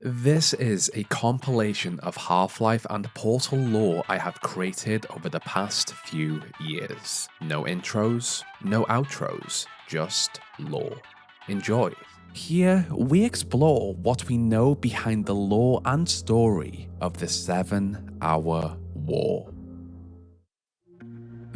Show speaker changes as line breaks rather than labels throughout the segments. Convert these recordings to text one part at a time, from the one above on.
This is a compilation of Half-Life and Portal lore I have created over the past few years. No intros, no outros, just lore. Enjoy. Here, we explore what we know behind the lore and story of the 7-Hour War.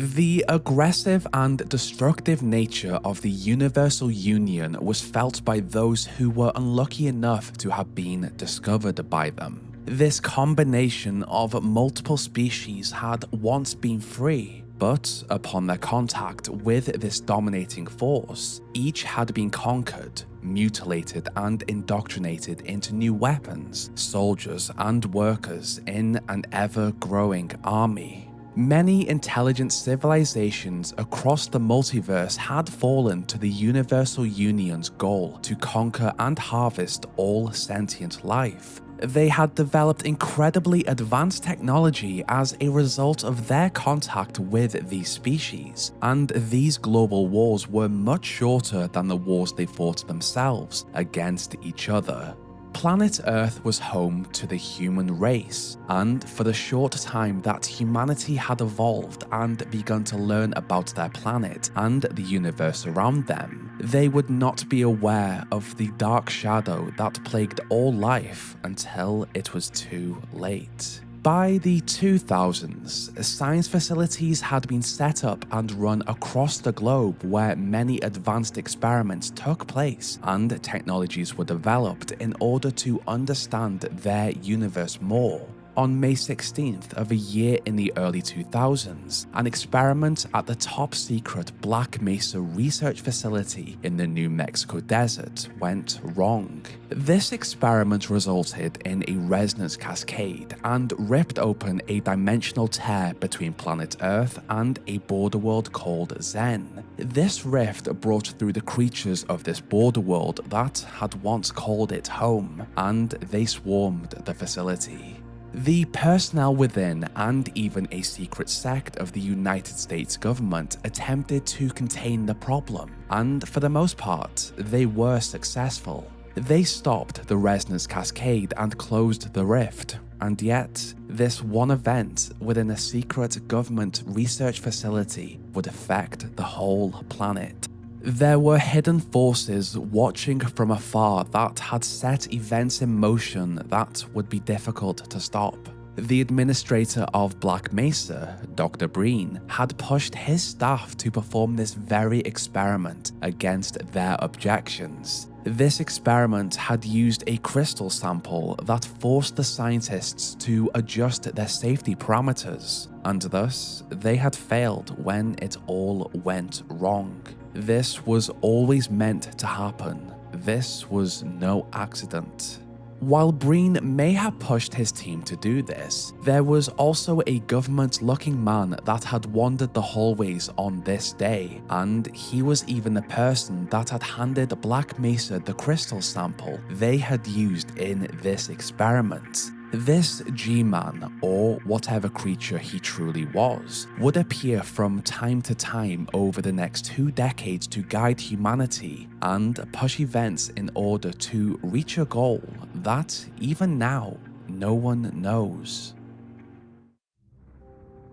The aggressive and destructive nature of the Universal Union was felt by those who were unlucky enough to have been discovered by them. This combination of multiple species had once been free, but upon their contact with this dominating force, each had been conquered, mutilated and indoctrinated into new weapons, soldiers and workers in an ever-growing army. Many intelligent civilizations across the multiverse had fallen to the Universal Union's goal to conquer and harvest all sentient life. They had developed incredibly advanced technology as a result of their contact with these species, and these global wars were much shorter than the wars they fought themselves against each other. Planet Earth was home to the human race, and for the short time that humanity had evolved and begun to learn about their planet and the universe around them, they would not be aware of the dark shadow that plagued all life until it was too late. By the 2000s, science facilities had been set up and run across the globe where many advanced experiments took place and technologies were developed in order to understand their universe more. On May 16th of a year in the early 2000s, an experiment at the top-secret Black Mesa research facility in the New Mexico desert went wrong. This experiment resulted in a resonance cascade and ripped open a dimensional tear between planet Earth and a border world called Zen. This rift brought through the creatures of this border world that had once called it home, and they swarmed the facility. The personnel within and even a secret sect of the United States government attempted to contain the problem, and for the most part, they were successful. They stopped the resonance cascade and closed the rift, and yet, this one event within a secret government research facility would affect the whole planet. There were hidden forces watching from afar that had set events in motion that would be difficult to stop. The administrator of Black Mesa, Dr. Breen, had pushed his staff to perform this very experiment against their objections. This experiment had used a crystal sample that forced the scientists to adjust their safety parameters, and thus they had failed when it all went wrong. This was always meant to happen. This was no accident. While Breen may have pushed his team to do this, there was also a government-looking man that had wandered the hallways on this day, and he was even the person that had handed Black Mesa the crystal sample they had used in this experiment. This G-Man, or whatever creature he truly was, would appear from time to time over the next 2 decades to guide humanity and push events in order to reach a goal that, even now, no one knows.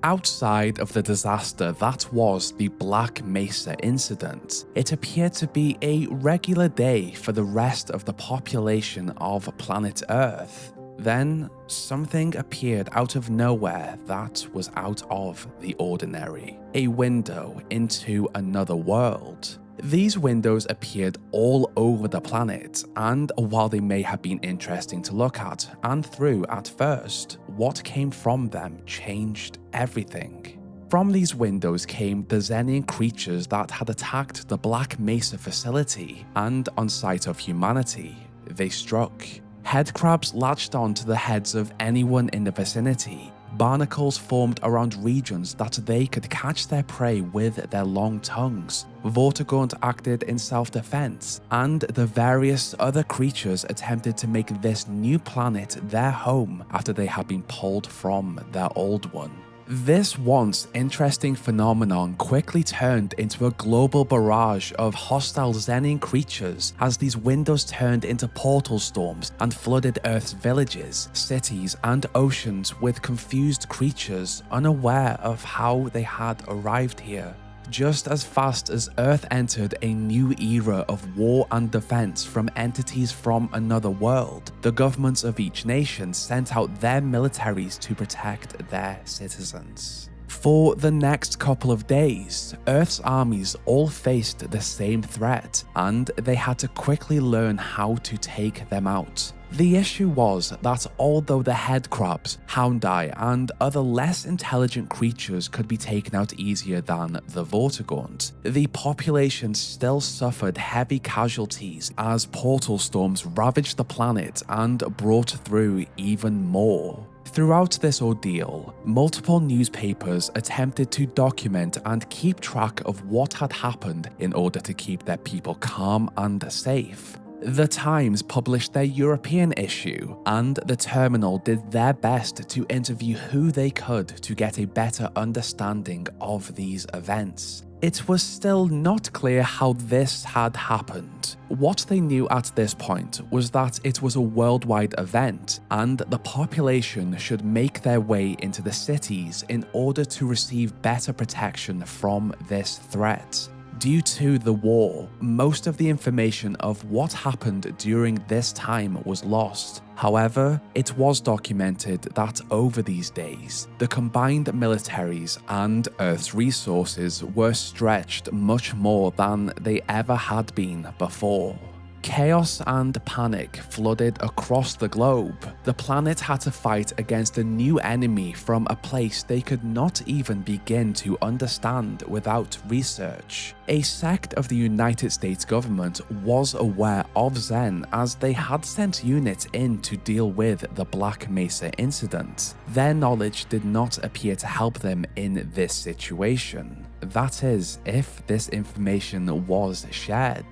Outside of the disaster that was the Black Mesa incident, it appeared to be a regular day for the rest of the population of planet Earth. Then, something appeared out of nowhere that was out of the ordinary. A window into another world. These windows appeared all over the planet, and while they may have been interesting to look at and through at first, what came from them changed everything. From these windows came the Zenian creatures that had attacked the Black Mesa facility, and on sight of humanity, they struck. Headcrabs latched on to the heads of anyone in the vicinity. Barnacles formed around regions that they could catch their prey with their long tongues. Vortigaunt acted in self-defense, and the various other creatures attempted to make this new planet their home after they had been pulled from their old one. This once interesting phenomenon quickly turned into a global barrage of hostile Xenian creatures as these windows turned into portal storms and flooded Earth's villages, cities, and oceans with confused creatures unaware of how they had arrived here. Just as fast as Earth entered a new era of war and defense from entities from another world, the governments of each nation sent out their militaries to protect their citizens. For the next couple of days, Earth's armies all faced the same threat, and they had to quickly learn how to take them out. The issue was that although the headcrabs, houndai, and other less intelligent creatures could be taken out easier than the Vortigaunt, the population still suffered heavy casualties as portal storms ravaged the planet and brought through even more. Throughout this ordeal, multiple newspapers attempted to document and keep track of what had happened in order to keep their people calm and safe. The Times published their European issue, and the Terminal did their best to interview who they could to get a better understanding of these events. It was still not clear how this had happened. What they knew at this point was that it was a worldwide event, and the population should make their way into the cities in order to receive better protection from this threat. Due to the war, most of the information of what happened during this time was lost. However, it was documented that over these days, the combined militaries and Earth's resources were stretched much more than they ever had been before. Chaos and panic flooded across the globe. The planet had to fight against a new enemy from a place they could not even begin to understand without research. A sect of the United States government was aware of Xen as they had sent units in to deal with the Black Mesa incident. Their knowledge did not appear to help them in this situation. That is, if this information was shared.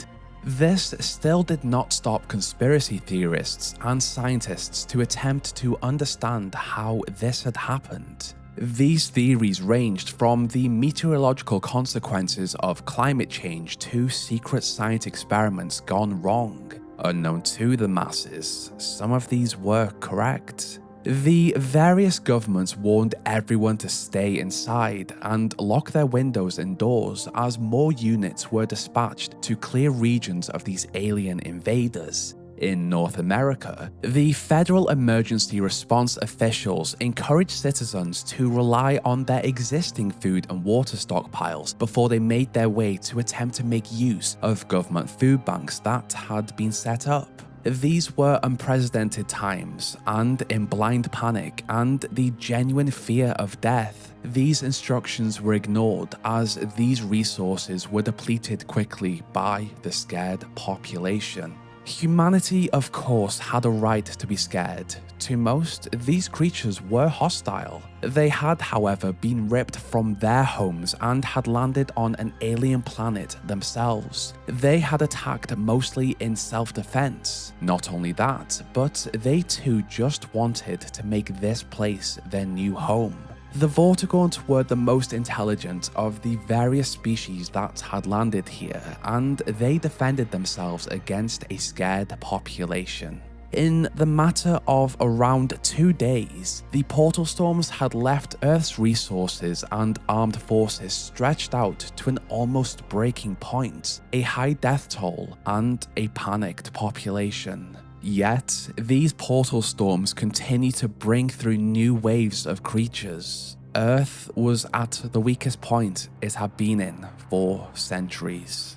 This still did not stop conspiracy theorists and scientists to attempt to understand how this had happened. These theories ranged from the meteorological consequences of climate change to secret science experiments gone wrong. Unknown to the masses, some of these were correct. The various governments warned everyone to stay inside and lock their windows and doors as more units were dispatched to clear regions of these alien invaders. In North America, the Federal Emergency Response officials encouraged citizens to rely on their existing food and water stockpiles before they made their way to attempt to make use of government food banks that had been set up. These were unprecedented times, and in blind panic and the genuine fear of death, these instructions were ignored as these resources were depleted quickly by the scared population. Humanity, of course, had a right to be scared. To most, these creatures were hostile. They had, however, been ripped from their homes and had landed on an alien planet themselves. They had attacked mostly in self-defense. Not only that, but they too just wanted to make this place their new home. The Vortigaunt were the most intelligent of the various species that had landed here, and they defended themselves against a scared population. In the matter of around 2 days, the portal storms had left Earth's resources and armed forces stretched out to an almost breaking point, a high death toll, and a panicked population. Yet, these portal storms continue to bring through new waves of creatures. Earth was at the weakest point it had been in for centuries.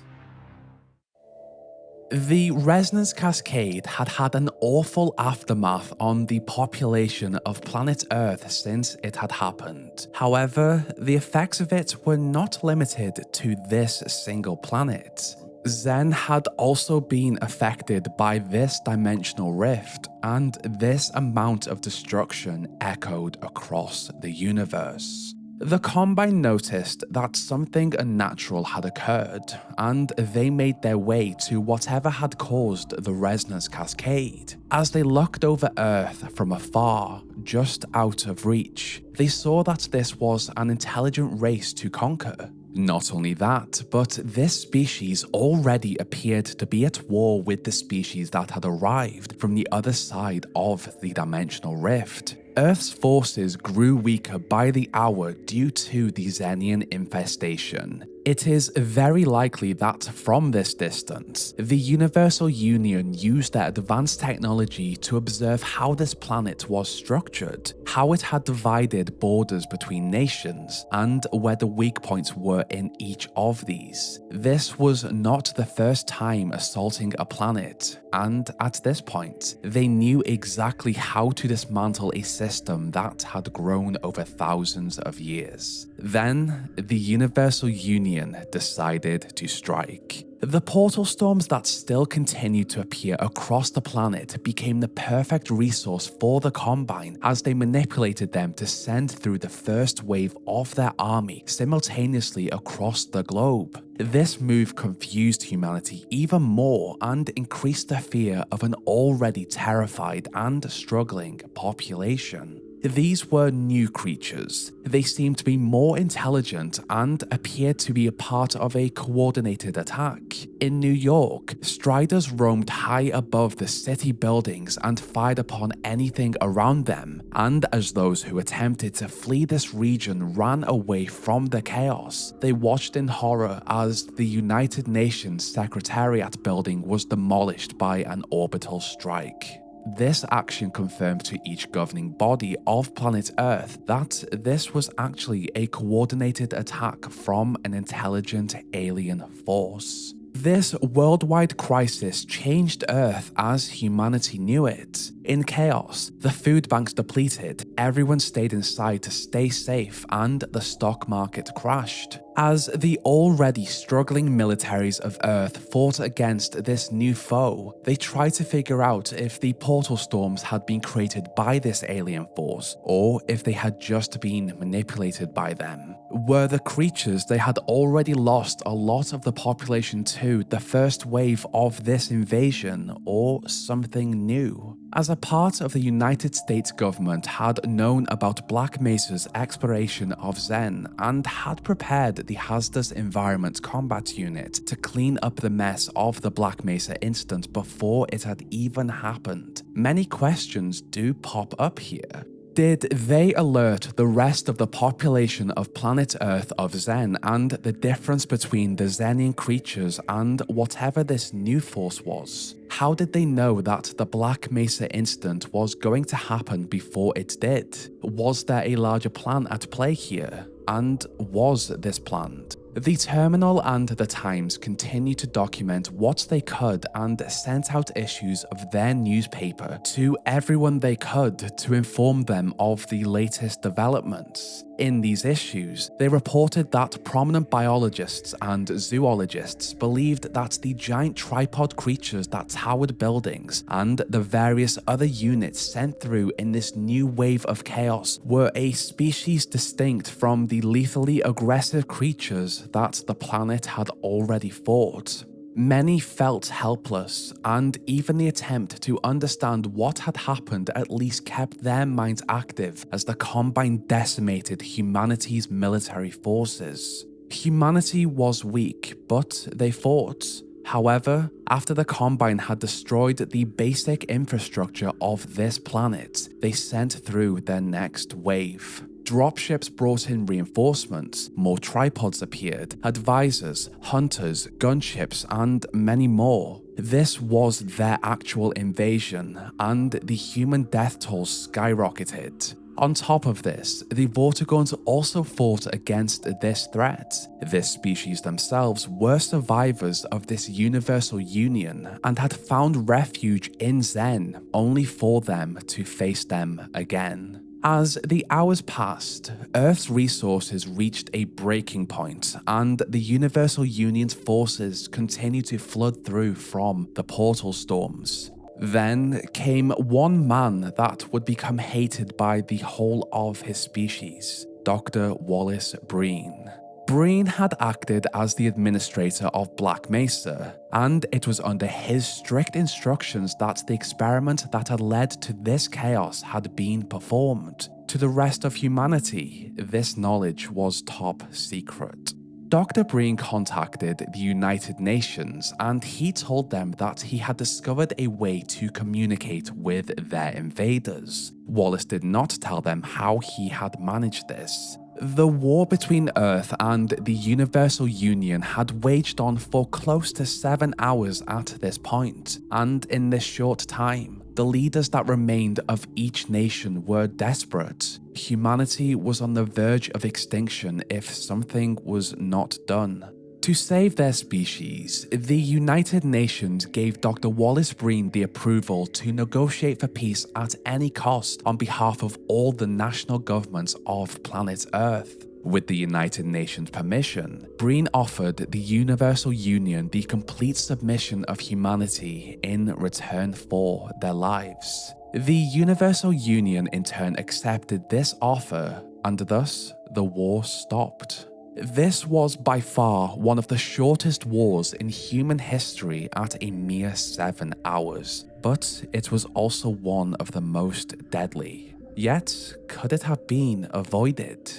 The Resonance Cascade had had an awful aftermath on the population of planet Earth since it had happened. However, the effects of it were not limited to this single planet. Xen had also been affected by this dimensional rift, and this amount of destruction echoed across the universe. The Combine noticed that something unnatural had occurred, and they made their way to whatever had caused the Resonance Cascade. As they looked over Earth from afar, just out of reach. They saw that this was an intelligent race to conquer. Not only that, but this species already appeared to be at war with the species that had arrived from the other side of the dimensional rift. Earth's forces grew weaker by the hour due to the Xenian infestation. It is very likely that from this distance, the Universal Union used their advanced technology to observe how this planet was structured, how it had divided borders between nations, and where the weak points were in each of these. This was not the first time assaulting a planet, and at this point, they knew exactly how to dismantle a system that had grown over thousands of years. Then, the Universal Union decided to strike. The portal storms that still continued to appear across the planet became the perfect resource for the Combine as they manipulated them to send through the first wave of their army simultaneously across the globe. This move confused humanity even more and increased the fear of an already terrified and struggling population. These were new creatures. They seemed to be more intelligent and appeared to be a part of a coordinated attack. In New York, Striders roamed high above the city buildings and fired upon anything around them, and as those who attempted to flee this region ran away from the chaos, they watched in horror as the United Nations Secretariat building was demolished by an orbital strike. This action confirmed to each governing body of planet Earth that this was actually a coordinated attack from an intelligent alien force. This worldwide crisis changed Earth as humanity knew it. In chaos, the food banks depleted, everyone stayed inside to stay safe, and the stock market crashed. As the already struggling militaries of Earth fought against this new foe, they tried to figure out if the portal storms had been created by this alien force, or if they had just been manipulated by them. Were the creatures they had already lost a lot of the population to the first wave of this invasion, or something new? As a part of the United States government had known about Black Mesa's exploration of Xen and had prepared the Hazardous Environment Combat Unit to clean up the mess of the Black Mesa incident before it had even happened, many questions do pop up here. Did they alert the rest of the population of planet Earth of Xen and the difference between the Xenian creatures and whatever this new force was? How did they know that the Black Mesa incident was going to happen before it did? Was there a larger plan at play here? And was this planned? The Terminal and the Times continued to document what they could and sent out issues of their newspaper to everyone they could to inform them of the latest developments. In these issues, they reported that prominent biologists and zoologists believed that the giant tripod creatures that towered buildings and the various other units sent through in this new wave of chaos were a species distinct from the lethally aggressive creatures that the planet had already fought. Many felt helpless, and even the attempt to understand what had happened at least kept their minds active as the Combine decimated humanity's military forces. Humanity was weak, but they fought. However, after the Combine had destroyed the basic infrastructure of this planet, they sent through their next wave. Dropships brought in reinforcements, more tripods appeared, advisors, hunters, gunships, and many more. This was their actual invasion, and the human death tolls skyrocketed. On top of this, the Vortigauns also fought against this threat. This species themselves were survivors of this universal union and had found refuge in Xen, only for them to face them again. As the hours passed, Earth's resources reached a breaking point, and the Universal Union's forces continued to flood through from the portal storms. Then came one man that would become hated by the whole of his species, Dr. Wallace Breen. Breen had acted as the administrator of Black Mesa, and it was under his strict instructions that the experiment that had led to this chaos had been performed. To the rest of humanity, this knowledge was top secret. Dr. Breen contacted the United Nations and he told them that he had discovered a way to communicate with their invaders. Wallace did not tell them how he had managed this. The war between Earth and the Universal Union had waged on for close to 7 hours at this point, and in this short time, the leaders that remained of each nation were desperate. Humanity was on the verge of extinction if something was not done. To save their species, the United Nations gave Dr. Wallace Breen the approval to negotiate for peace at any cost on behalf of all the national governments of planet Earth. With the United Nations' permission, Breen offered the Universal Union the complete submission of humanity in return for their lives. The Universal Union in turn accepted this offer, and thus the war stopped. This was by far one of the shortest wars in human history at a mere 7 hours, but it was also one of the most deadly. Yet, could it have been avoided?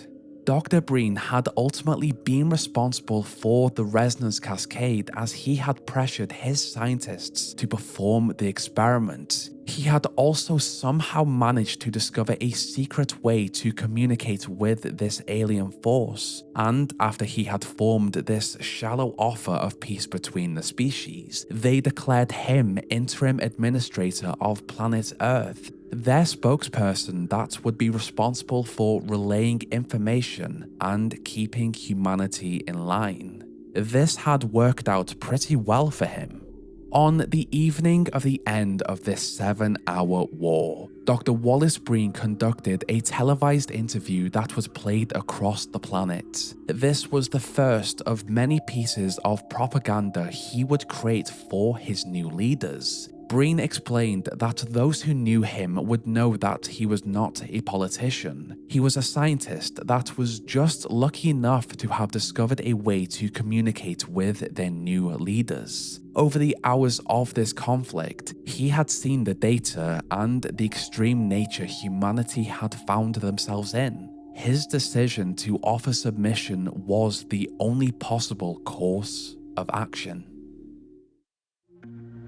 Dr. Breen had ultimately been responsible for the Resonance Cascade as he had pressured his scientists to perform the experiment. He had also somehow managed to discover a secret way to communicate with this alien force, and after he had formed this shallow offer of peace between the species, they declared him interim administrator of planet Earth, their spokesperson that would be responsible for relaying information and keeping humanity in line. This had worked out pretty well for him. On the evening of the end of this 7-hour war, Dr. Wallace Breen conducted a televised interview that was played across the planet. This was the first of many pieces of propaganda he would create for his new leaders. Breen explained that those who knew him would know that he was not a politician. He was a scientist that was just lucky enough to have discovered a way to communicate with their new leaders. Over the hours of this conflict, he had seen the data and the extreme nature humanity had found themselves in. His decision to offer submission was the only possible course of action.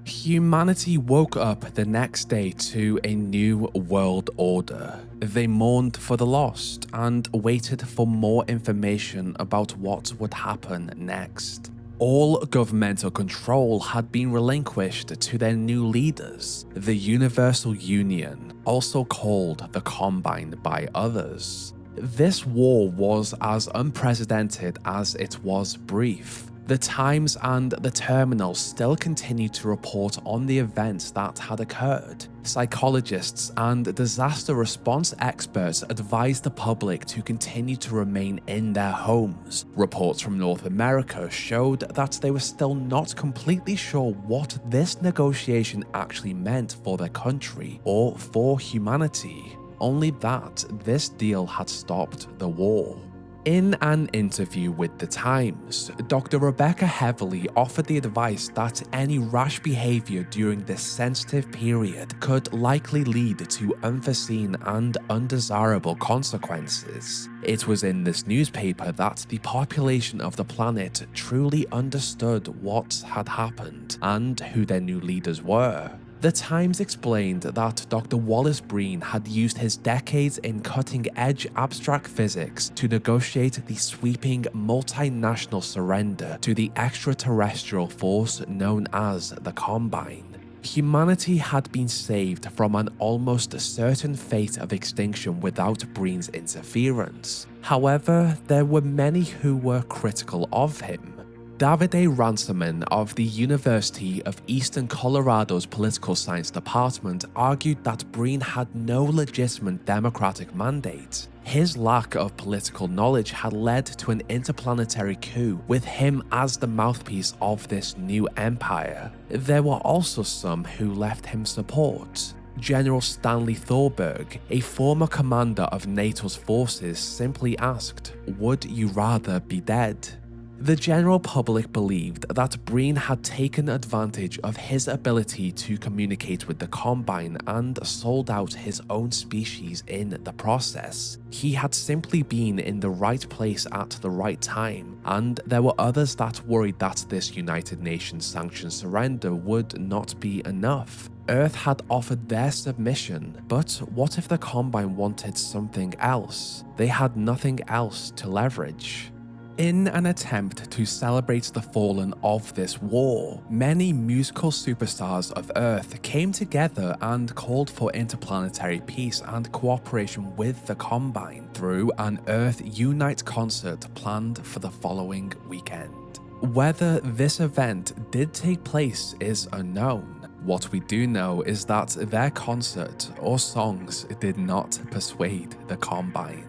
Humanity woke up the next day to a new world order. They mourned for the lost and waited for more information about what would happen next. All governmental control had been relinquished to their new leaders, the Universal Union, also called the Combine by others. This war was as unprecedented as it was brief. The Times and the Terminal still continued to report on the events that had occurred. Psychologists and disaster response experts advised the public to continue to remain in their homes. Reports from North America showed that they were still not completely sure what this negotiation actually meant for their country or for humanity, only that this deal had stopped the war. In an interview with The Times, Dr. Rebecca Heavily offered the advice that any rash behavior during this sensitive period could likely lead to unforeseen and undesirable consequences. It was in this newspaper that the population of the planet truly understood what had happened and who their new leaders were. The Times explained that Dr. Wallace Breen had used his decades in cutting-edge abstract physics to negotiate the sweeping multinational surrender to the extraterrestrial force known as the Combine. Humanity had been saved from an almost certain fate of extinction without Breen's interference. However, there were many who were critical of him. David A. Ransoman of the University of Eastern Colorado's Political Science Department argued that Breen had no legitimate democratic mandate. His lack of political knowledge had led to an interplanetary coup, with him as the mouthpiece of this new empire. There were also some who left him support. General Stanley Thorberg, a former commander of NATO's forces, simply asked, "Would you rather be dead?" The general public believed that Breen had taken advantage of his ability to communicate with the Combine and sold out his own species in the process. He had simply been in the right place at the right time, and there were others that worried that this United Nations sanctioned surrender would not be enough. Earth had offered their submission, but what if the Combine wanted something else? They had nothing else to leverage. In an attempt to celebrate the fallen of this war, many musical superstars of Earth came together and called for interplanetary peace and cooperation with the Combine through an Earth Unite concert planned for the following weekend. Whether this event did take place is unknown. What we do know is that their concert or songs did not persuade the Combine.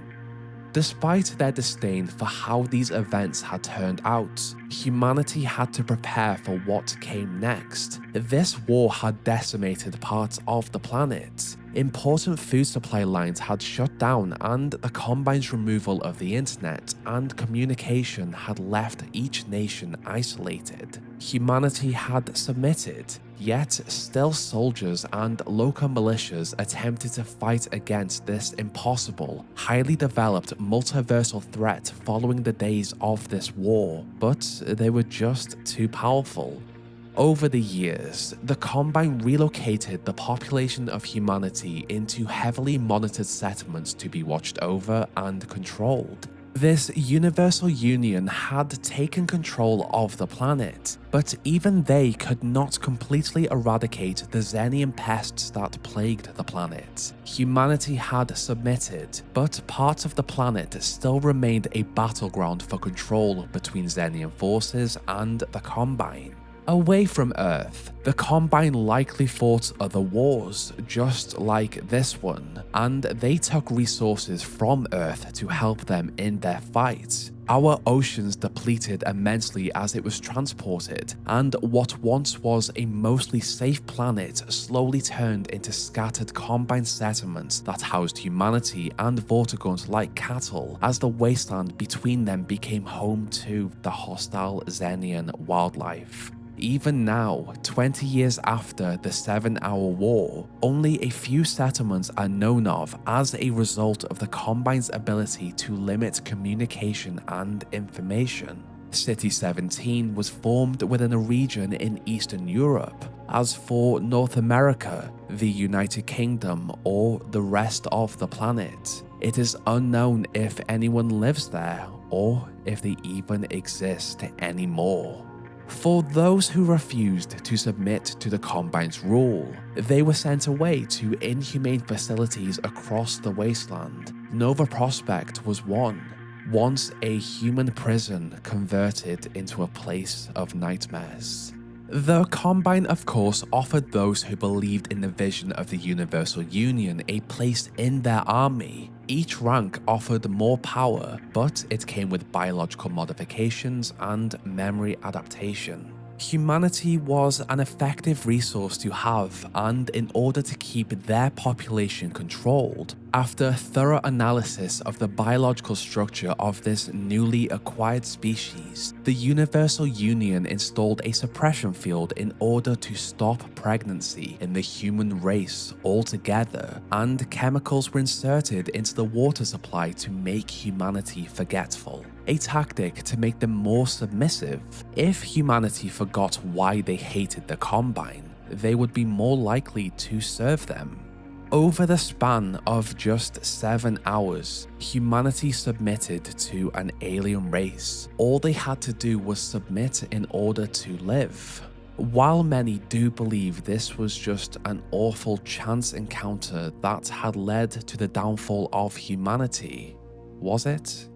Despite their disdain for how these events had turned out, humanity had to prepare for what came next. This war had decimated parts of the planet. Important food supply lines had shut down, and the Combine's removal of the internet and communication had left each nation isolated. Humanity had submitted, yet still soldiers and local militias attempted to fight against this impossible, highly developed multiversal threat following the days of this war, but they were just too powerful. Over the years, the Combine relocated the population of humanity into heavily monitored settlements to be watched over and controlled. This universal union had taken control of the planet, but even they could not completely eradicate the Xenian pests that plagued the planet. Humanity had submitted, but parts of the planet still remained a battleground for control between Xenian forces and the Combine. Away from Earth, the Combine likely fought other wars, just like this one, and they took resources from Earth to help them in their fight. Our oceans depleted immensely as it was transported, and what once was a mostly safe planet slowly turned into scattered Combine settlements that housed humanity and Vortigaunts like cattle, as the wasteland between them became home to the hostile Xenian wildlife. Even now, 20 years after the 7-Hour War, only a few settlements are known of as a result of the Combine's ability to limit communication and information. City 17 was formed within a region in Eastern Europe. As for North America, the United Kingdom, or the rest of the planet, it is unknown if anyone lives there or if they even exist anymore. For those who refused to submit to the Combine's rule, they were sent away to inhumane facilities across the wasteland. Nova Prospekt was one, once a human prison converted into a place of nightmares. The Combine, of course, offered those who believed in the vision of the Universal Union a place in their army. Each rank offered more power, but it came with biological modifications and memory adaptation. Humanity was an effective resource to have, and in order to keep their population controlled, after thorough analysis of the biological structure of this newly acquired species, the Universal Union installed a suppression field in order to stop pregnancy in the human race altogether, and chemicals were inserted into the water supply to make humanity forgetful. A tactic to make them more submissive. If humanity forgot why they hated the Combine, they would be more likely to serve them. Over the span of just 7 hours, humanity submitted to an alien race. All they had to do was submit in order to live. While many do believe this was just an awful chance encounter that had led to the downfall of humanity, was it?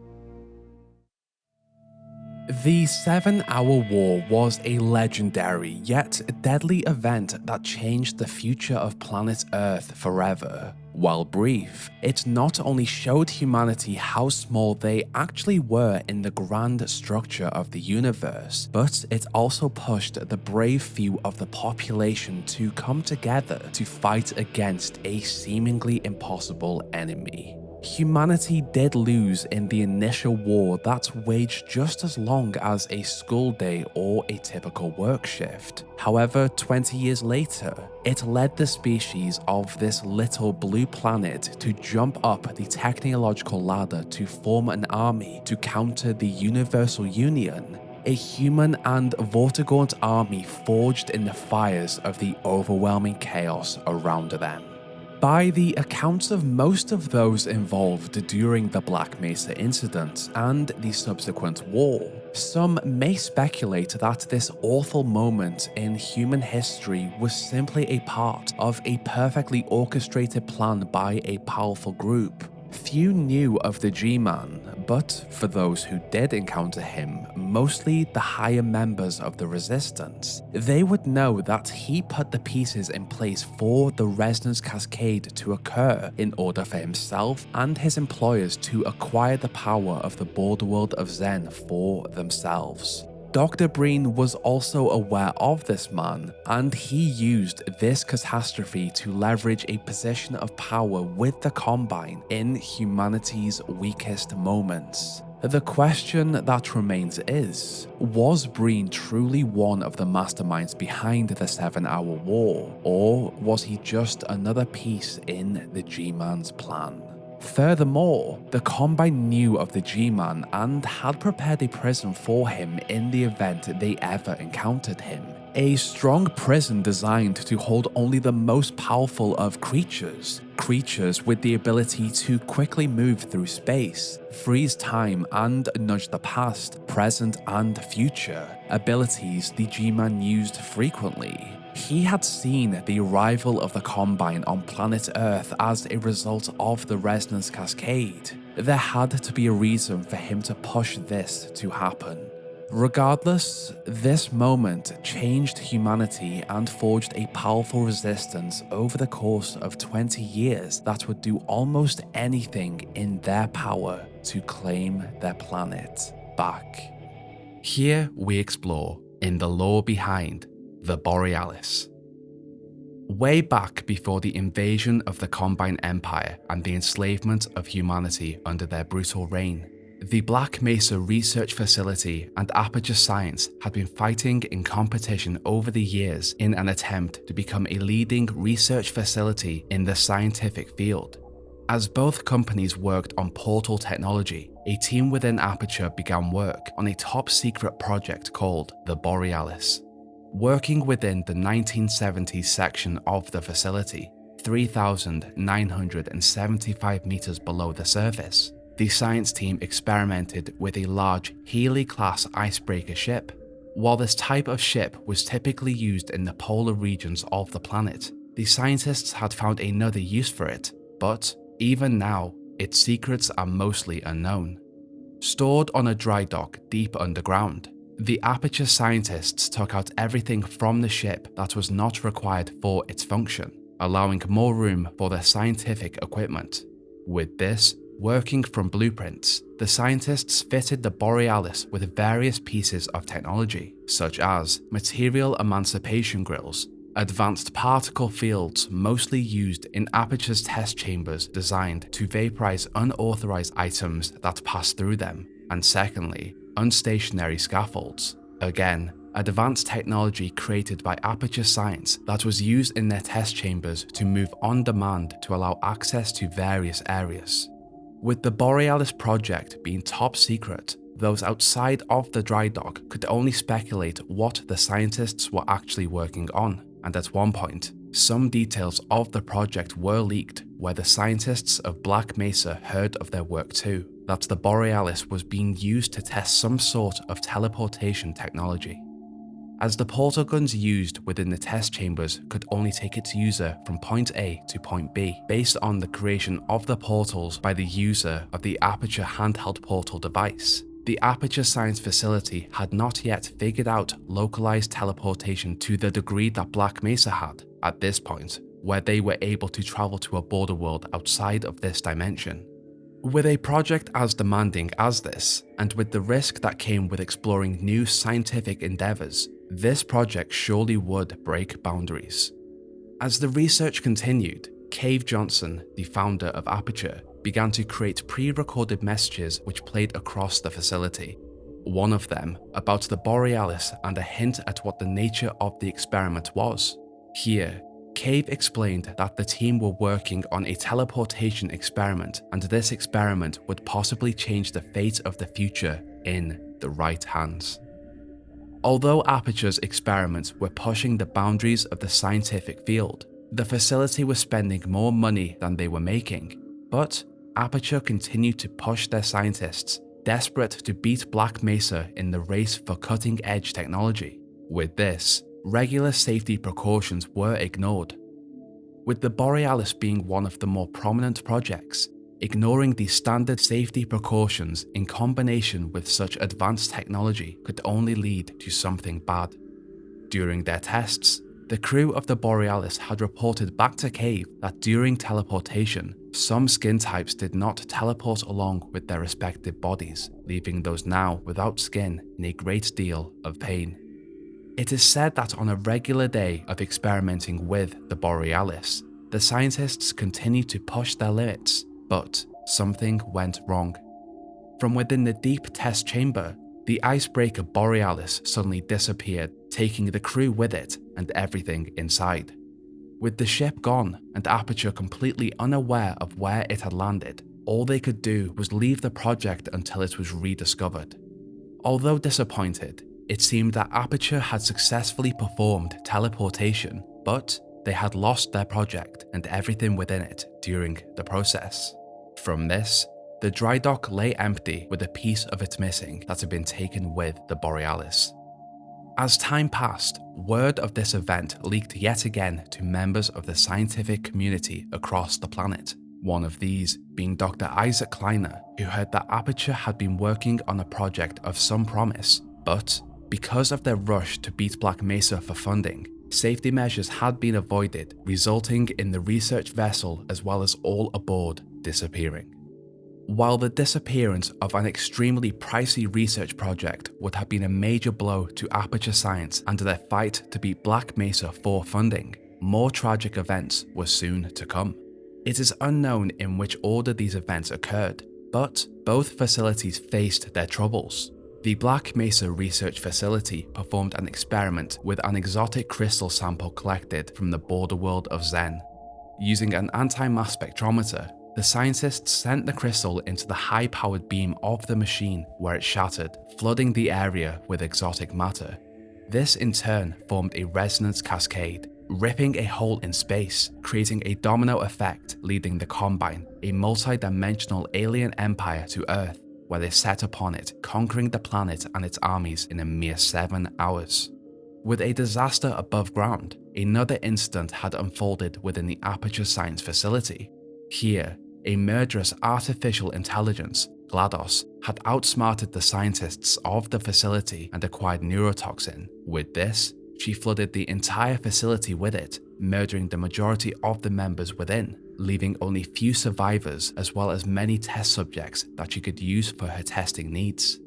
The 7-Hour War was a legendary yet deadly event that changed the future of planet Earth forever. While brief, it not only showed humanity how small they actually were in the grand structure of the universe, but it also pushed the brave few of the population to come together to fight against a seemingly impossible enemy. Humanity did lose in the initial war that waged just as long as a school day or a typical work shift. However, 20 years later, it led the species of this little blue planet to jump up the technological ladder to form an army to counter the Universal Union, a human and Vortigaunt army forged in the fires of the overwhelming chaos around them. By the accounts of most of those involved during the Black Mesa incident and the subsequent war, some may speculate that this awful moment in human history was simply a part of a perfectly orchestrated plan by a powerful group. Few knew of the G-Man, but for those who did encounter him, mostly the higher members of the Resistance, they would know that he put the pieces in place for the Resonance Cascade to occur in order for himself and his employers to acquire the power of the border world of Zen for themselves. Dr. Breen was also aware of this man, and he used this catastrophe to leverage a position of power with the Combine in humanity's weakest moments. The question that remains is, was Breen truly one of the masterminds behind the 7-Hour War, or was he just another piece in the G-Man's plan? Furthermore, the Combine knew of the G-Man and had prepared a prison for him in the event they ever encountered him. A strong prison designed to hold only the most powerful of creatures with the ability to quickly move through space, freeze time, and nudge the past, present, and future, abilities the G-Man used frequently. He had seen the arrival of the Combine on planet Earth as a result of the Resonance Cascade. There had to be a reason for him to push this to happen. Regardless, this moment changed humanity and forged a powerful resistance over the course of 20 years that would do almost anything in their power to claim their planet back. Here we explore in the lore behind the Borealis. Way back before the invasion of the Combine Empire and the enslavement of humanity under their brutal reign, the Black Mesa Research Facility and Aperture Science had been fighting in competition over the years in an attempt to become a leading research facility in the scientific field. As both companies worked on portal technology, a team within Aperture began work on a top-secret project called the Borealis. Working within the 1970s section of the facility, 3,975 meters below the surface, the science team experimented with a large Healy-class icebreaker ship. While this type of ship was typically used in the polar regions of the planet, the scientists had found another use for it, but even now, its secrets are mostly unknown. Stored on a dry dock deep underground, the Aperture scientists took out everything from the ship that was not required for its function, allowing more room for their scientific equipment. With this, working from blueprints, the scientists fitted the Borealis with various pieces of technology, such as material emancipation grills, advanced particle fields mostly used in Aperture's test chambers designed to vaporize unauthorized items that pass through them, and secondly, unstationary scaffolds. Again, advanced technology created by Aperture Science that was used in their test chambers to move on demand to allow access to various areas. With the Borealis project being top secret, those outside of the dry dock could only speculate what the scientists were actually working on, and at one point, some details of the project were leaked where the scientists of Black Mesa heard of their work too, that the Borealis was being used to test some sort of teleportation technology. As the portal guns used within the test chambers could only take its user from point A to point B, based on the creation of the portals by the user of the Aperture handheld portal device, The Aperture Science Facility had not yet figured out localized teleportation to the degree that Black Mesa had at this point, where they were able to travel to a border world outside of this dimension. With a project as demanding as this, and with the risk that came with exploring new scientific endeavors, this project surely would break boundaries. As the research continued, Cave Johnson, the founder of Aperture, began to create pre-recorded messages which played across the facility. One of them about the Borealis and a hint at what the nature of the experiment was. Here, Cave explained that the team were working on a teleportation experiment, and this experiment would possibly change the fate of the future in the right hands. Although Aperture's experiments were pushing the boundaries of the scientific field, the facility was spending more money than they were making, but Aperture continued to push their scientists, desperate to beat Black Mesa in the race for cutting-edge technology. With this, regular safety precautions were ignored. With the Borealis being one of the more prominent projects, ignoring the standard safety precautions in combination with such advanced technology could only lead to something bad. During their tests, the crew of the Borealis had reported back to Cave that during teleportation, some skin types did not teleport along with their respective bodies, leaving those now without skin in a great deal of pain. It is said that on a regular day of experimenting with the Borealis, the scientists continued to push their limits, but something went wrong. From within the deep test chamber, the icebreaker Borealis suddenly disappeared, taking the crew with it and everything inside. With the ship gone and Aperture completely unaware of where it had landed, all they could do was leave the project until it was rediscovered. Although disappointed, it seemed that Aperture had successfully performed teleportation, but they had lost their project and everything within it during the process. From this, the dry dock lay empty with a piece of it missing that had been taken with the Borealis. As time passed, word of this event leaked yet again to members of the scientific community across the planet. One of these being Dr. Isaac Kleiner, who heard that Aperture had been working on a project of some promise, but because of their rush to beat Black Mesa for funding, safety measures had been avoided, resulting in the research vessel as well as all aboard disappearing. While the disappearance of an extremely pricey research project would have been a major blow to Aperture Science and their fight to beat Black Mesa for funding, more tragic events were soon to come. It is unknown in which order these events occurred, but both facilities faced their troubles. The Black Mesa Research Facility performed an experiment with an exotic crystal sample collected from the border world of Zen. Using an anti-mass spectrometer, the scientists sent the crystal into the high-powered beam of the machine where it shattered, flooding the area with exotic matter. This in turn formed a resonance cascade, ripping a hole in space, creating a domino effect, leading the Combine, a multi-dimensional alien empire, to Earth, where they set upon it, conquering the planet and its armies in a mere 7 hours. With a disaster above ground, another incident had unfolded within the Aperture Science Facility. Here, a murderous artificial intelligence, GLaDOS, had outsmarted the scientists of the facility and acquired neurotoxin. With this, she flooded the entire facility with it, murdering the majority of the members within, leaving only few survivors as well as many test subjects that she could use for her testing needs.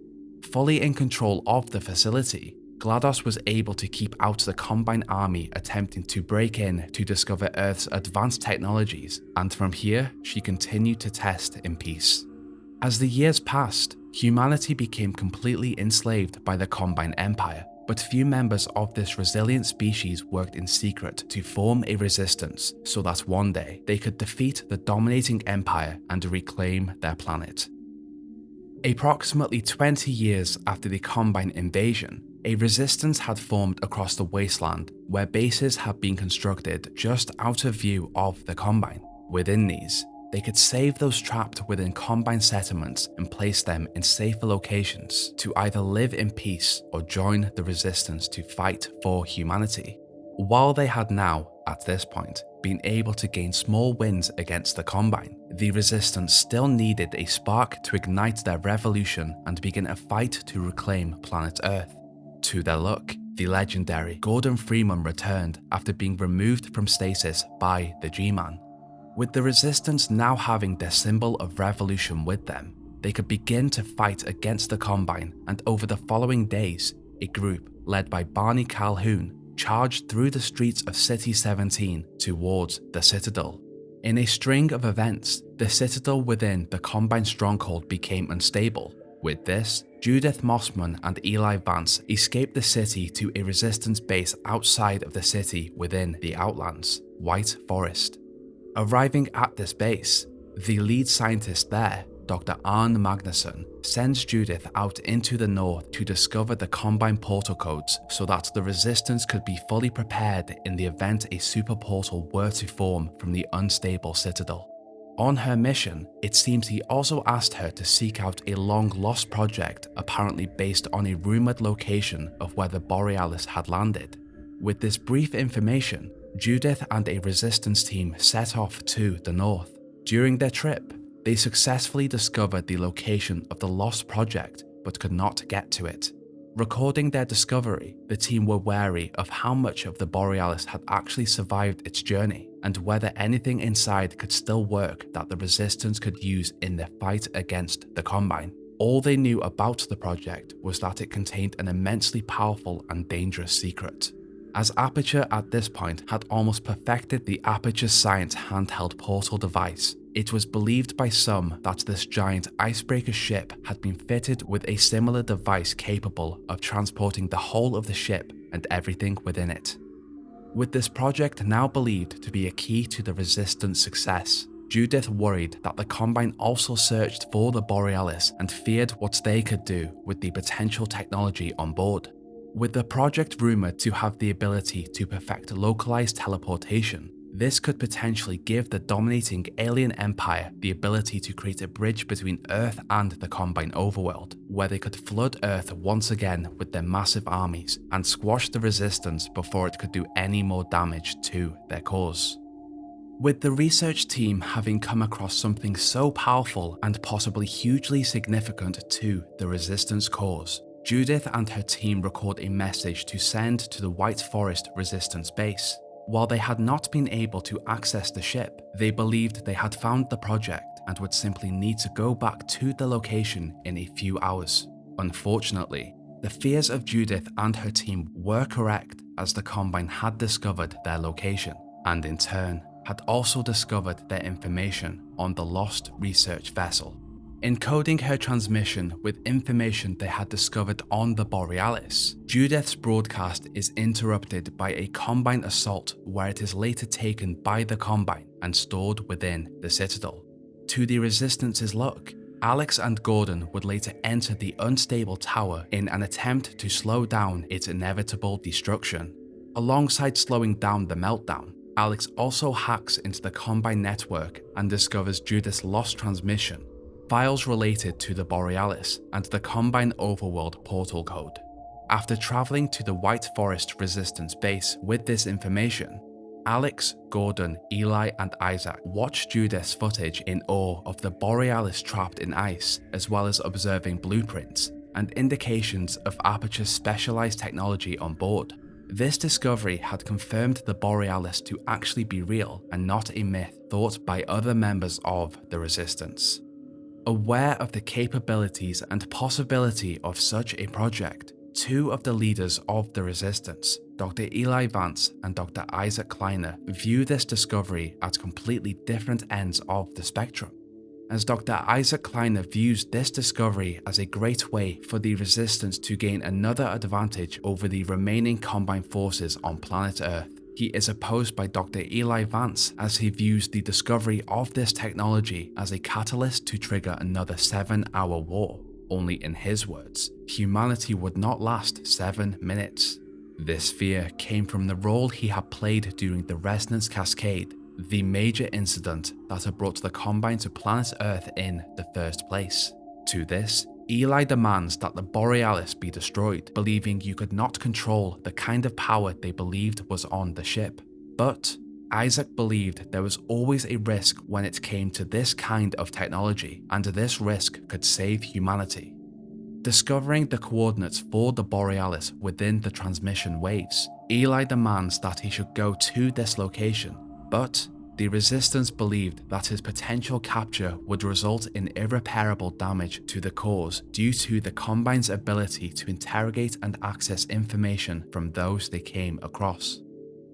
Fully in control of the facility, GLaDOS was able to keep out the Combine army attempting to break in to discover Earth's advanced technologies, and from here, she continued to test in peace. As the years passed, humanity became completely enslaved by the Combine Empire, but few members of this resilient species worked in secret to form a resistance so that one day they could defeat the dominating empire and reclaim their planet. Approximately 20 years after the Combine invasion, a resistance had formed across the wasteland where bases had been constructed just out of view of the Combine. Within these, they could save those trapped within Combine settlements and place them in safer locations to either live in peace or join the resistance to fight for humanity. While they had now, at this point, been able to gain small wins against the Combine, the Resistance still needed a spark to ignite their revolution and begin a fight to reclaim planet Earth. To their luck, the legendary Gordon Freeman returned after being removed from stasis by the G-Man. With the Resistance now having their symbol of revolution with them, they could begin to fight against the Combine, and over the following days, a group led by Barney Calhoun charged through the streets of City 17 towards the Citadel. In a string of events, the Citadel within the Combine stronghold became unstable. With this, Judith Mossman and Eli Vance escaped the city to a Resistance base outside of the city within the Outlands, White Forest. Arriving at this base, the lead scientist there, Dr. Arne Magnusson, sends Judith out into the north to discover the Combine portal codes so that the Resistance could be fully prepared in the event a super portal were to form from the unstable Citadel. On her mission, it seems he also asked her to seek out a long-lost project apparently based on a rumoured location of where the Borealis had landed. With this brief information, Judith and a Resistance team set off to the north. During their trip, they successfully discovered the location of the lost project but could not get to it. Recording their discovery, the team were wary of how much of the Borealis had actually survived its journey and whether anything inside could still work that the Resistance could use in their fight against the Combine. All they knew about the project was that it contained an immensely powerful and dangerous secret. As Aperture at this point had almost perfected the Aperture Science handheld portal device, it was believed by some that this giant icebreaker ship had been fitted with a similar device capable of transporting the whole of the ship and everything within it. With this project now believed to be a key to the Resistance success, Judith worried that the Combine also searched for the Borealis and feared what they could do with the potential technology on board. With the project rumoured to have the ability to perfect localized teleportation, this could potentially give the dominating alien empire the ability to create a bridge between Earth and the Combine overworld, where they could flood Earth once again with their massive armies and squash the Resistance before it could do any more damage to their cause. With the research team having come across something so powerful and possibly hugely significant to the Resistance cause, Judith and her team record a message to send to the White Forest Resistance base. While they had not been able to access the ship, they believed they had found the project and would simply need to go back to the location in a few hours. Unfortunately, the fears of Judith and her team were correct, as the Combine had discovered their location, and in turn had also discovered their information on the lost research vessel. Encoding her transmission with information they had discovered on the Borealis, Judith's broadcast is interrupted by a Combine assault where it is later taken by the Combine and stored within the Citadel. To the Resistance's luck, Alyx and Gordon would later enter the unstable tower in an attempt to slow down its inevitable destruction. Alongside slowing down the meltdown, Alyx also hacks into the Combine network and discovers Judith's lost transmission, files related to the Borealis, and the Combine overworld portal code. After traveling to the White Forest Resistance base with this information, Alyx, Gordon, Eli, and Isaac watch Judith's footage in awe of the Borealis trapped in ice, as well as observing blueprints and indications of Aperture's specialized technology on board. This discovery had confirmed the Borealis to actually be real and not a myth thought by other members of the Resistance. Aware of the capabilities and possibility of such a project, two of the leaders of the Resistance, Dr. Eli Vance and Dr. Isaac Kleiner, view this discovery at completely different ends of the spectrum. As Dr. Isaac Kleiner views this discovery as a great way for the Resistance to gain another advantage over the remaining Combine forces on planet Earth, he is opposed by Dr. Eli Vance as he views the discovery of this technology as a catalyst to trigger another 7-hour war. Only in his words, humanity would not last 7 minutes. This fear came from the role he had played during the Resonance Cascade, the major incident that had brought the Combine to planet Earth in the first place. To this, Eli demands that the Borealis be destroyed, believing you could not control the kind of power they believed was on the ship. But Isaac believed there was always a risk when it came to this kind of technology, and this risk could save humanity. Discovering the coordinates for the Borealis within the transmission waves, Eli demands that he should go to this location, but the Resistance believed that his potential capture would result in irreparable damage to the cause due to the Combine's ability to interrogate and access information from those they came across.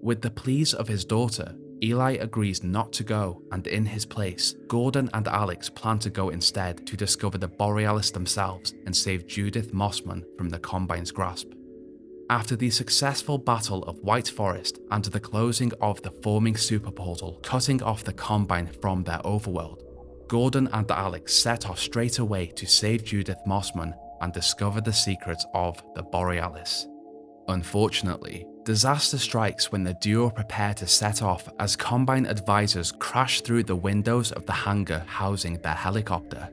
With the pleas of his daughter, Eli agrees not to go, and in his place, Gordon and Alyx plan to go instead to discover the Borealis themselves and save Judith Mossman from the Combine's grasp. After the successful Battle of White Forest and the closing of the forming superportal cutting off the Combine from their overworld, Gordon and Alyx set off straight away to save Judith Mossman and discover the secrets of the Borealis. Unfortunately, disaster strikes when the duo prepare to set off as Combine advisors crash through the windows of the hangar housing their helicopter.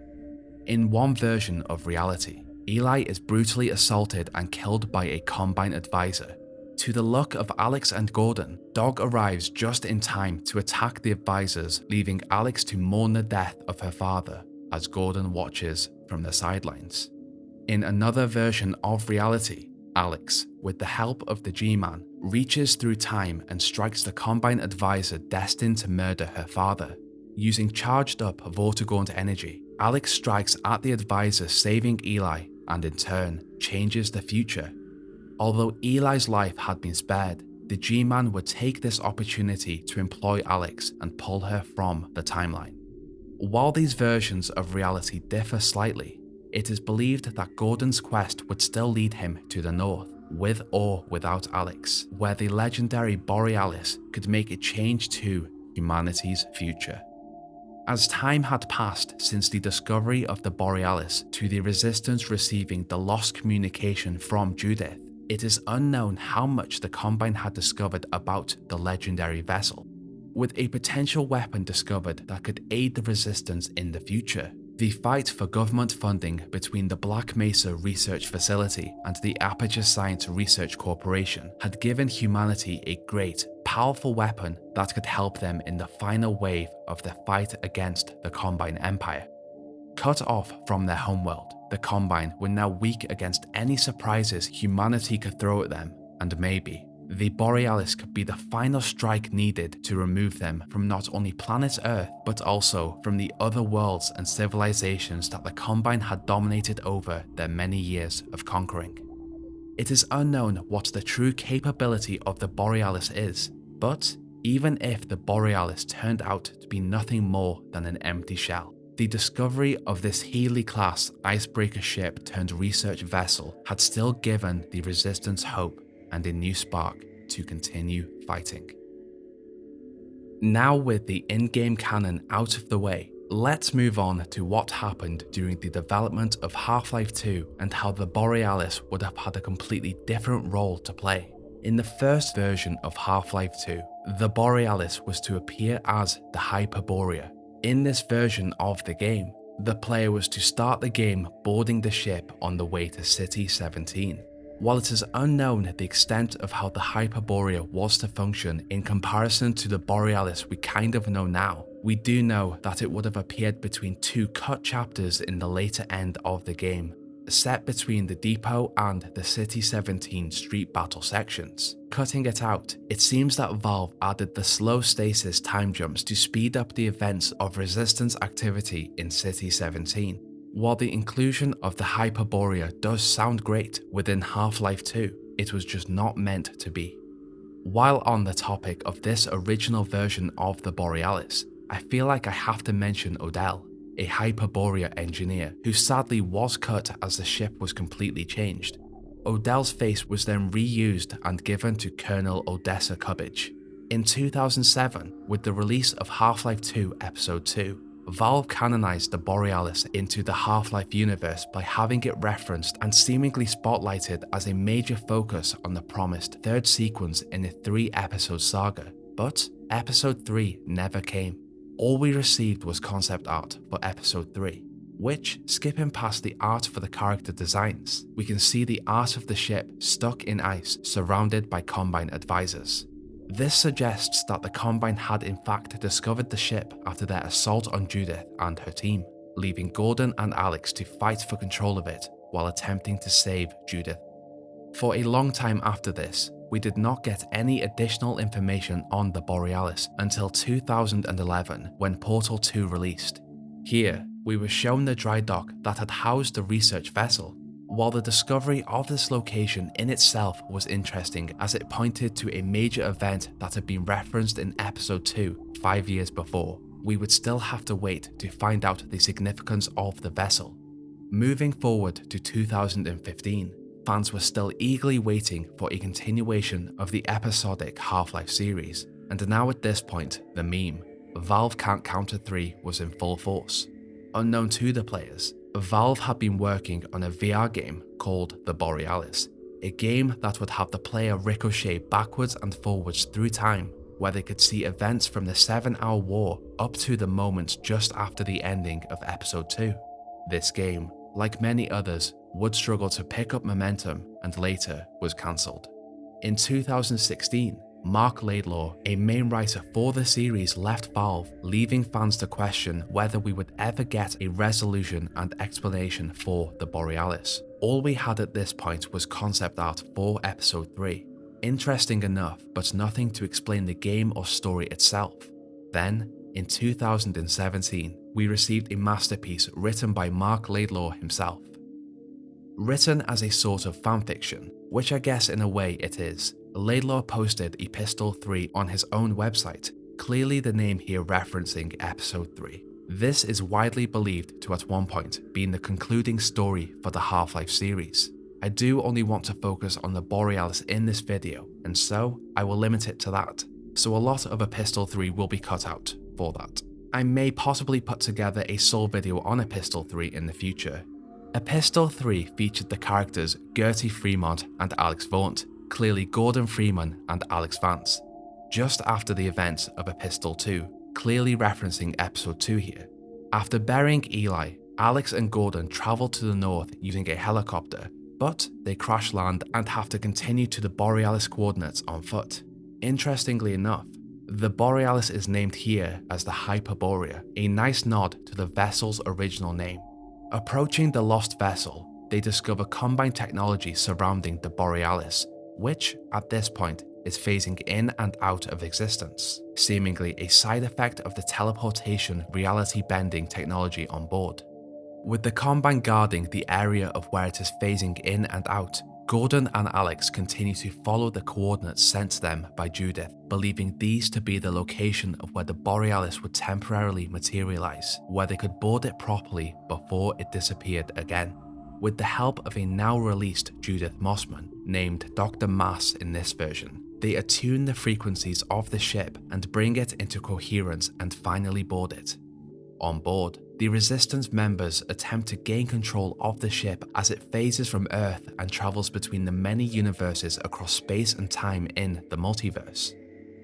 In one version of reality, Eli is brutally assaulted and killed by a Combine advisor. To the luck of Alyx and Gordon, Dog arrives just in time to attack the advisors, leaving Alyx to mourn the death of her father as Gordon watches from the sidelines. In another version of reality, Alyx, with the help of the G-Man, reaches through time and strikes the Combine advisor destined to murder her father. Using charged up Vortigaunt energy, Alyx strikes at the advisor, saving Eli, and in turn, changes the future. Although Eli's life had been spared, the G-Man would take this opportunity to employ Alyx and pull her from the timeline. While these versions of reality differ slightly, it is believed that Gordon's quest would still lead him to the north, with or without Alyx, where the legendary Borealis could make a change to humanity's future. As time had passed since the discovery of the Borealis to the Resistance receiving the lost communication from Judith, it is unknown how much the Combine had discovered about the legendary vessel. With a potential weapon discovered that could aid the Resistance in the future, the fight for government funding between the Black Mesa Research Facility and the Aperture Science Research Corporation had given humanity a great, powerful weapon that could help them in the final wave of the fight against the Combine Empire. Cut off from their homeworld, the Combine were now weak against any surprises humanity could throw at them, and maybe the Borealis could be the final strike needed to remove them from not only planet Earth, but also from the other worlds and civilizations that the Combine had dominated over their many years of conquering. It is unknown what the true capability of the Borealis is, but even if the Borealis turned out to be nothing more than an empty shell, the discovery of this Healy-class icebreaker ship turned research vessel had still given the Resistance hope and a new spark to continue fighting. Now with the in-game canon out of the way, let's move on to what happened during the development of Half-Life 2 and how the Borealis would have had a completely different role to play. In the first version of Half-Life 2, the Borealis was to appear as the Hyperborea. In this version of the game, the player was to start the game boarding the ship on the way to City 17. While it is unknown the extent of how the Hyperborea was to function in comparison to the Borealis we kind of know now, we do know that it would have appeared between two cut chapters in the later end of the game, set between the depot and the City 17 street battle sections. Cutting it out, it seems that Valve added the slow stasis time jumps to speed up the events of Resistance activity in City 17. While the inclusion of the Hyperborea does sound great within Half-Life 2, it was just not meant to be. While on the topic of this original version of the Borealis, I feel like I have to mention Odell, a Hyperborea engineer who sadly was cut as the ship was completely changed. Odell's face was then reused and given to Colonel Odessa Cubbage. In 2007, with the release of Half-Life 2 Episode 2, Valve canonized the Borealis into the Half-Life universe by having it referenced and seemingly spotlighted as a major focus on the promised third sequence in a 3-episode saga. But Episode 3 never came. All we received was concept art for Episode 3, which, skipping past the art for the character designs, we can see the art of the ship stuck in ice surrounded by Combine advisors. This suggests that the Combine had in fact discovered the ship after their assault on Judith and her team, leaving Gordon and Alyx to fight for control of it while attempting to save Judith. For a long time after this, we did not get any additional information on the Borealis until 2011 when Portal 2 released. Here, we were shown the dry dock that had housed the research vessel. While the discovery of this location in itself was interesting as it pointed to a major event that had been referenced in episode 2 5 years before, we would still have to wait to find out the significance of the vessel. Moving forward to 2015, fans were still eagerly waiting for a continuation of the episodic Half-Life series, and now at this point, the meme, Valve Can't Counter 3 was in full force. Unknown to the players, Valve had been working on a VR game called the Borealis, a game that would have the player ricochet backwards and forwards through time, where they could see events from the 7-hour war up to the moments just after the ending of episode 2. This game, like many others, would struggle to pick up momentum and later was cancelled. In 2016, Mark Laidlaw, a main writer for the series, left Valve, leaving fans to question whether we would ever get a resolution and explanation for the Borealis. All we had at this point was concept art for episode 3. Interesting enough, but nothing to explain the game or story itself. Then, in 2017, we received a masterpiece written by Mark Laidlaw himself. Written as a sort of fanfiction, which I guess in a way it is, Laidlaw posted Epistle 3 on his own website, clearly the name here referencing episode 3. This is widely believed to at one point being the concluding story for the Half-Life series. I do only want to focus on the Borealis in this video, and so I will limit it to that. So a lot of Epistle 3 will be cut out for that. I may possibly put together a sole video on Epistle 3 in the future. Epistle 3 featured the characters Gertie Fremont and Alyx Vaughn, clearly Gordon Freeman and Alyx Vance, just after the events of Epistle 2, clearly referencing episode 2 here. After burying Eli, Alyx and Gordon travel to the north using a helicopter, but they crash land and have to continue to the Borealis coordinates on foot. Interestingly enough, the Borealis is named here as the Hyperborea, a nice nod to the vessel's original name. Approaching the lost vessel, they discover Combine technology surrounding the Borealis, which, at this point, is phasing in and out of existence, seemingly a side effect of the teleportation reality-bending technology on board. With the Combine guarding the area of where it is phasing in and out, Gordon and Alyx continue to follow the coordinates sent to them by Judith, believing these to be the location of where the Borealis would temporarily materialize, where they could board it properly before it disappeared again. With the help of a now released Judith Mossman, named Dr. Mass in this version, they attune the frequencies of the ship and bring it into coherence and finally board it. On board, the Resistance members attempt to gain control of the ship as it phases from Earth and travels between the many universes across space and time in the multiverse.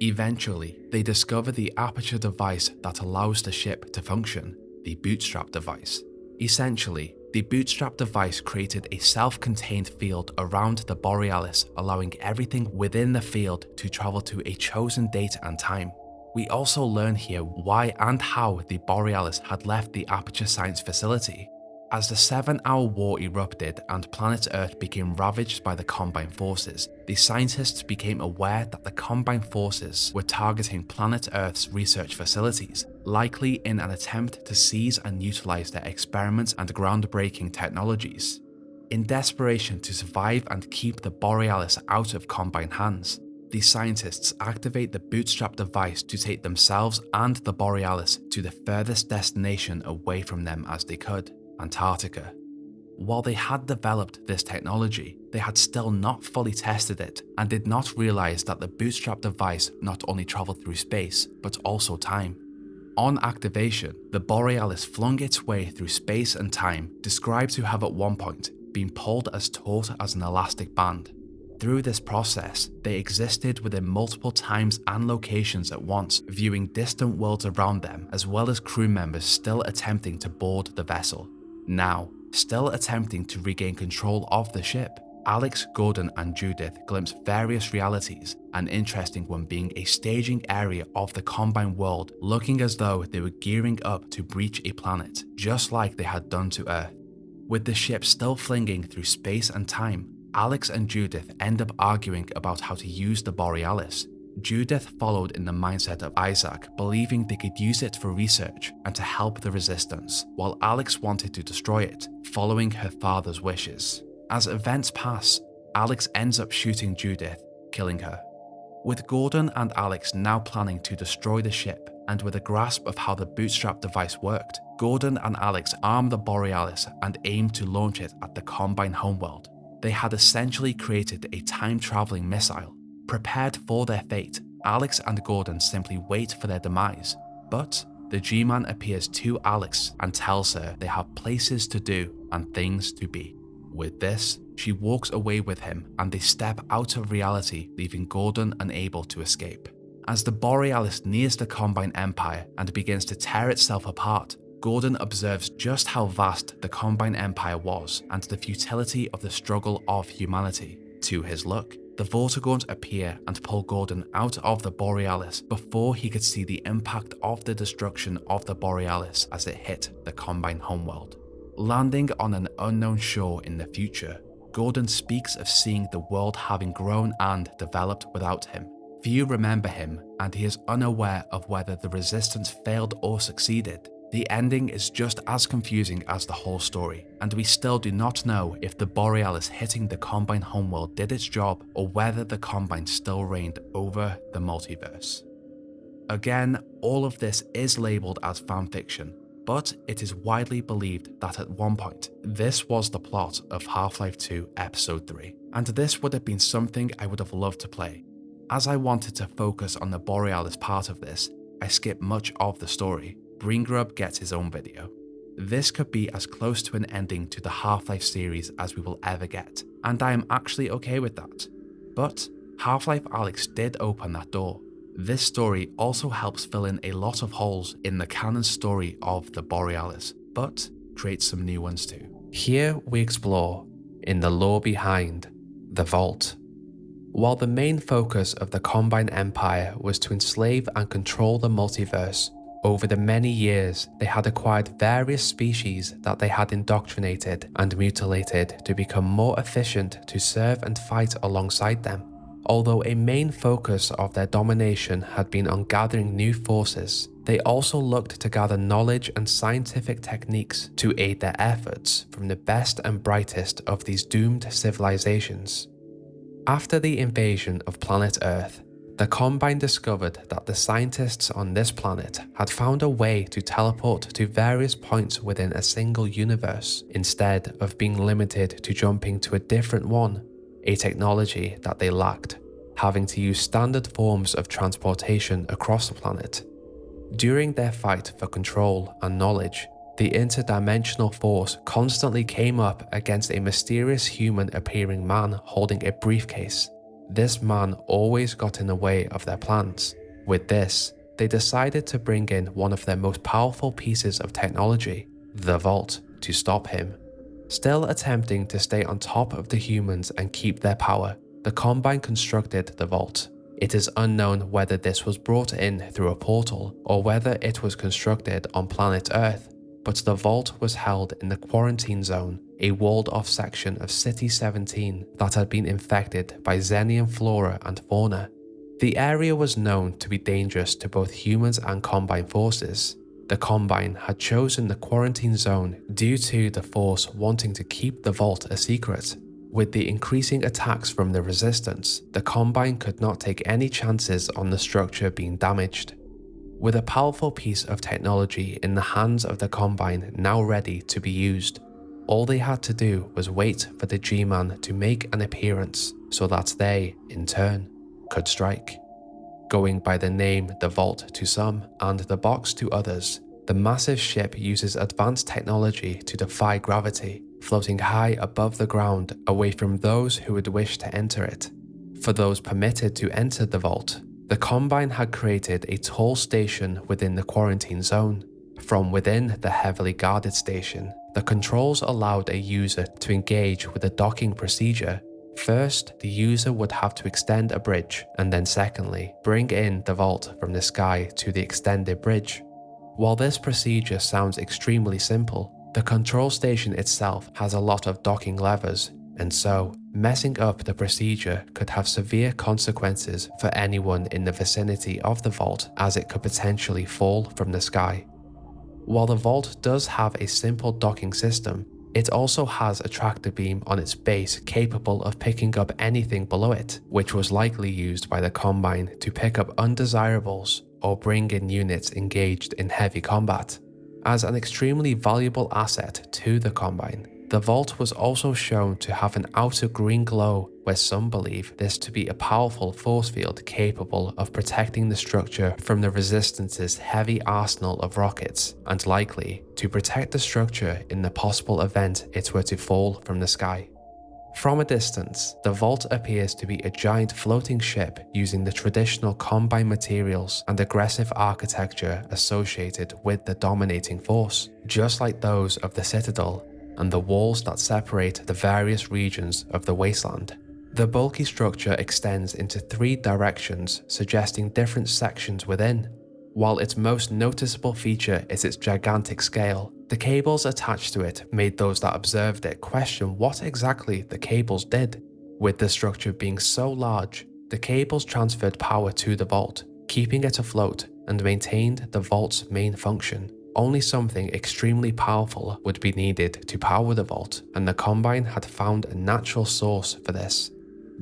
Eventually, they discover the aperture device that allows the ship to function, the bootstrap device. Essentially, the bootstrap device created a self-contained field around the Borealis, allowing everything within the field to travel to a chosen date and time. We also learn here why and how the Borealis had left the Aperture Science facility. As the 7-hour war erupted and planet Earth became ravaged by the Combine forces, the scientists became aware that the Combine forces were targeting planet Earth's research facilities, likely in an attempt to seize and utilize their experiments and groundbreaking technologies. In desperation to survive and keep the Borealis out of Combine hands, the scientists activate the bootstrap device to take themselves and the Borealis to the furthest destination away from them as they could, Antarctica. While they had developed this technology, they had still not fully tested it and did not realize that the bootstrap device not only traveled through space, but also time. On activation, the Borealis flung its way through space and time, described to have at one point been pulled as taut as an elastic band. Through this process, they existed within multiple times and locations at once, viewing distant worlds around them, as well as crew members still attempting to board the vessel. Now, still attempting to regain control of the ship, Alyx, Gordon, and Judith glimpse various realities, an interesting one being a staging area of the Combine world looking as though they were gearing up to breach a planet, just like they had done to Earth. With the ship still flinging through space and time, Alyx and Judith end up arguing about how to use the Borealis. Judith followed in the mindset of Isaac, believing they could use it for research and to help the resistance, while Alyx wanted to destroy it, following her father's wishes. As events pass, Alyx ends up shooting Judith, killing her. With Gordon and Alyx now planning to destroy the ship, and with a grasp of how the bootstrap device worked, Gordon and Alyx arm the Borealis and aim to launch it at the Combine homeworld. They had essentially created a time-traveling missile. Prepared for their fate, Alyx and Gordon simply wait for their demise, but the G-Man appears to Alyx and tells her they have places to do and things to be. With this, she walks away with him and they step out of reality, leaving Gordon unable to escape. As the Borealis nears the Combine Empire and begins to tear itself apart, Gordon observes just how vast the Combine Empire was and the futility of the struggle of humanity. To his luck, the Vortigaunt appear and pull Gordon out of the Borealis before he could see the impact of the destruction of the Borealis as it hit the Combine homeworld. Landing on an unknown shore in the future, Gordon speaks of seeing the world having grown and developed without him. Few remember him, and he is unaware of whether the resistance failed or succeeded. The ending is just as confusing as the whole story, and we still do not know if the Borealis hitting the Combine homeworld did its job or whether the Combine still reigned over the multiverse. Again, all of this is labelled as fanfiction, but it is widely believed that at one point, this was the plot of Half-Life 2 Episode 3, and this would have been something I would have loved to play. As I wanted to focus on the Borealis part of this, I skipped much of the story. Greengrub gets his own video. This could be as close to an ending to the Half-Life series as we will ever get, and I am actually okay with that. But Half-Life Alyx did open that door. This story also helps fill in a lot of holes in the canon story of the Borealis, but creates some new ones too. Here we explore in the lore behind the Vault. While the main focus of the Combine Empire was to enslave and control the multiverse, over the many years they had acquired various species that they had indoctrinated and mutilated to become more efficient to serve and fight alongside them. Although a main focus of their domination had been on gathering new forces, they also looked to gather knowledge and scientific techniques to aid their efforts from the best and brightest of these doomed civilizations. After the invasion of planet Earth, the Combine discovered that the scientists on this planet had found a way to teleport to various points within a single universe, instead of being limited to jumping to a different one, a technology that they lacked, having to use standard forms of transportation across the planet. During their fight for control and knowledge, the interdimensional force constantly came up against a mysterious human-appearing man holding a briefcase. This man always got in the way of their plans. With this, they decided to bring in one of their most powerful pieces of technology, the Vault, to stop him. Still attempting to stay on top of the humans and keep their power, the Combine constructed the Vault. It is unknown whether this was brought in through a portal or whether it was constructed on planet Earth, but the Vault was held in the Quarantine Zone, a walled-off section of City 17 that had been infected by Xenian flora and fauna. The area was known to be dangerous to both humans and Combine forces. The Combine had chosen the Quarantine Zone due to the Force wanting to keep the Vault a secret. With the increasing attacks from the Resistance, the Combine could not take any chances on the structure being damaged. With a powerful piece of technology in the hands of the Combine now ready to be used, all they had to do was wait for the G-Man to make an appearance so that they, in turn, could strike. Going by the name the Vault to some and the Box to others, the massive ship uses advanced technology to defy gravity, floating high above the ground away from those who would wish to enter it. For those permitted to enter the Vault, the Combine had created a tall station within the Quarantine Zone. From within the heavily guarded station, the controls allowed a user to engage with the docking procedure.
First, the user would have to extend a bridge, and then secondly, bring in the vault from the sky to the extended bridge. While this procedure sounds extremely simple, the control station itself has a lot of docking levers, and so messing up the procedure could have severe consequences for anyone in the vicinity of the vault, as it could potentially fall from the sky. While the vault does have a simple docking system, it also has a tractor beam on its base capable of picking up anything below it, which was likely used by the Combine to pick up undesirables or bring in units engaged in heavy combat. As an extremely valuable asset to the Combine, the vault was also shown to have an outer green glow, where some believe this to be a powerful force field capable of protecting the structure from the Resistance's heavy arsenal of rockets, and likely to protect the structure in the possible event it were to fall from the sky. From a distance, the vault appears to be a giant floating ship using the traditional Combine materials and aggressive architecture associated with the dominating force, just like those of the Citadel and the walls that separate the various regions of the wasteland. The bulky structure extends into 3 directions, suggesting different sections within. While its most noticeable feature is its gigantic scale, the cables attached to it made those that observed it question what exactly the cables did. With the structure being so large, the cables transferred power to the vault, keeping it afloat and maintained the vault's main function. Only something extremely powerful would be needed to power the vault, and the Combine had found a natural source for this.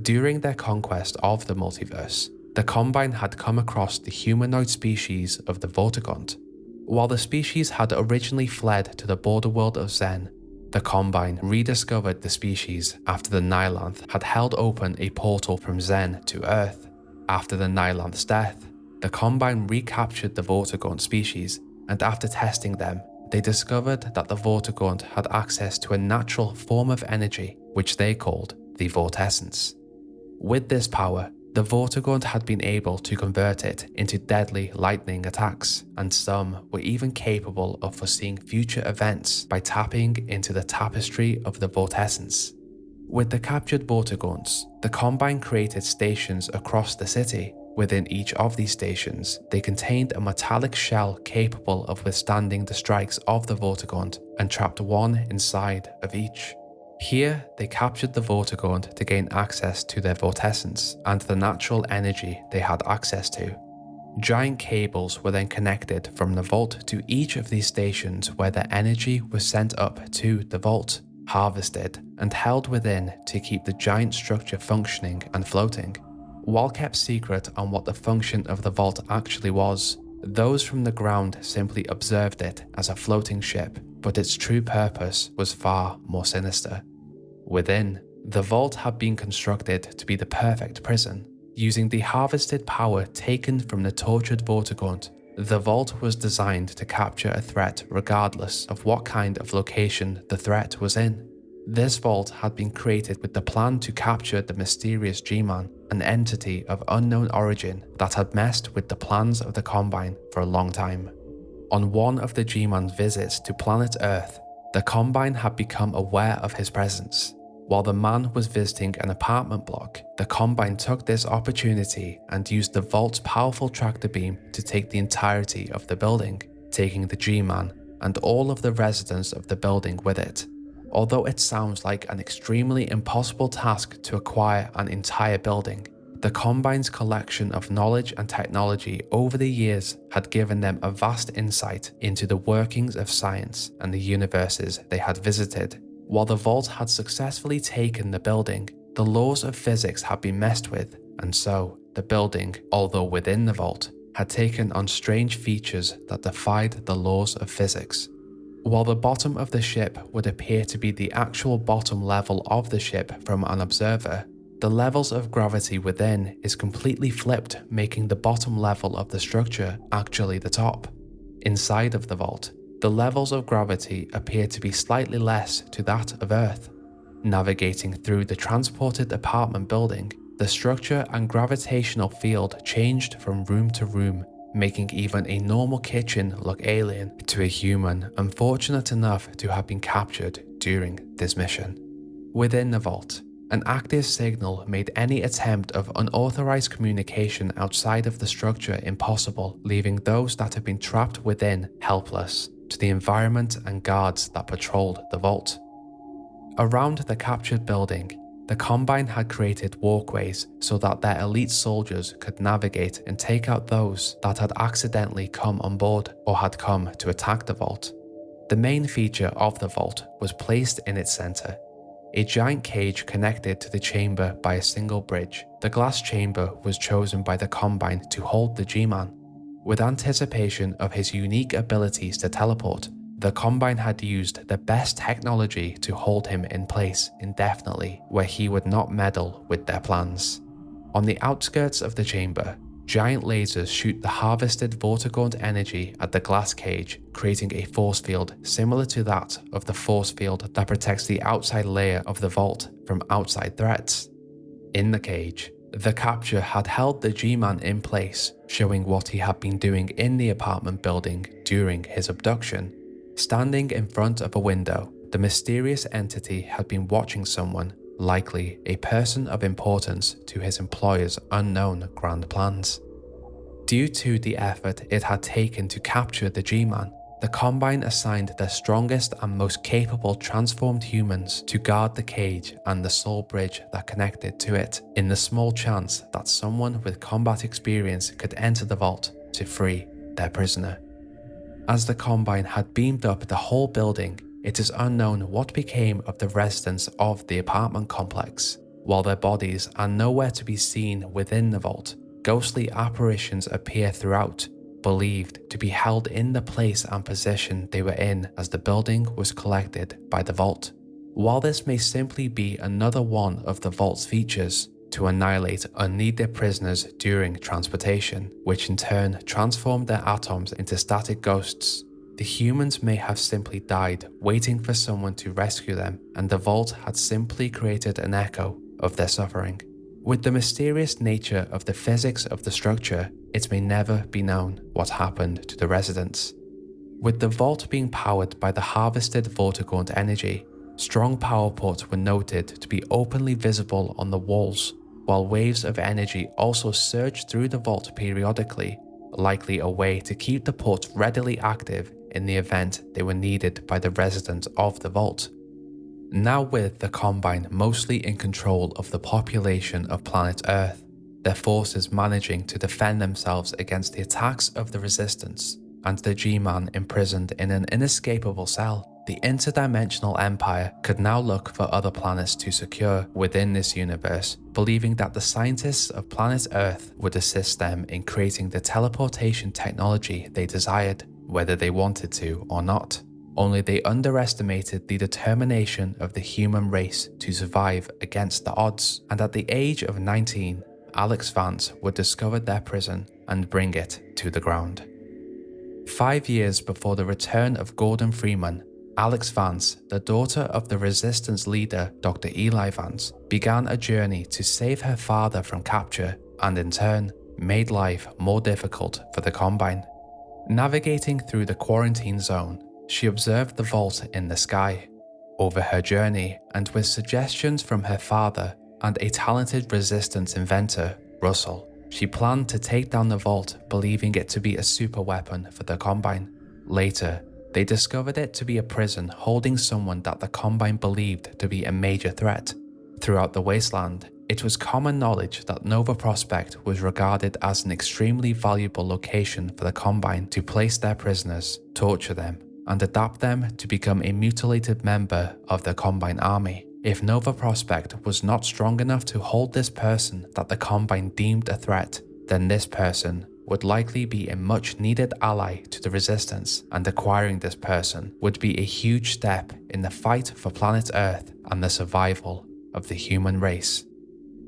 During their conquest of the multiverse, the Combine had come across the humanoid species of the Vortigaunt. While the species had originally fled to the border world of Zen, the Combine rediscovered the species after the Nilanth had held open a portal from Zen to Earth. After the Nilanth's death, the Combine recaptured the Vortigaunt species, and after testing them, they discovered that the Vortigaunt had access to a natural form of energy, which they called the Vortessence. With this power, the Vortigaunt had been able to convert it into deadly lightning attacks, and some were even capable of foreseeing future events by tapping into the tapestry of the Vortessence. With the captured Vortigaunts, the Combine created stations across the city. Within each of these stations, they contained a metallic shell capable of withstanding the strikes of the Vortigaunt, and trapped one inside of each. Here, they captured the Vortigaunt to gain access to their Vortessence and the natural energy they had access to. Giant cables were then connected from the vault to each of these stations, where their energy was sent up to the vault, harvested, and held within to keep the giant structure functioning and floating. While kept secret on what the function of the vault actually was, those from the ground simply observed it as a floating ship, but its true purpose was far more sinister. Within, the vault had been constructed to be the perfect prison. Using the harvested power taken from the tortured Vortigaunt, the vault was designed to capture a threat regardless of what kind of location the threat was in. This vault had been created with the plan to capture the mysterious G-Man, an entity of unknown origin that had messed with the plans of the Combine for a long time. On one of the G-Man's visits to planet Earth, the Combine had become aware of his presence. While the man was visiting an apartment block, the Combine took this opportunity and used the vault's powerful tractor beam to take the entirety of the building, taking the G-Man and all of the residents of the building with it. Although it sounds like an extremely impossible task to acquire an entire building, the Combine's collection of knowledge and technology over the years had given them a vast insight into the workings of science and the universes they had visited. While the vault had successfully taken the building, the laws of physics had been messed with, and so the building, although within the vault, had taken on strange features that defied the laws of physics. While the bottom of the ship would appear to be the actual bottom level of the ship from an observer, the levels of gravity within is completely flipped, making the bottom level of the structure actually the top. Inside of the vault, the levels of gravity appear to be slightly less to that of Earth. Navigating through the transported apartment building, the structure and gravitational field changed from room to room, making even a normal kitchen look alien to a human unfortunate enough to have been captured during this mission. Within the vault, An active signal made any attempt of unauthorized communication outside of the structure impossible, leaving those that had been trapped within helpless to the environment and guards that patrolled the vault. Around the captured building, the Combine had created walkways so that their elite soldiers could navigate and take out those that had accidentally come on board or had come to attack the vault. The main feature of the vault was placed in its center. A giant cage connected to the chamber by a single bridge. The glass chamber was chosen by the Combine to hold the G-Man. With anticipation of his unique abilities to teleport, the Combine had used the best technology to hold him in place indefinitely, where he would not meddle with their plans. On the outskirts of the chamber, giant lasers shoot the harvested Vortigaunt energy at the glass cage, creating a force field similar to that of the force field that protects the outside layer of the vault from outside threats. In the cage, the capture had held the G-Man in place, showing what he had been doing in the apartment building during his abduction. Standing in front of a window, the mysterious entity had been watching someone, likely a person of importance to his employer's unknown grand plans. Due to the effort it had taken to capture the G-Man, the Combine assigned their strongest and most capable transformed humans to guard the cage and the soul bridge that connected to it, in the small chance that someone with combat experience could enter the vault to free their prisoner. As the Combine had beamed up the whole building, it is unknown what became of the residents of the apartment complex. While their bodies are nowhere to be seen within the vault, ghostly apparitions appear throughout, believed to be held in the place and position they were in as the building was collected by the vault. While this may simply be another one of the vault's features, to annihilate unneeded prisoners during transportation, which in turn transformed their atoms into static ghosts, the humans may have simply died waiting for someone to rescue them, and the vault had simply created an echo of their suffering. With the mysterious nature of the physics of the structure, it may never be known what happened to the residents. With the vault being powered by the harvested Vortigaunt energy, strong power ports were noted to be openly visible on the walls, while waves of energy also surged through the vault periodically, likely a way to keep the ports readily active in the event they were needed by the residents of the vault. Now with the Combine mostly in control of the population of planet Earth, their forces managing to defend themselves against the attacks of the Resistance, and the G-Man imprisoned in an inescapable cell, the interdimensional empire could now look for other planets to secure within this universe, believing that the scientists of planet Earth would assist them in creating the teleportation technology they desired, whether they wanted to or not. Only they underestimated the determination of the human race to survive against the odds, and at the age of 19, Alyx Vance would discover their prison and bring it to the ground. 5 years before the return of Gordon Freeman, Alyx Vance, the daughter of the Resistance leader Dr. Eli Vance, began a journey to save her father from capture and in turn made life more difficult for the Combine. Navigating through the quarantine zone, she observed the vault in the sky. Over her journey, and with suggestions from her father and a talented Resistance inventor, Russell, she planned to take down the vault, believing it to be a super weapon for the Combine. Later, they discovered it to be a prison holding someone that the Combine believed to be a major threat. Throughout the wasteland, it was common knowledge that Nova Prospekt was regarded as an extremely valuable location for the Combine to place their prisoners, torture them, and adapt them to become a mutilated member of the Combine army. If Nova Prospekt was not strong enough to hold this person that the Combine deemed a threat, then this person would likely be a much needed ally to the Resistance, and acquiring this person would be a huge step in the fight for planet Earth and the survival of the human race.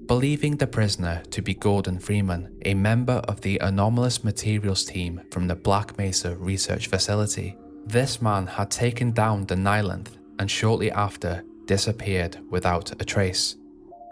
Believing the prisoner to be Gordon Freeman, a member of the anomalous materials team from the Black Mesa research facility, this man had taken down the Nylanth and shortly after disappeared without a trace.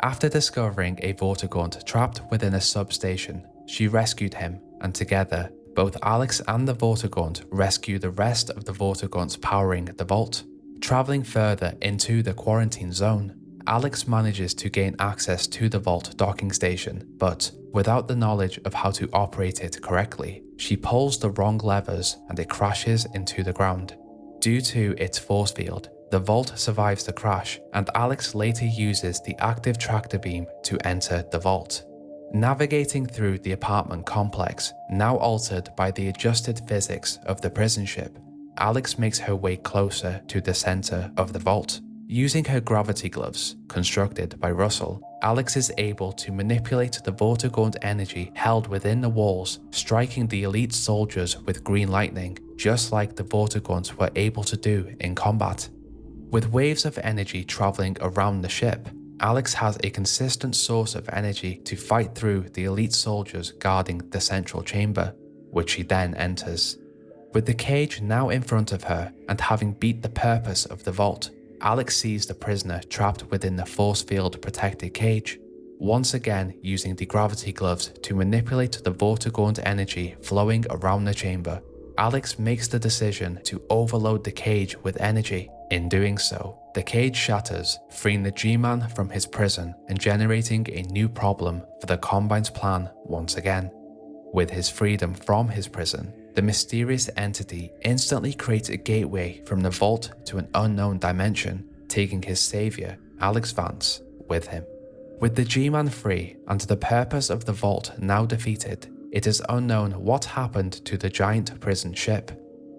After discovering a Vortigaunt trapped within a substation, she rescued him, and together, both Alyx and the Vortigaunt rescue the rest of the Vortigaunts powering the vault. Traveling further into the quarantine zone, Alyx manages to gain access to the vault docking station, but without the knowledge of how to operate it correctly, she pulls the wrong levers and it crashes into the ground. Due to its force field, the vault survives the crash, and Alyx later uses the active tractor beam to enter the vault. Navigating through the apartment complex, now altered by the adjusted physics of the prison ship, Alyx makes her way closer to the center of the vault. Using her gravity gloves, constructed by Russell, Alyx is able to manipulate the Vortigaunt energy held within the walls, striking the elite soldiers with green lightning, just like the Vortigaunts were able to do in combat. With waves of energy traveling around the ship, Alyx has a consistent source of energy to fight through the elite soldiers guarding the central chamber, which she then enters. With the cage now in front of her and having beat the purpose of the vault, Alyx sees the prisoner trapped within the force field protected cage, once again using the gravity gloves to manipulate the Vortigaunt energy flowing around the chamber. Alyx makes the decision to overload the cage with energy. In doing so, the cage shatters, freeing the G-Man from his prison and generating a new problem for the Combine's plan once again. With his freedom from his prison, the mysterious entity instantly creates a gateway from the vault to an unknown dimension, taking his savior, Alyx Vance, with him. With the G-Man free and the purpose of the vault now defeated, it is unknown what happened to the giant prison ship.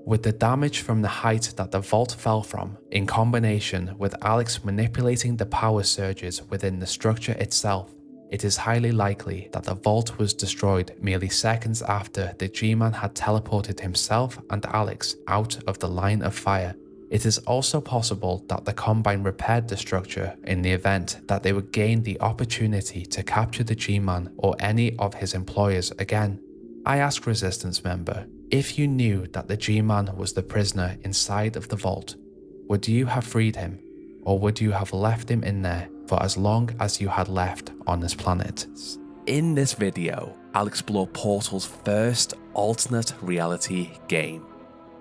With the damage from the height that the vault fell from, in combination with Alyx manipulating the power surges within the structure itself, it is highly likely that the vault was destroyed merely seconds after the G-Man had teleported himself and Alyx out of the line of fire. It is also possible that the Combine repaired the structure in the event that they would gain the opportunity to capture the G-Man or any of his employers again. I ask Resistance member, if you knew that the G-Man was the prisoner inside of the vault, would you have freed him, or would you have left him in there for as long as you had left on this planet?
In this video, I'll explore Portal's first alternate reality game.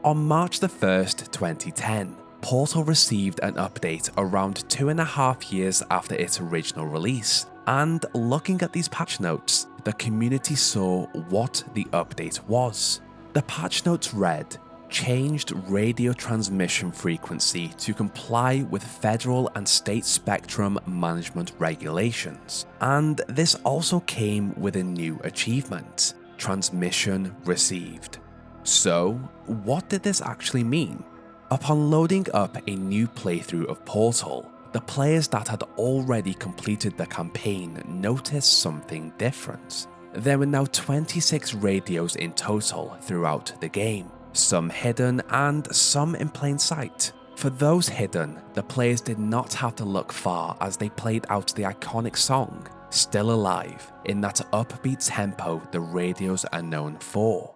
On March the 1st, 2010, Portal received an update around 2.5 years after its original release, and looking at these patch notes, the community saw what the update was. The patch notes read, changed radio transmission frequency to comply with federal and state spectrum management regulations. And this also came with a new achievement, transmission received. So, what did this actually mean? Upon loading up a new playthrough of Portal, the players that had already completed the campaign noticed something different. There were now 26 radios in total throughout the game, some hidden and some in plain sight. For those hidden, the players did not have to look far as they played out the iconic song, Still Alive, in that upbeat tempo the radios are known for.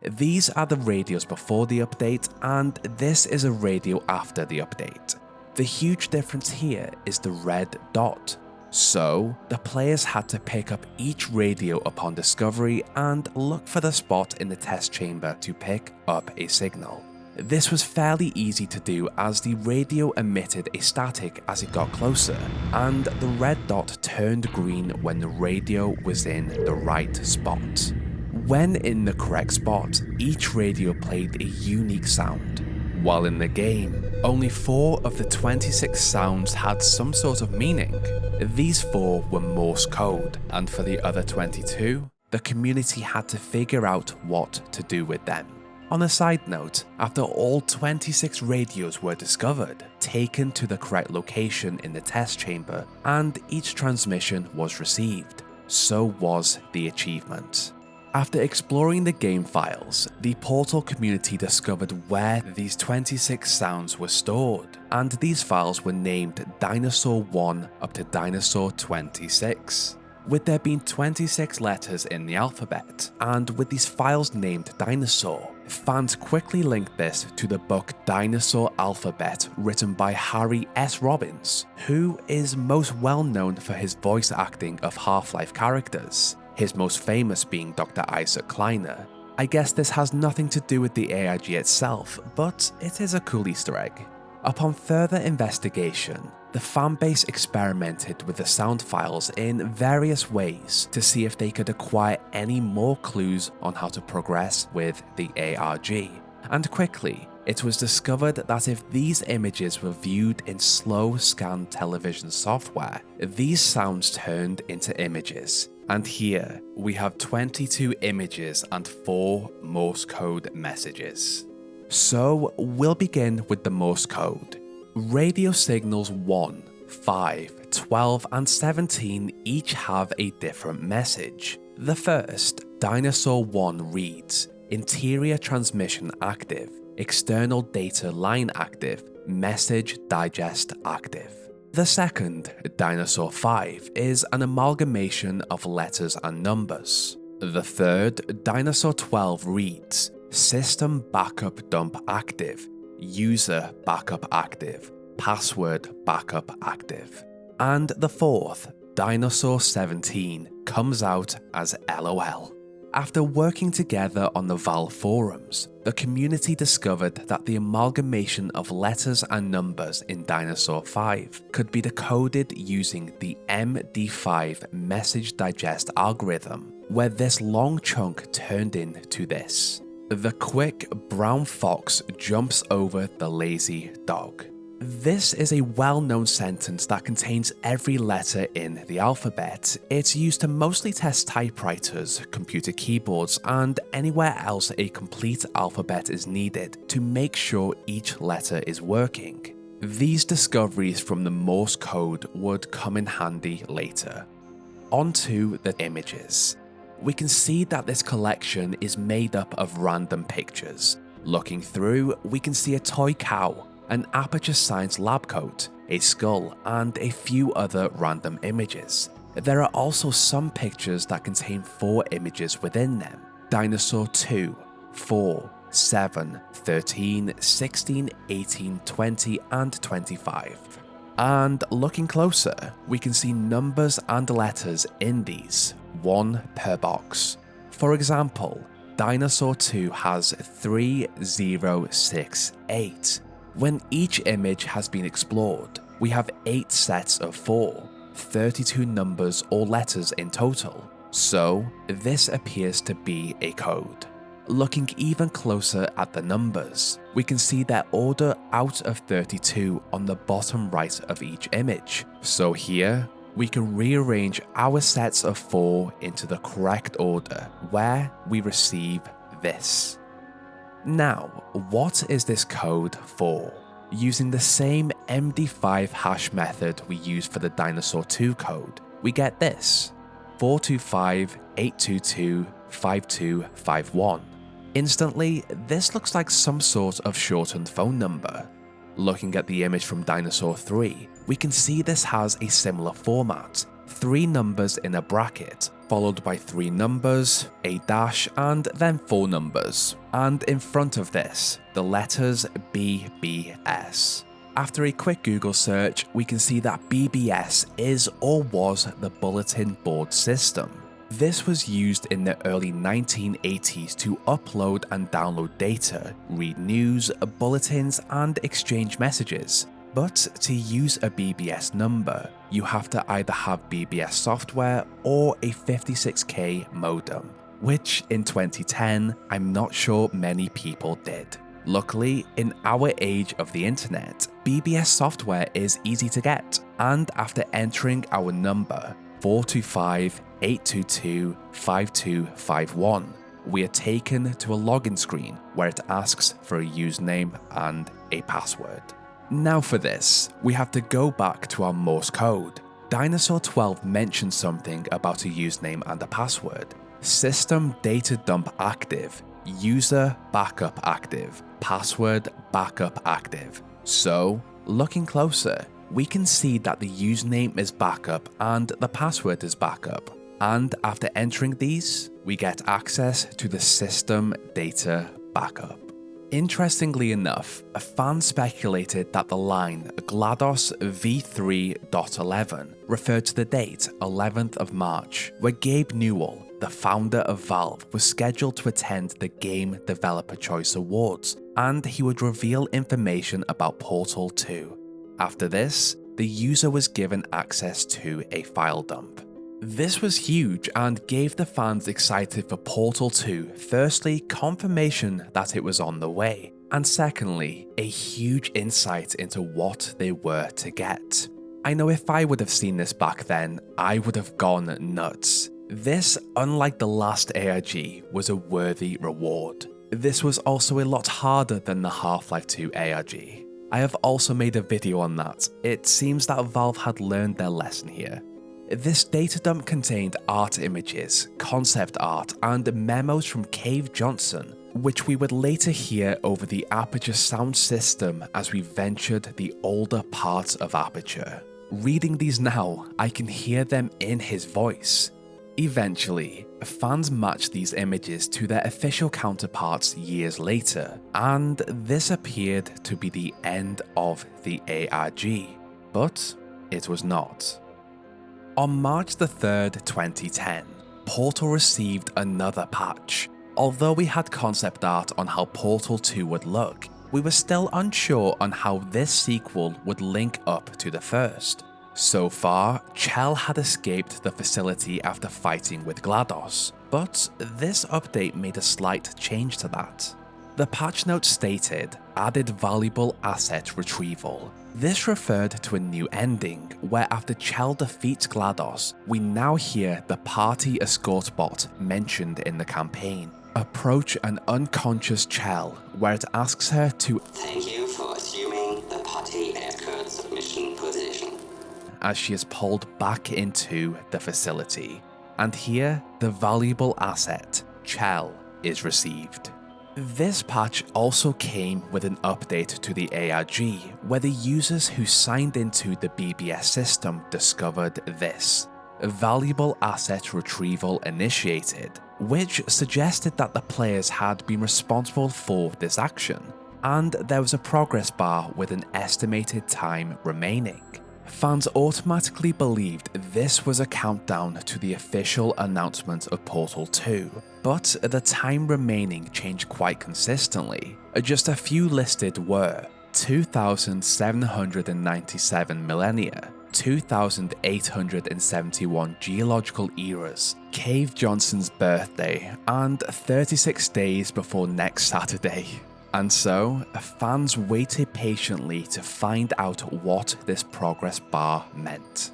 These are the radios before the update, and this is a radio after the update. The huge difference here is the red dot. So, the players had to pick up each radio upon discovery and look for the spot in the test chamber to pick up a signal. This was fairly easy to do as the radio emitted a static as it got closer, and the red dot turned green when the radio was in the right spot. When in the correct spot, each radio played a unique sound. While in the game, only 4 of the 26 sounds had some sort of meaning. These 4 were Morse code, and for the other 22, the community had to figure out what to do with them. On a side note, after all 26 radios were discovered, taken to the correct location in the test chamber, and each transmission was received, so was the achievement. After exploring the game files, the Portal community discovered where these 26 sounds were stored, and these files were named Dinosaur 1 up to Dinosaur 26. With there being 26 letters in the alphabet, and with these files named Dinosaur, fans quickly linked this to the book Dinosaur Alphabet written by Harry S. Robbins, who is most well known for his voice acting of Half-Life characters, his most famous being Dr. Isaac Kleiner. I guess this has nothing to do with the AIG itself, but it is a cool Easter egg. Upon further investigation, the fanbase experimented with the sound files in various ways to see if they could acquire any more clues on how to progress with the ARG. And quickly, it was discovered that if these images were viewed in slow scan television software, these sounds turned into images. And here, we have 22 images and 4 Morse code messages. So, we'll begin with the Morse code. Radio signals 1, 5, 12, and 17 each have a different message. The first, Dinosaur 1, reads, Interior transmission active, external data line active, message digest active. The second, Dinosaur 5, is an amalgamation of letters and numbers. The third, Dinosaur 12, reads, System backup dump active, user backup active, password backup active. And the fourth, Dinosaur 17, comes out as LOL. After working together on the Valve forums, the community discovered that the amalgamation of letters and numbers in Dinosaur 5 could be decoded using the MD5 message digest algorithm, where this long chunk turned into this. The quick brown fox jumps over the lazy dog. This is a well-known sentence that contains every letter in the alphabet. It's used to mostly test typewriters, computer keyboards, and anywhere else a complete alphabet is needed to make sure each letter is working. These discoveries from the Morse code would come in handy later. Onto the images. We can see that this collection is made up of random pictures. Looking through, we can see a toy cow, an Aperture Science lab coat, a skull, and a few other random images. There are also some pictures that contain 4 images within them: Dinosaur 2, 4, 7, 13, 16, 18, 20, and 25. And looking closer, we can see numbers and letters in these, 1 per box. For example, Dinosaur 2 has 3068. When each image has been explored, we have 8 sets of 4, 32 numbers or letters in total, so this appears to be a code. Looking even closer at the numbers, we can see their order out of 32 on the bottom right of each image. So here, we can rearrange our sets of 4 into the correct order, where we receive this. Now, what is this code for? Using the same MD5 hash method we used for the Dinosaur 2 code, we get this: 425-822-5251. Instantly, this looks like some sort of shortened phone number. Looking at the image from Dinosaur 3, we can see this has a similar format: 3 numbers in a bracket, followed by 3 numbers, a dash, and then 4 numbers. And in front of this, the letters BBS. After a quick Google search, we can see that BBS is or was the bulletin board system. This was used in the early 1980s to upload and download data, read news, bulletins, and exchange messages. But to use a BBS number, you have to either have BBS software or a 56K modem, which in 2010, I'm not sure many people did. Luckily, in our age of the internet, BBS software is easy to get, and after entering our number, 425-822-5251, we are taken to a login screen where it asks for a username and a password. Now for this, we have to go back to our Morse code. Dinosaur 12 mentions something about a username and a password. System data dump active, user backup active, password backup active. So, looking closer, we can see that the username is backup and the password is backup. And after entering these, we get access to the system data backup. Interestingly enough, a fan speculated that the line GLaDOS v3.11 referred to the date 11th of March, where Gabe Newell, the founder of Valve, was scheduled to attend the Game Developer Choice Awards, and he would reveal information about Portal 2. After this, the user was given access to a file dump. This was huge and gave the fans excited for Portal 2 firstly confirmation that it was on the way, and secondly a huge insight into what they were to get. I know if I would have seen this back then, I would have gone nuts. This, unlike the last ARG, was a worthy reward. This was also a lot harder than the Half-Life 2 ARG. I have also made a video on that. It seems that Valve had learned their lesson here. This data dump contained art images, concept art, and memos from Cave Johnson, which we would later hear over the Aperture sound system as we ventured the older parts of Aperture. Reading these now, I can hear them in his voice. Eventually, fans matched these images to their official counterparts years later, and this appeared to be the end of the ARG, but it was not. On March 3rd, 2010, Portal received another patch. Although we had concept art on how Portal 2 would look, we were still unsure on how this sequel would link up to the first. So far, Chell had escaped the facility after fighting with GLaDOS, but this update made a slight change to that. The patch note stated, added valuable asset retrieval. This referred to a new ending, where after Chell defeats GLaDOS, we now hear the party escort bot mentioned in the campaign approach an unconscious Chell, where it asks her to
"Thank you for assuming the party escort submission position,"
as she is pulled back into the facility. And here, the valuable asset, Chell, is received. This patch also came with an update to the ARG, where the users who signed into the BBS system discovered this: valuable asset retrieval initiated, which suggested that the players had been responsible for this action, and there was a progress bar with an estimated time remaining. Fans automatically believed this was a countdown to the official announcement of Portal 2, but the time remaining changed quite consistently. Just a few listed were 2,797 millennia, 2,871 geological eras, Cave Johnson's birthday, and 36 days before next Saturday. And so, fans waited patiently to find out what this progress bar meant.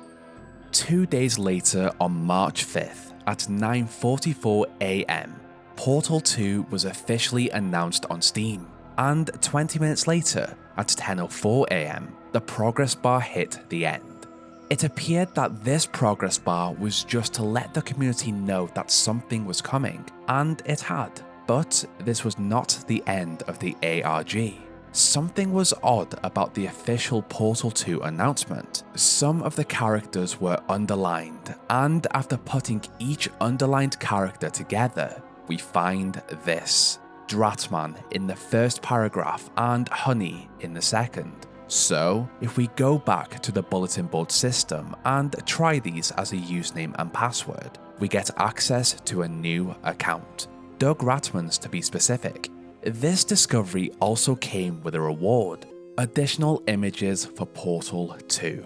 2 days later, on March 5th, at 9:44 AM, Portal 2 was officially announced on Steam, and 20 minutes later, at 10:04 AM, the progress bar hit the end. It appeared that this progress bar was just to let the community know that something was coming, and it had. But this was not the end of the ARG. Something was odd about the official Portal 2 announcement. Some of the characters were underlined, and after putting each underlined character together, we find this: Dratman in the first paragraph and Honey in the second. So, if we go back to the bulletin board system and try these as a username and password, we get access to a new account. Doug Ratman's to be specific. This discovery also came with a reward: additional images for Portal 2.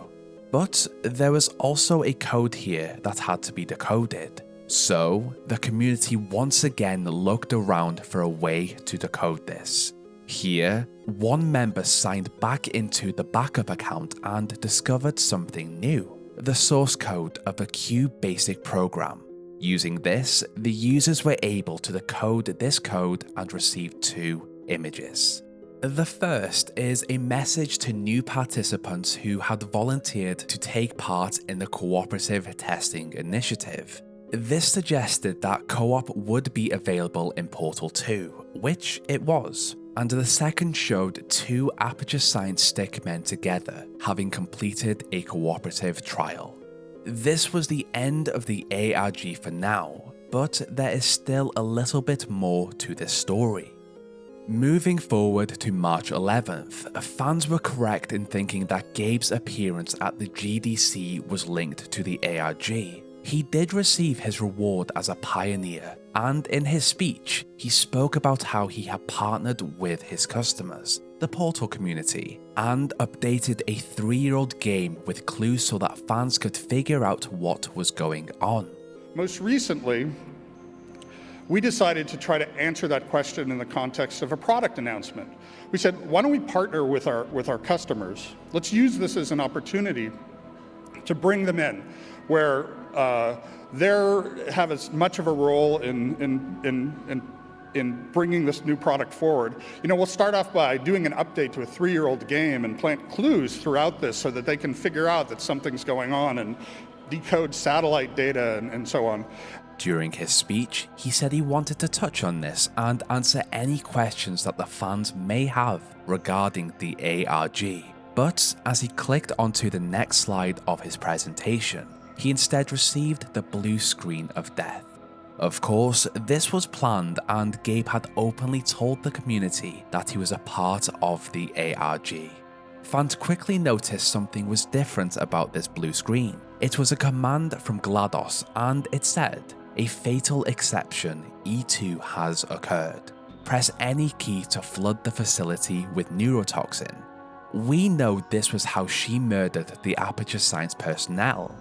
But there was also a code here that had to be decoded. So, the community once again looked around for a way to decode this. Here, one member signed back into the backup account and discovered something new: the source code of the QBasic program. Using this, the users were able to decode this code and receive 2 images. The first is a message to new participants who had volunteered to take part in the cooperative testing initiative. This suggested that co-op would be available in Portal 2, which it was. And the second showed 2 Aperture Science stickmen together, having completed a cooperative trial. This was the end of the ARG for now, but there is still a little bit more to this story. Moving forward to March 11th, fans were correct in thinking that Gabe's appearance at the GDC was linked to the ARG, He did receive his reward as a pioneer, and in his speech, he spoke about how he had partnered with his customers, the Portal community, and updated a 3-year-old game with clues so that fans could figure out what was going on.
Most recently, we decided to try to answer that question in the context of a product announcement. We said, why don't we partner with our customers? Let's use this as an opportunity to bring them in, where they have as much of a role in bringing this new product forward. You know, we'll start off by doing an update to a 3-year-old game and plant clues throughout this so that they can figure out that something's going on and decode satellite data and so on.
During his speech, he said he wanted to touch on this and answer any questions that the fans may have regarding the ARG. But as he clicked onto the next slide of his presentation, he instead received the blue screen of death. Of course, this was planned, and Gabe had openly told the community that he was a part of the ARG. Fans quickly noticed something was different about this blue screen. It was a command from GLaDOS, and it said, "A fatal exception, E2 has occurred. Press any key to flood the facility with neurotoxin." We know this was how she murdered the Aperture Science personnel.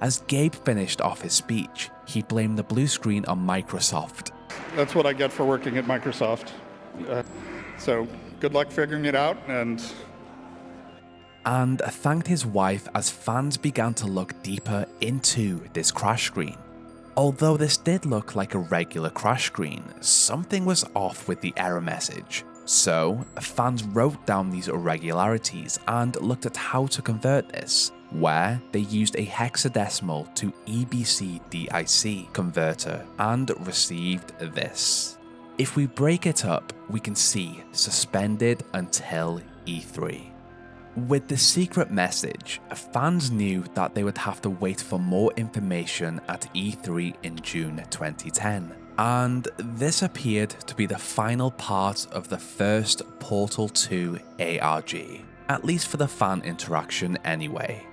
As Gabe finished off his speech, he blamed the blue screen on Microsoft.
That's what I get for working at Microsoft. So good luck figuring it out, and
thanked his wife as fans began to look deeper into this crash screen. Although this did look like a regular crash screen, something was off with the error message. So, fans wrote down these irregularities and looked at how to convert this, where they used a hexadecimal to EBCDIC converter and received this. If we break it up, we can see suspended until E3. With the secret message, fans knew that they would have to wait for more information at E3 in June 2010, and this appeared to be the final part of the first Portal 2 ARG, at least for the fan interaction anyway.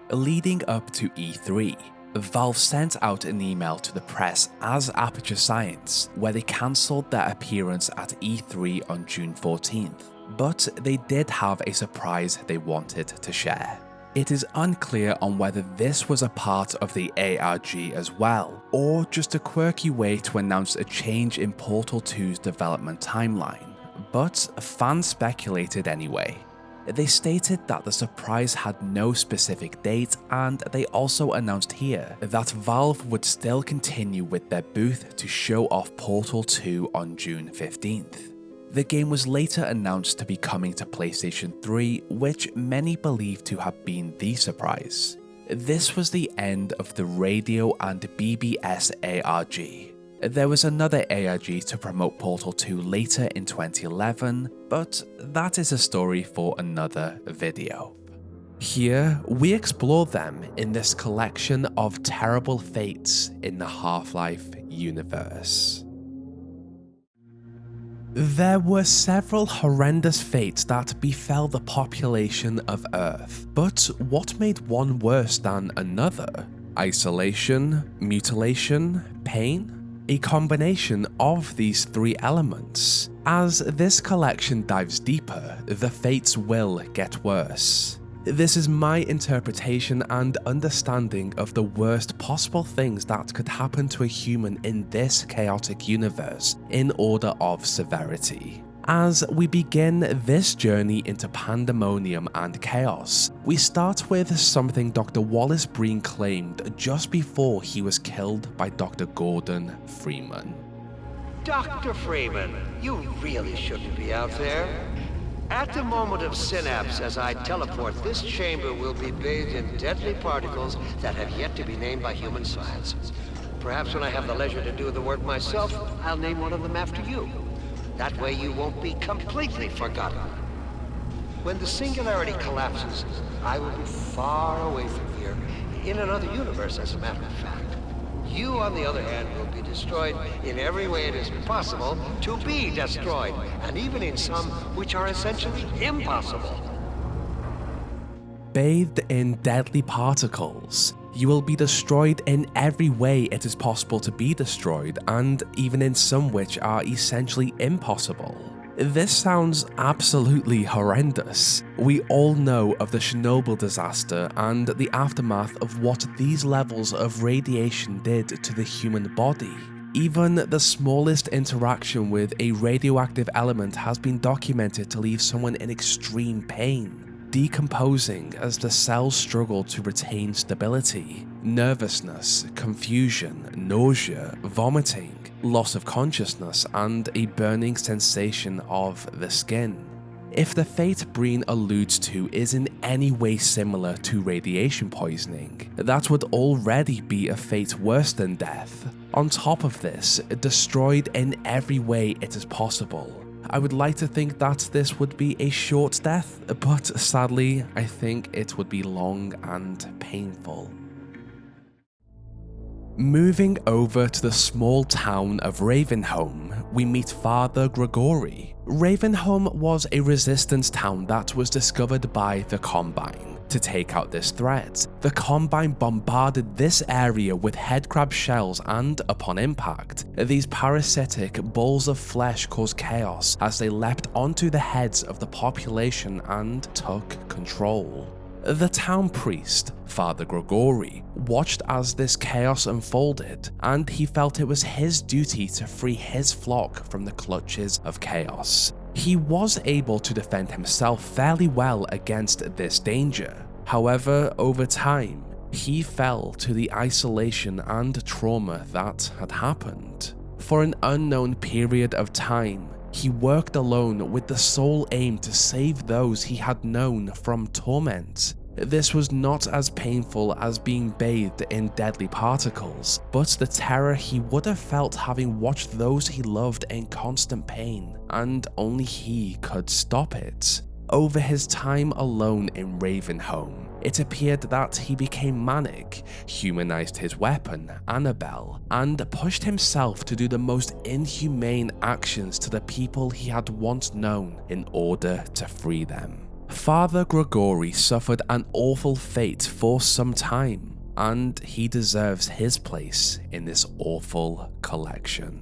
Leading up to E3, Valve sent out an email to the press as Aperture Science, where they cancelled their appearance at E3 on June 14th. But they did have a surprise they wanted to share. It is unclear on whether this was a part of the ARG as well, or just a quirky way to announce a change in Portal 2's development timeline, but fans speculated anyway. They stated that the surprise had no specific date, and they also announced here that Valve would still continue with their booth to show off Portal 2 on June 15th. The game was later announced to be coming to PlayStation 3, which many believe to have been the surprise. This was the end of the Radio and BBS ARG. There was another ARG to promote Portal 2 later in 2011, but that is a story for another video. Here, we explore them in this collection of terrible fates in the Half-Life universe. There were several horrendous fates that befell the population of Earth, but what made one worse than another? Isolation, mutilation, pain? A combination of these three elements. As this collection dives deeper, the fates will get worse. This is my interpretation and understanding of the worst possible things that could happen to a human in this chaotic universe in order of severity. As we begin this journey into pandemonium and chaos, we start with something Dr. Wallace Breen claimed just before he was killed by Dr. Gordon Freeman.
Dr. Freeman, you really shouldn't be out there. At the moment of synapse, as I teleport, this chamber will be bathed in deadly particles that have yet to be named by human science. Perhaps when I have the leisure to do the work myself, I'll name one of them after you. That way you won't be completely forgotten. When the singularity collapses, I will be far away from here, in another universe, as a matter of fact. You, on the other hand, will be destroyed in every way it is possible to be destroyed, and even in some which are essentially impossible.
Bathed in deadly particles,
You will be destroyed in every way it is possible to be destroyed, and even in some which are essentially impossible. This sounds absolutely horrendous. We all know of the Chernobyl disaster and the aftermath of what these levels of radiation did to the human body. Even the smallest interaction with a radioactive element has been documented to leave someone in extreme pain, decomposing as the cells struggle to retain stability. Nervousness, confusion, nausea, vomiting, loss of consciousness, and a burning sensation of the skin. If the fate Breen alludes to is in any way similar to radiation poisoning, that would already be a fate worse than death. On top of this, destroyed in every way it is possible. I would like to think that this would be a short death, but sadly, I think it would be long and painful. Moving over to the small town of Ravenholm, we meet Father Gregory. Ravenholm was a resistance town that was discovered by the Combine. To take out this threat, the Combine bombarded this area with headcrab shells, and upon impact, these parasitic balls of flesh caused chaos as they leapt onto the heads of the population and took control. The town priest, Father Gregory, watched as this chaos unfolded, and he felt it was his duty to free his flock from the clutches of chaos. He was able to defend himself fairly well against this danger. However, over time, he fell to the isolation and trauma that had happened. For an unknown period of time, he worked alone with the sole aim to save those he had known from torment. This was not as painful as being bathed in deadly particles, but the terror he would have felt having watched those he loved in constant pain, and only he could stop it. Over his time alone in Ravenholm, it appeared that he became manic, humanized his weapon, Annabelle, and pushed himself to do the most inhumane actions to the people he had once known in order to free them. Father Gregory suffered an awful fate for some time, and he deserves his place in this awful collection.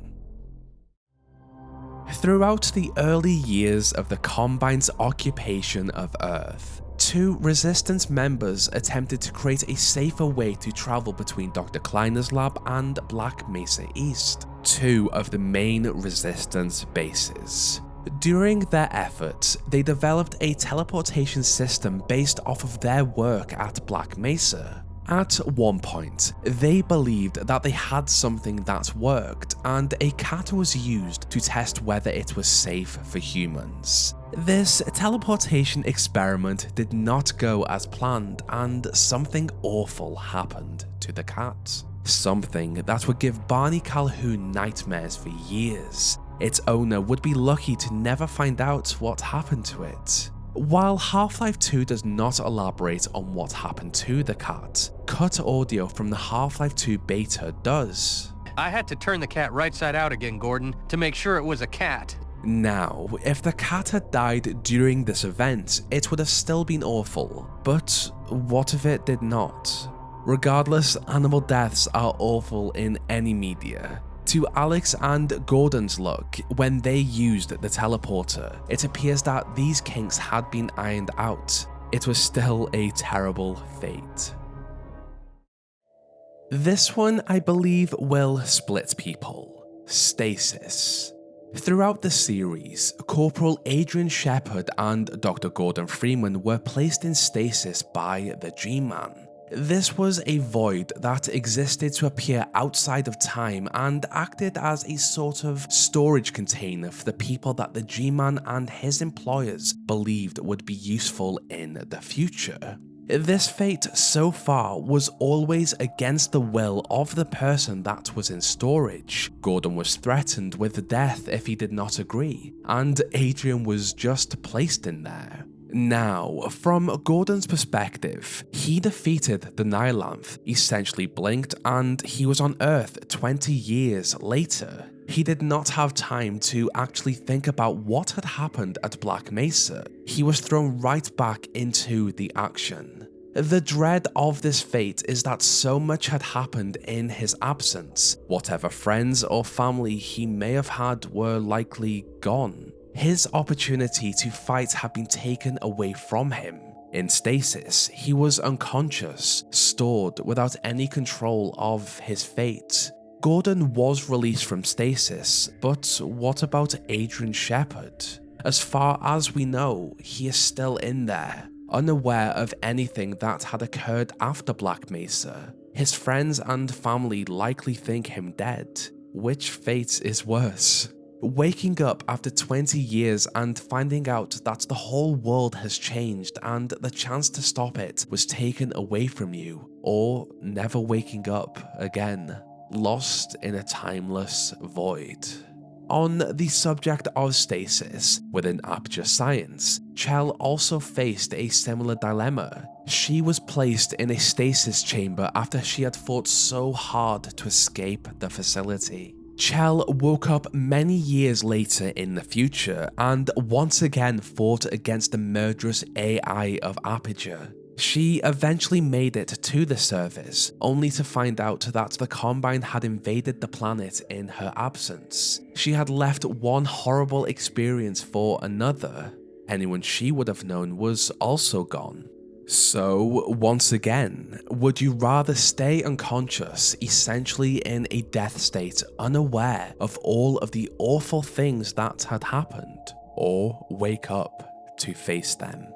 Throughout the early years of the Combine's occupation of Earth, 2 Resistance members attempted to create a safer way to travel between Dr. Kleiner's lab and Black Mesa East, 2 of the main Resistance bases. During their efforts, they developed a teleportation system based off of their work at Black Mesa. At one point, they believed that they had something that worked, and a cat was used to test whether it was safe for humans. This teleportation experiment did not go as planned, and something awful happened to the cat. Something that would give Barney Calhoun nightmares for years. Its owner would be lucky to never find out what happened to it. While Half-Life 2 does not elaborate on what happened to the cat, cut audio from the Half-Life 2 beta does.
I had to turn the cat right side out again, Gordon, to make sure it was a cat.
Now, if the cat had died during this event, it would have still been awful, but what if it did not? Regardless, animal deaths are awful in any media. To Alyx and Gordon's luck, when they used the teleporter, it appears that these kinks had been ironed out. It was still a terrible fate. This one, I believe, will split people. Stasis. Throughout the series, Corporal Adrian Shepard and Dr. Gordon Freeman were placed in stasis by the G-Man. This was a void that existed to appear outside of time and acted as a sort of storage container for the people that the G-Man and his employers believed would be useful in the future. This fate so far was always against the will of the person that was in storage. Gordon was threatened with death if he did not agree, and Adrian was just placed in there. Now, from Gordon's perspective, he defeated the Nihilanth, essentially blinked, and he was on Earth 20 years later. He did not have time to actually think about what had happened at Black Mesa. He was thrown right back into the action. The dread of this fate is that so much had happened in his absence. Whatever friends or family he may have had were likely gone. His opportunity to fight had been taken away from him. In stasis, he was unconscious, stored without any control of his fate. Gordon was released from stasis, but what about Adrian Shepard? As far as we know, he is still in there, unaware of anything that had occurred after Black Mesa. His friends and family likely think him dead. Which fate is worse? Waking up after 20 years and finding out that the whole world has changed and the chance to stop it was taken away from you, or never waking up again, lost in a timeless void. On the subject of stasis within Aperture Science, Chell also faced a similar dilemma. She was placed in a stasis chamber after she had fought so hard to escape the facility. Chell woke up many years later in the future and once again fought against the murderous AI of Aperture. She eventually made it to the surface, only to find out that the Combine had invaded the planet in her absence. She had left one horrible experience for another. Anyone she would have known was also gone. So, once again, would you rather stay unconscious, essentially in a death state, unaware of all of the awful things that had happened, or wake up to face them?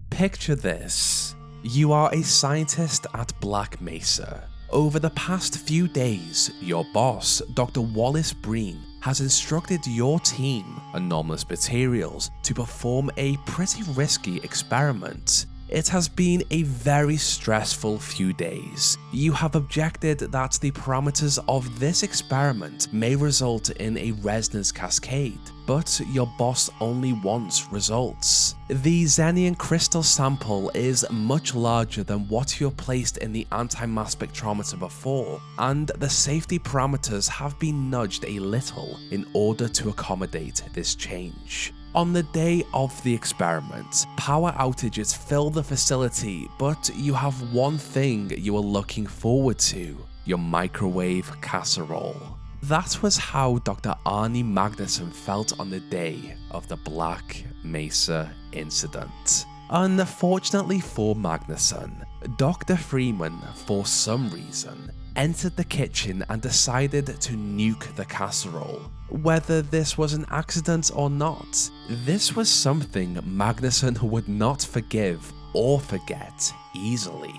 Picture this. You are a scientist at Black Mesa. Over the past few days, your boss, Dr. Wallace Breen, has instructed your team, Anomalous Materials, to perform a pretty risky experiment. It has been a very stressful few days. You have objected that the parameters of this experiment may result in a Resonance Cascade, but your boss only wants results. The Xenian crystal sample is much larger than what you placed in the anti-mass spectrometer before, and the safety parameters have been nudged a little in order to accommodate this change. On the day of the experiment, power outages fill the facility, but you have one thing you are looking forward to: your microwave casserole. That was how Dr. Arnie Magnusson felt on the day of the Black Mesa incident. Unfortunately for Magnusson, Dr. Freeman, for some reason, entered the kitchen and decided to nuke the casserole. Whether this was an accident or not, this was something Magnusson would not forgive or forget easily.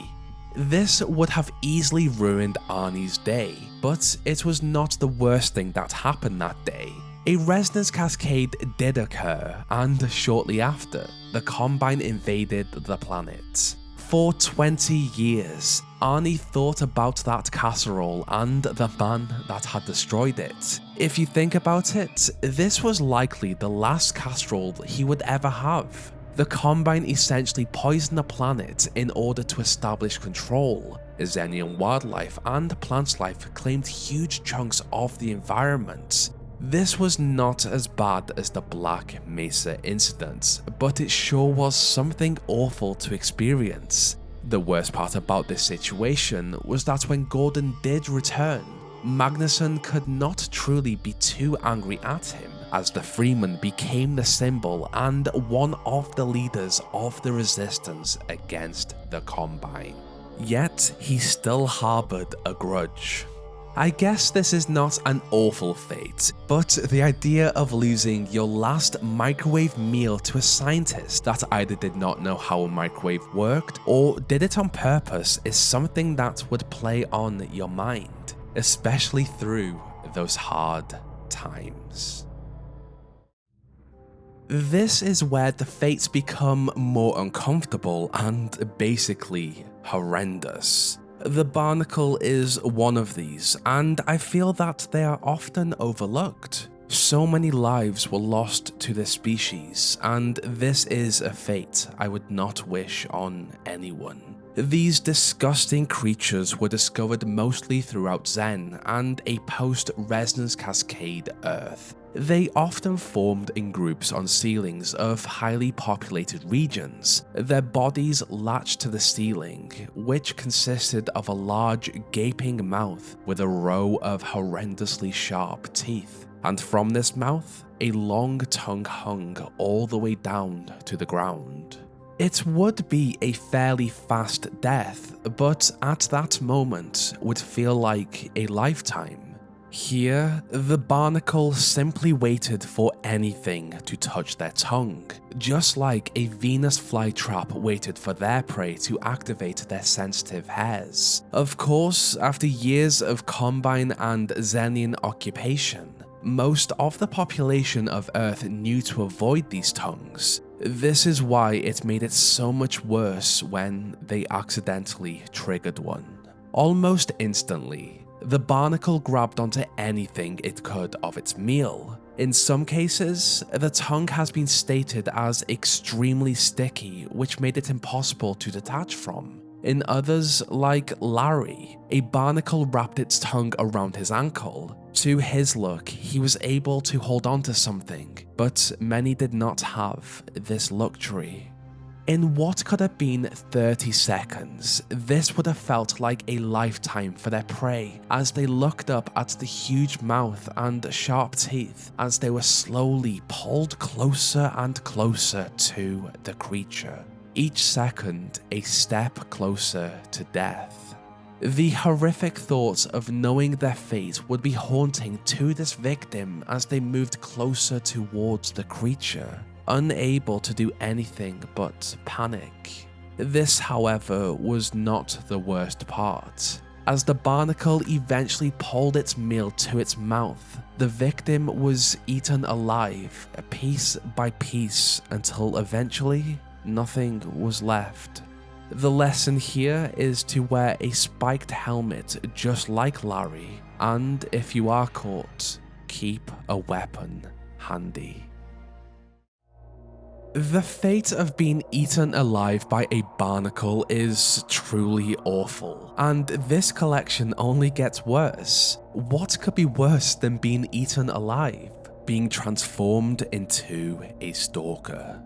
This would have easily ruined Arnie's day, but it was not the worst thing that happened that day. A Resonance Cascade did occur, and shortly after, the Combine invaded the planet. For 20 years, Arnie thought about that casserole and the man that had destroyed it. If you think about it, this was likely the last casserole he would ever have. The Combine essentially poisoned the planet in order to establish control. Xenian wildlife and plant life claimed huge chunks of the environment. This was not as bad as the Black Mesa incident, but it sure was something awful to experience. The worst part about this situation was that when Gordon did return, Magnusson could not truly be too angry at him, as the Freeman became the symbol and one of the leaders of the resistance against the Combine. Yet he still harbored a grudge. I guess this is not an awful fate, but the idea of losing your last microwave meal to a scientist that either did not know how a microwave worked or did it on purpose is something that would play on your mind, especially through those hard times. This is where the fates become more uncomfortable and basically horrendous. The barnacle is one of these, and I feel that they are often overlooked. So many lives were lost to this species, and this is a fate I would not wish on anyone. These disgusting creatures were discovered mostly throughout Xen and a post-Resonance Cascade Earth.
They often formed in groups on ceilings of highly populated regions, their bodies latched to the ceiling, which consisted of a large gaping mouth with a row of horrendously sharp teeth, and from this mouth, a long tongue hung all the way down to the ground. It would be a fairly fast death, but at that moment would feel like a lifetime. Here, the barnacle simply waited for anything to touch their tongue, just like a Venus flytrap waited for their prey to activate their sensitive hairs. Of course, after years of Combine and Xenian occupation, most of the population of Earth knew to avoid these tongues. This is why it made it so much worse when they accidentally triggered one. Almost instantly, the barnacle grabbed onto anything it could of its meal. In some cases, the tongue has been stated as extremely sticky, which made it impossible to detach from. In others, like Larry, a barnacle wrapped its tongue around his ankle. To his luck, he was able to hold on to something, but many did not have this luxury. In what could have been 30 seconds, this would have felt like a lifetime for their prey as they looked up at the huge mouth and sharp teeth as they were slowly pulled closer and closer to the creature. Each second, a step closer to death. The horrific thoughts of knowing their fate would be haunting to this victim as they moved closer towards the creature, unable to do anything but panic. This, however, was not the worst part. As the barnacle eventually pulled its meal to its mouth, the victim was eaten alive, piece by piece, until eventually nothing was left. The lesson here is to wear a spiked helmet just like Larry, and if you are caught, keep a weapon handy. The fate of being eaten alive by a barnacle is truly awful, and this collection only gets worse. What could be worse than being eaten alive? Being transformed into a stalker.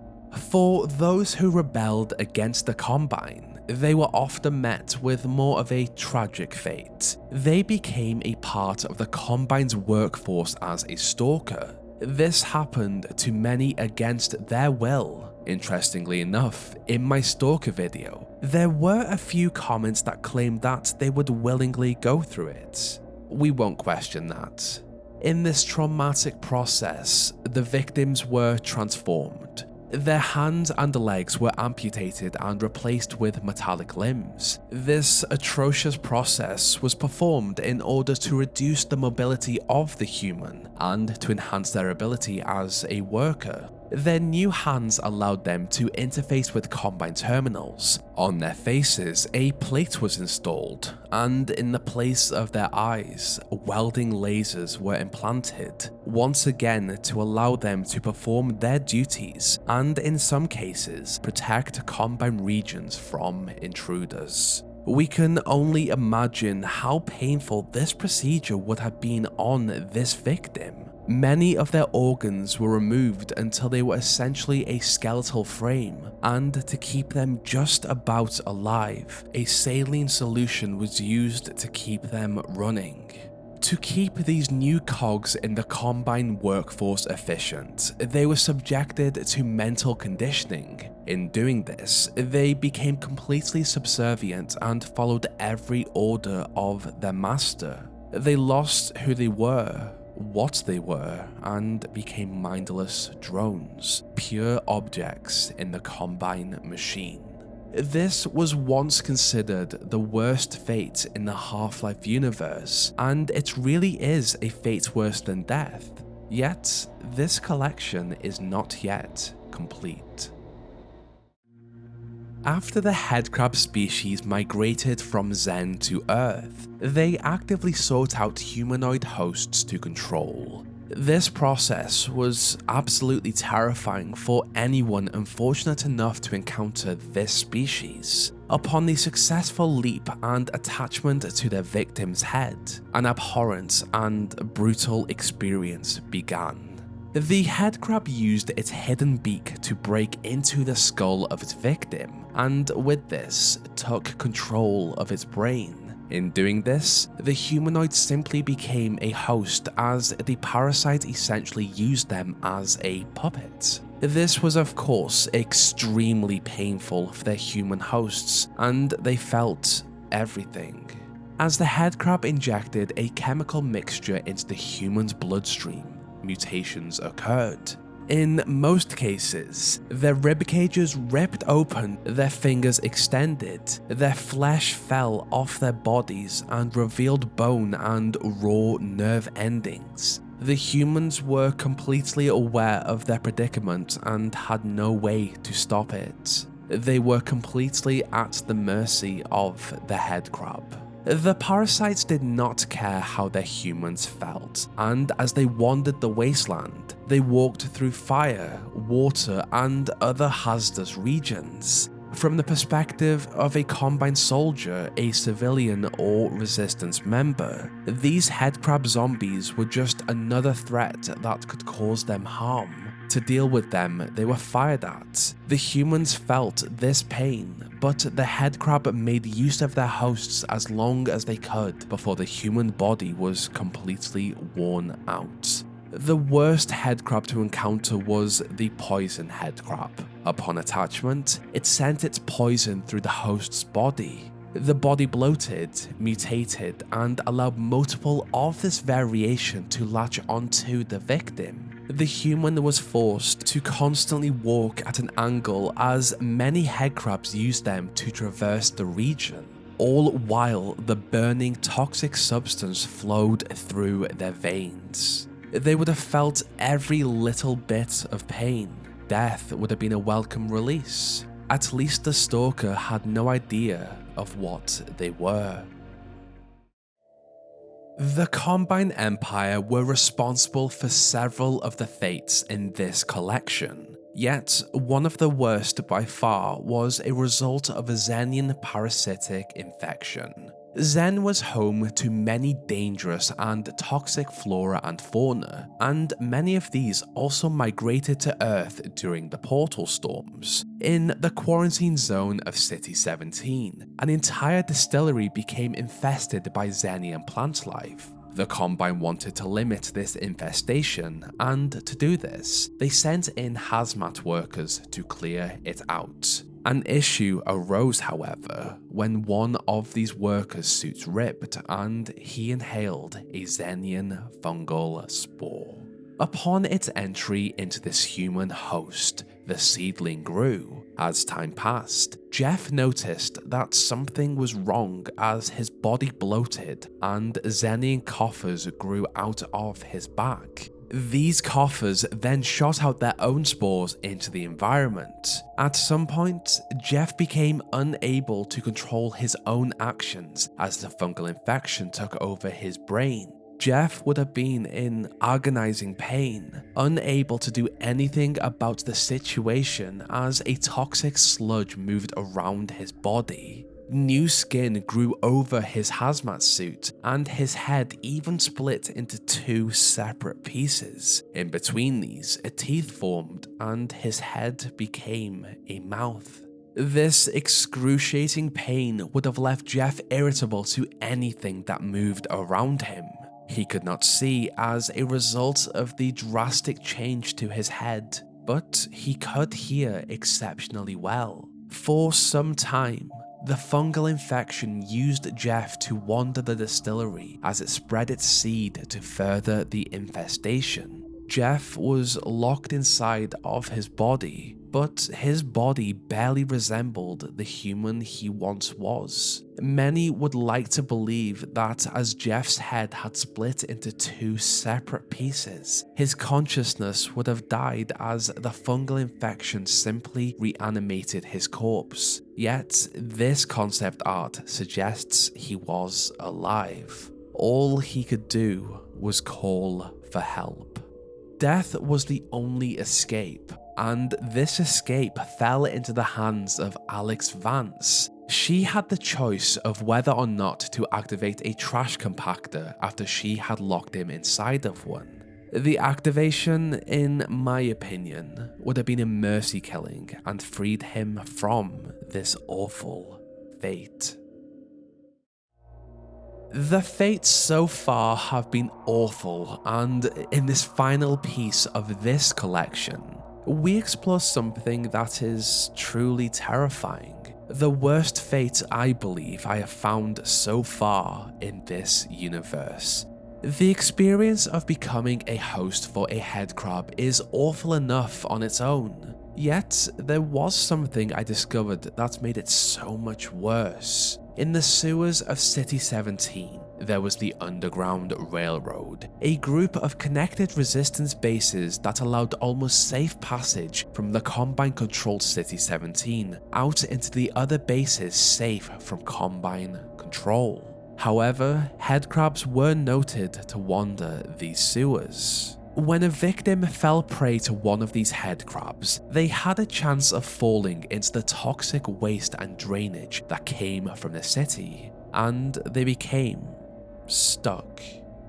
For those who rebelled against the Combine, they were often met with more of a tragic fate. They became a part of the Combine's workforce as a stalker. This happened to many against their will. Interestingly enough, in my stalker video, there were a few comments that claimed that they would willingly go through it. We won't question that. In this traumatic process, the victims were transformed. Their hands and legs were amputated and replaced with metallic limbs. This atrocious process was performed in order to reduce the mobility of the human and to enhance their ability as a worker. Their new hands allowed them to interface with Combine terminals. On their faces, a plate was installed, and in the place of their eyes, welding lasers were implanted, once again to allow them to perform their duties and, in some cases, protect Combine regions from intruders. We can only imagine how painful this procedure would have been on this victim. Many of their organs were removed until they were essentially a skeletal frame, and to keep them just about alive, a saline solution was used to keep them running. To keep these new cogs in the Combine workforce efficient, they were subjected to mental conditioning. In doing this, they became completely subservient and followed every order of their master. They lost who they were, what they were, and became mindless drones, pure objects in the Combine machine. This was once considered the worst fate in the Half-Life universe, and it really is a fate worse than death. Yet, this collection is not yet complete. After the headcrab species migrated from Xen to Earth, they actively sought out humanoid hosts to control. This process was absolutely terrifying for anyone unfortunate enough to encounter this species. Upon the successful leap and attachment to their victim's head, an abhorrent and brutal experience began. The headcrab used its hidden beak to break into the skull of its victim, and with this, took control of its brain. In doing this, the humanoid simply became a host as the parasite essentially used them as a puppet. This was of course extremely painful for their human hosts, and they felt everything. As the headcrab injected a chemical mixture into the human's bloodstream, mutations occurred. In most cases, their rib cages ripped open, their fingers extended, their flesh fell off their bodies and revealed bone and raw nerve endings. The humans were completely aware of their predicament and had no way to stop it. They were completely at the mercy of the headcrab. The parasites did not care how their humans felt, and as they wandered the wasteland, they walked through fire, water, and other hazardous regions. From the perspective of a Combine soldier, a civilian, or resistance member, these headcrab zombies were just another threat that could cause them harm. To deal with them, they were fired at. The humans felt this pain, but the headcrab made use of their hosts as long as they could before the human body was completely worn out. The worst headcrab to encounter was the poison headcrab. Upon attachment, it sent its poison through the host's body. The body bloated, mutated, and allowed multiple of this variation to latch onto the victim. The human was forced to constantly walk at an angle as many headcrabs used them to traverse the region, all while the burning toxic substance flowed through their veins. They would have felt every little bit of pain. Death would have been a welcome release. At least the stalker had no idea of what they were. The Combine Empire were responsible for several of the fates in this collection, yet one of the worst by far was a result of a Xenian parasitic infection. Xen was home to many dangerous and toxic flora and fauna, and many of these also migrated to Earth during the portal storms. In the quarantine zone of City 17, an entire distillery became infested by Xenian plant life. The Combine wanted to limit this infestation, and to do this, they sent in hazmat workers to clear it out. An issue arose, however, when one of these workers' suits ripped and he inhaled a Xenian fungal spore. Upon its entry into this human host, the seedling grew. As time passed, Jeff noticed that something was wrong as his body bloated and Xenian coffers grew out of his back. These coffers then shot out their own spores into the environment. At some point, Jeff became unable to control his own actions as the fungal infection took over his brain. Jeff would have been in agonizing pain, unable to do anything about the situation as a toxic sludge moved around his body. New skin grew over his hazmat suit, and his head even split into two separate pieces. In between these, a teeth formed, and his head became a mouth. This excruciating pain would have left Jeff irritable to anything that moved around him. He could not see as a result of the drastic change to his head, but he could hear exceptionally well. For some time, the fungal infection used Jeff to wander the distillery as it spread its seed to further the infestation. Jeff was locked inside of his body, but his body barely resembled the human he once was. Many would like to believe that as Jeff's head had split into two separate pieces, his consciousness would have died as the fungal infection simply reanimated his corpse. Yet, this concept art suggests he was alive. All he could do was call for help. Death was the only escape, and this escape fell into the hands of Alyx Vance. She had the choice of whether or not to activate a trash compactor after she had locked him inside of one.
The activation, in my opinion, would have been a mercy killing and freed him from this awful fate. The fates so far have been awful, and in this final piece of this collection, we explore something that is truly terrifying. The worst fate I believe I have found so far in this universe. The experience of becoming a host for a headcrab is awful enough on its own, yet there was something I discovered that made it so much worse. In the sewers of City 17, there was the Underground Railroad, a group of connected resistance bases that allowed almost safe passage from the Combine-controlled City 17 out into the other bases safe from Combine control. However, headcrabs were noted to wander these sewers. When a victim fell prey to one of these headcrabs, they had a chance of falling into the toxic waste and drainage that came from the city, and they became stuck.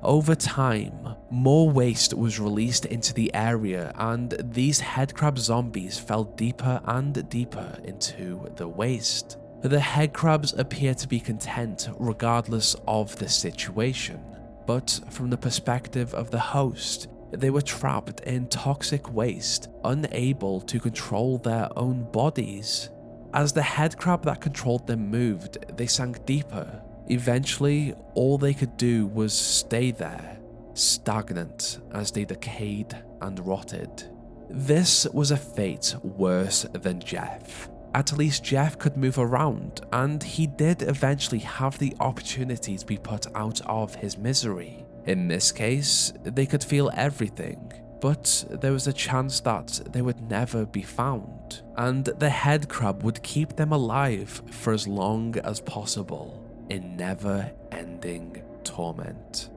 Over time, more waste was released into the area, and these headcrab zombies fell deeper and deeper into the waste. The headcrabs appear to be content regardless of the situation, but from the perspective of the host, they were trapped in toxic waste, unable to control their own bodies. As the headcrab that controlled them moved, they sank deeper. Eventually, all they could do was stay there, stagnant as they decayed and rotted. This was a fate worse than Jeff. At least Jeff could move around, and he did eventually have the opportunity to be put out of his misery. In this case, they could feel everything, but there was a chance that they would never be found, and the headcrab would keep them alive for as long as possible in never-ending torment.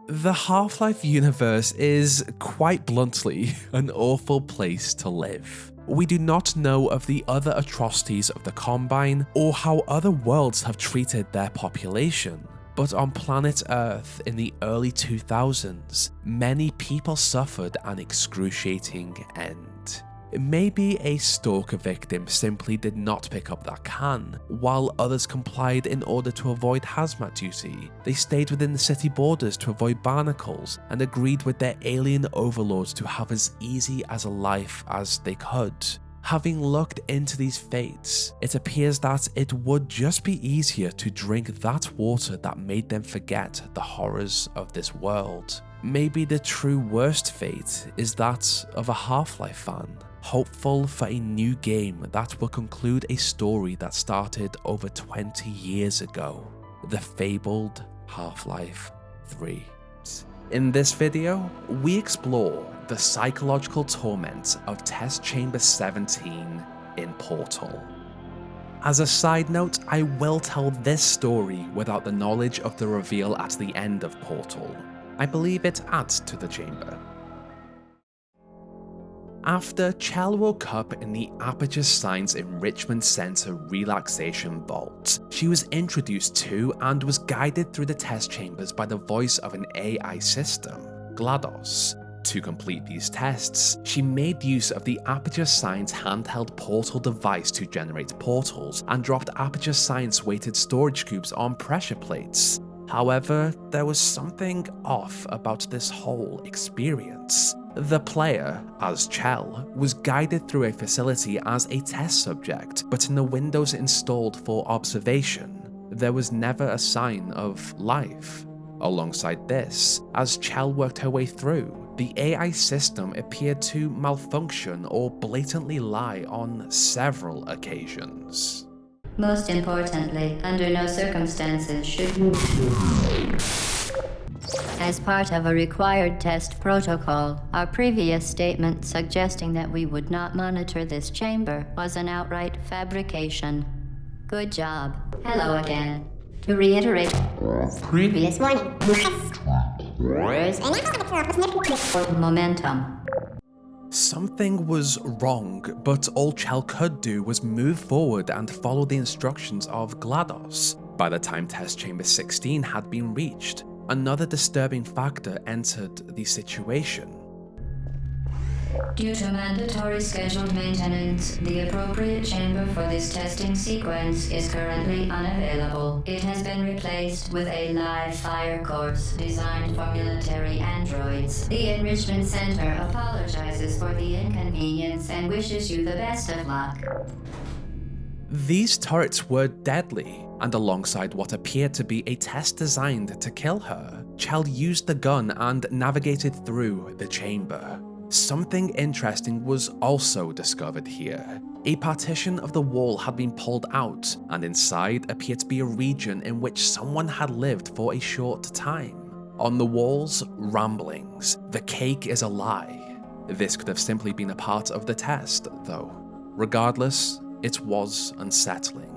The Half-Life universe is, quite bluntly, an awful place to live. We do not know of the other atrocities of the Combine or how other worlds have treated their population, but on planet Earth in the early 2000s, many people suffered an excruciating end. Maybe a stalker victim simply did not pick up that can, while others complied in order to avoid hazmat duty. They stayed within the city borders to avoid barnacles, and agreed with their alien overlords to have as easy as a life as they could. Having looked into these fates, it appears that it would just be easier to drink that water that made them forget the horrors of this world. Maybe the true worst fate is that of a Half-Life fan, hopeful for a new game that will conclude a story that started over 20 years ago, the fabled Half-Life 3. In this video, we explore the psychological torment of Test Chamber 17 in Portal. As a side note, I will tell this story without the knowledge of the reveal at the end of Portal. I believe it adds to the chamber. After Chell woke up in the Aperture Science Enrichment Center Relaxation Vault, she was introduced to and was guided through the test chambers by the voice of an AI system, GLaDOS. To complete these tests, she made use of the Aperture Science handheld portal device to generate portals and dropped Aperture Science weighted storage cubes on pressure plates. However, there was something off about this whole experience. The player, as Chell, was guided through a facility as a test subject, but in the windows installed for observation, there was never a sign of life. Alongside this, as Chell worked her way through, the AI system appeared to malfunction or blatantly lie on several occasions.
Most importantly, under no circumstances should you... As part of a required test protocol, our previous statement suggesting that we would not monitor this chamber was an outright fabrication. Good job. Hello again. To reiterate, previous warning. Momentum.
Something was wrong, but all Chell could do was move forward and follow the instructions of GLaDOS. By the time Test Chamber 16 had been reached,
Another disturbing factor entered the situation.
Due to mandatory scheduled maintenance, the appropriate chamber for this testing sequence is currently unavailable. It has been replaced with a live fire course designed for military androids. The Enrichment Center apologizes for the inconvenience and wishes you the best of luck.
These turrets were deadly, and alongside what appeared to be a test designed to kill her, Chell used the gun and navigated through the chamber. Something interesting was also discovered here. A partition of the wall had been pulled out, and inside appeared to be a region in which someone had lived for a short time. On the walls, ramblings. The cake is a lie. This could have simply been a part of the test, though. Regardless, it was unsettling.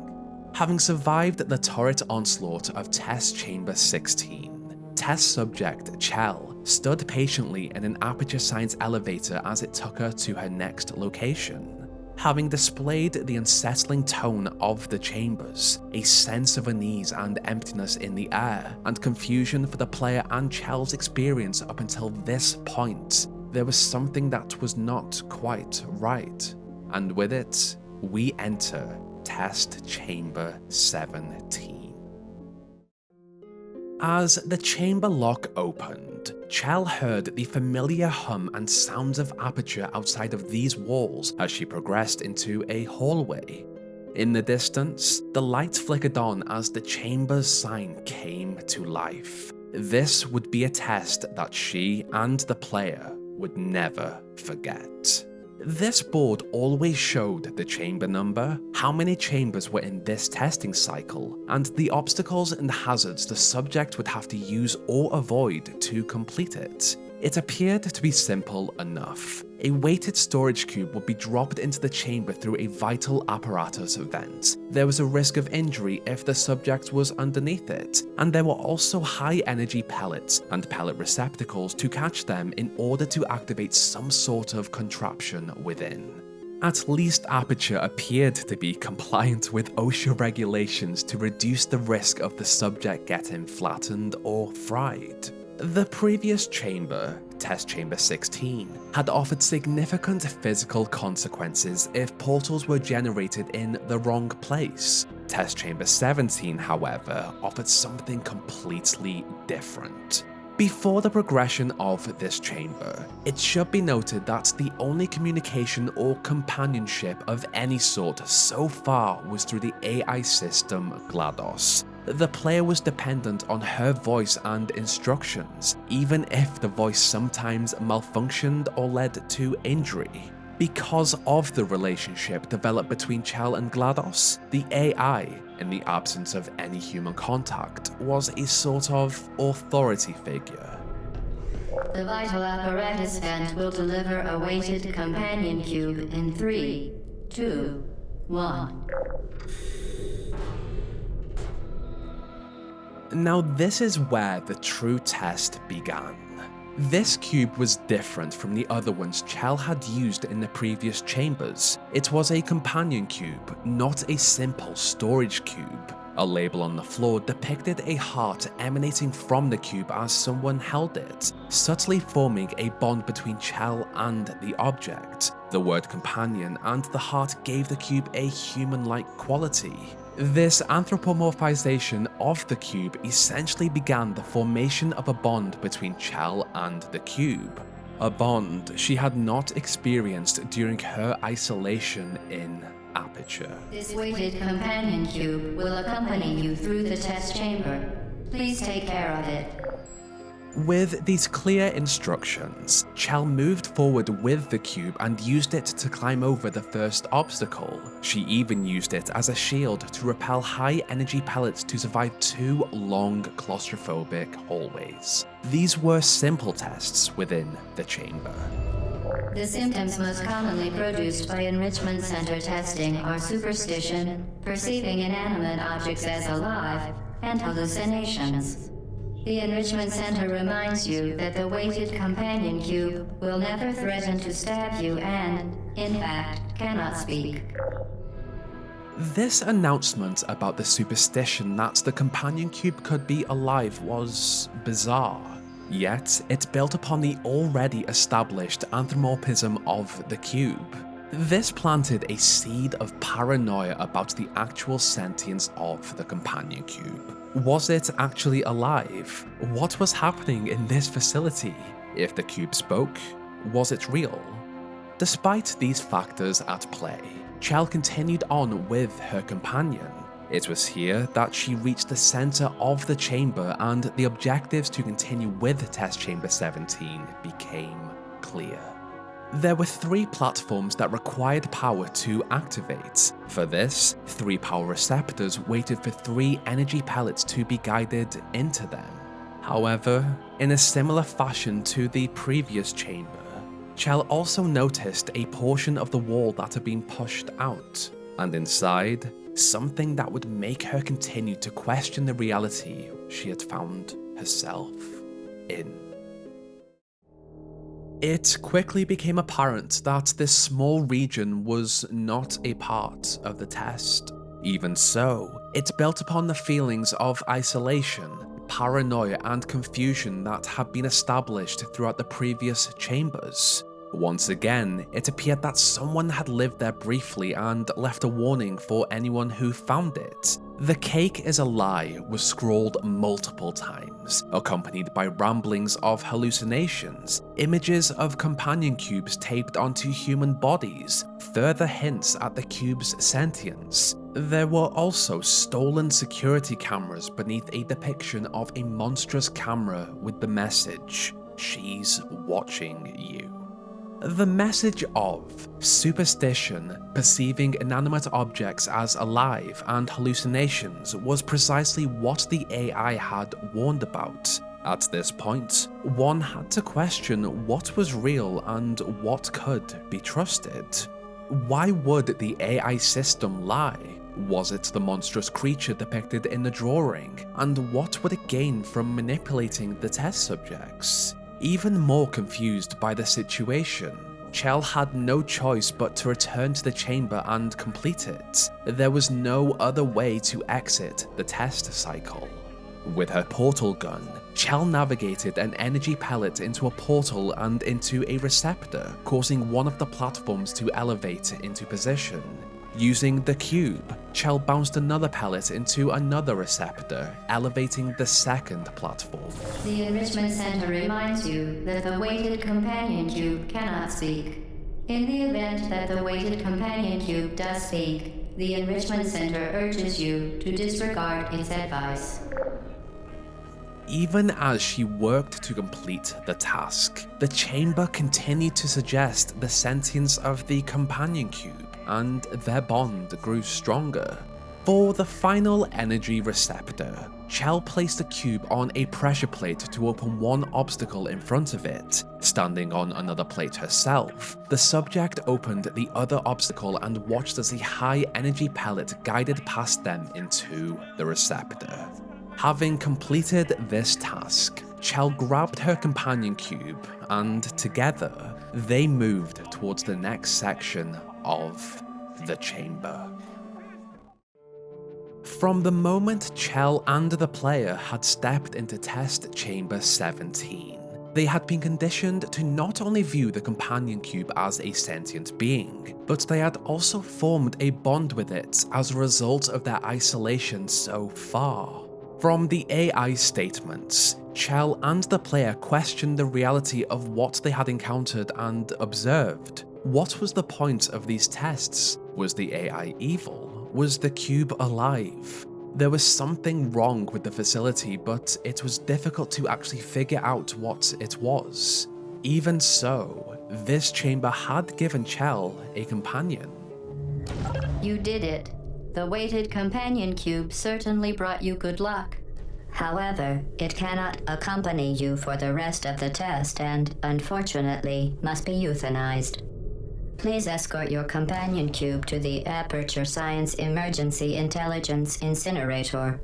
Having survived the turret onslaught of Test Chamber 16, test subject Chell stood patiently in an Aperture Science elevator as it took her to her next location. Having displayed the unsettling tone of the chambers, a sense of unease and emptiness in the air, and confusion for the player and Chell's experience up until this point, there was something that was not quite right. And with it, we enter Test Chamber 17. As the chamber lock opened, Chell heard the familiar hum and sounds of Aperture outside of these walls as she progressed into a hallway. In the distance, the lights flickered on as the chamber's sign came to life. This would be a test that she and the player would never forget. This board always showed the chamber number, how many chambers were in this testing cycle, and the obstacles and hazards the subject would have to use or avoid to complete it. It appeared to be simple enough. A weighted storage cube would be dropped into the chamber through a vital apparatus vent. There was a risk of injury if the subject was underneath it, and there were also high-energy pellets and pellet receptacles to catch them in order to activate some sort of contraption within. At least Aperture appeared to be compliant with OSHA regulations to reduce the risk of the subject getting flattened or fried. The previous chamber, Test Chamber 16, had offered significant physical consequences if portals were generated in the wrong place. Test Chamber 17, however, offered something completely different. Before the progression of this chamber, it should be noted that the only communication or companionship of any sort so far was through the AI system GLaDOS. The player was dependent on her voice and instructions, even if the voice sometimes malfunctioned or led to injury. Because of the relationship developed between Chell and GLaDOS, the AI, in the absence of any human contact, was a sort of authority figure.
The vital apparatus vent will deliver a weighted companion cube in 3, 2, 1.
Now this is where the true test began. This cube was different from the other ones Chell had used in the previous chambers. It was a companion cube, not a simple storage cube. A label on the floor depicted a heart emanating from the cube as someone held it, subtly forming a bond between Chell and the object. The word companion and the heart gave the cube a human-like quality. This anthropomorphization of the cube essentially began the formation of a bond between Chell and the cube. A bond she had not experienced during her isolation in Aperture.
This weighted companion cube will accompany you through the test chamber. Please take care of it.
With these clear instructions, Chell moved forward with the cube and used it to climb over the first obstacle. She even used it as a shield to repel high-energy pellets to survive 2 long claustrophobic hallways. These were simple tests within the chamber.
The symptoms most commonly produced by Enrichment Center testing are superstition, perceiving inanimate objects as alive, and hallucinations. The Enrichment Center reminds you that the weighted companion cube will never threaten to stab you and, in fact, cannot speak.
This announcement about the superstition that the companion cube could be alive was bizarre, yet it built upon the already established anthropomorphism of the cube. This planted a seed of paranoia about the actual sentience of the companion cube. Was it actually alive? What was happening in this facility? If the cube spoke, was it real? Despite these factors at play, Chell continued on with her companion. It was here that she reached the center of the chamber and the objectives to continue with Test Chamber 17 became clear. There were 3 platforms that required power to activate. For this, 3 power receptors waited for 3 energy pellets to be guided into them. However, in a similar fashion to the previous chamber, Chell also noticed a portion of the wall that had been pushed out, and inside, something that would make her continue to question the reality she had found herself in. It quickly became apparent that this small region was not a part of the test. Even so, it built upon the feelings of isolation, paranoia, and confusion that had been established throughout the previous chambers. Once again, it appeared that someone had lived there briefly and left a warning for anyone who found it. "The cake is a lie" was scrawled multiple times, accompanied by ramblings of hallucinations, images of companion cubes taped onto human bodies, further hints at the cube's sentience. There were also stolen security cameras beneath a depiction of a monstrous camera with the message, "She's watching you." The message of superstition, perceiving inanimate objects as alive, and hallucinations was precisely what the AI had warned about. At this point, one had to question what was real and what could be trusted. Why would the AI system lie? Was it the monstrous creature depicted in the drawing? And what would it gain from manipulating the test subjects? Even more confused by the situation, Chell had no choice but to return to the chamber and complete it. There was no other way to exit the test cycle. With her portal gun, Chell navigated an energy pellet into a portal and into a receptor, causing one of the platforms to elevate into position. Using the cube, Chell bounced another pellet into another receptor, elevating the second platform.
The Enrichment Center reminds you that the weighted companion cube cannot speak. In the event that the weighted companion cube does speak, the Enrichment Center urges you to disregard its advice.
Even as she worked to complete the task, the chamber continued to suggest the sentience of the companion cube, and their bond grew stronger. For the final energy receptor, Chell placed the cube on a pressure plate to open one obstacle in front of it. Standing on another plate herself, the subject opened the other obstacle and watched as a high energy pellet guided past them into the receptor. Having completed this task, Chell grabbed her companion cube, and together, they moved towards the next section of the chamber. From the moment Chell and the player had stepped into Test Chamber 17, they had been conditioned to not only view the companion cube as a sentient being, but they had also formed a bond with it as a result of their isolation so far. From the AI statements, Chell and the player questioned the reality of what they had encountered and observed. What was the point of these tests? Was the AI evil? Was the cube alive? There was something wrong with the facility, but it was difficult to actually figure out what it was. Even so, this chamber had given Chell a companion.
You did it. The weighted companion cube certainly brought you good luck. However, it cannot accompany you for the rest of the test and, unfortunately, must be euthanized. Please escort your companion cube to the Aperture Science Emergency Intelligence Incinerator.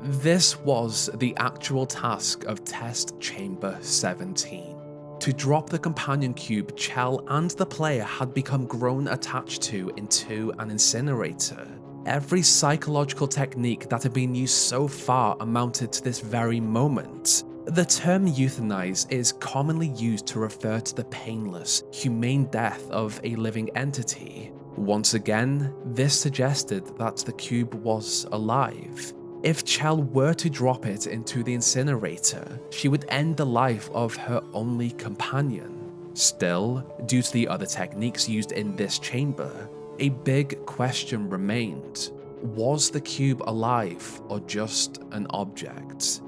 This was the actual task of Test Chamber 17. To drop the companion cube, Chell and the player had become grown attached to into an incinerator. Every psychological technique that had been used so far amounted to this very moment. The term euthanize is commonly used to refer to the painless, humane death of a living entity. Once again, this suggested that the cube was alive. If Chell were to drop it into the incinerator, she would end the life of her only companion. Still, due to the other techniques used in this chamber, a big question remained. Was the cube alive or just an object?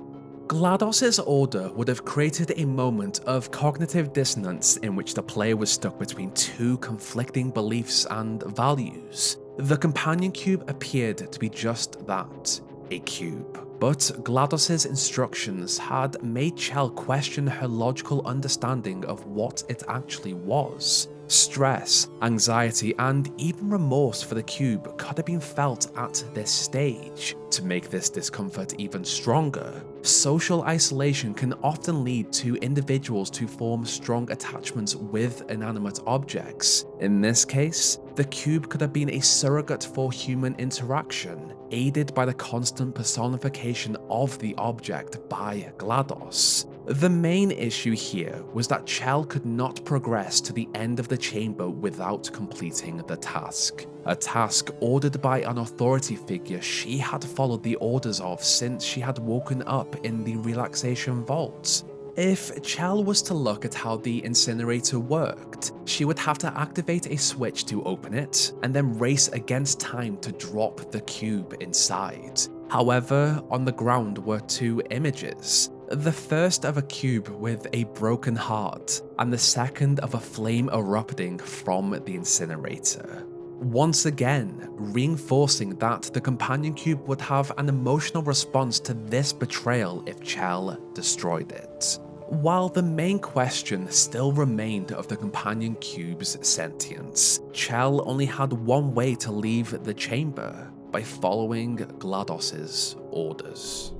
GLaDOS's order would have created a moment of cognitive dissonance in which the player was stuck between two conflicting beliefs and values. The companion cube appeared to be just that, a cube. But GLaDOS's instructions had made Chell question her logical understanding of what it actually was. Stress, anxiety, and even remorse for the cube could have been felt at this stage. To make this discomfort even stronger, social isolation can often lead to individuals to form strong attachments with inanimate objects. In this case, the cube could have been a surrogate for human interaction, aided by the constant personification of the object by GLaDOS. The main issue here was that Chell could not progress to the end of the chamber without completing the task. A task ordered by an authority figure she had followed the orders of since she had woken up in the relaxation vault. If Chell was to look at how the incinerator worked, she would have to activate a switch to open it, and then race against time to drop the cube inside. However, on the ground were two images. The first of a cube with a broken heart, and the second of a flame erupting from the incinerator. Once again, reinforcing that the companion cube would have an emotional response to this betrayal if Chell destroyed it. While the main question still remained of the companion cube's sentience, Chell only had one way to leave the chamber: by following GLaDOS's orders.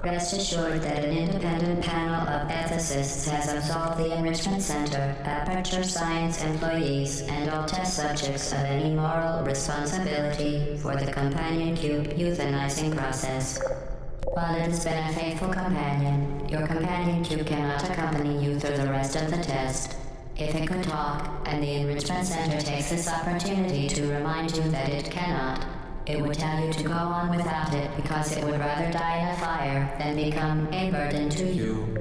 Rest assured that an independent panel of ethicists has absolved the Enrichment Center, Aperture Science employees, and all test subjects of any moral responsibility for the companion cube euthanizing process. While it has been a faithful companion, your companion cube cannot accompany you through the rest of the test. If it could talk, and the Enrichment Center takes this opportunity to remind you that it cannot, it would tell you to go on without it because it would rather die in a fire than become a burden to you.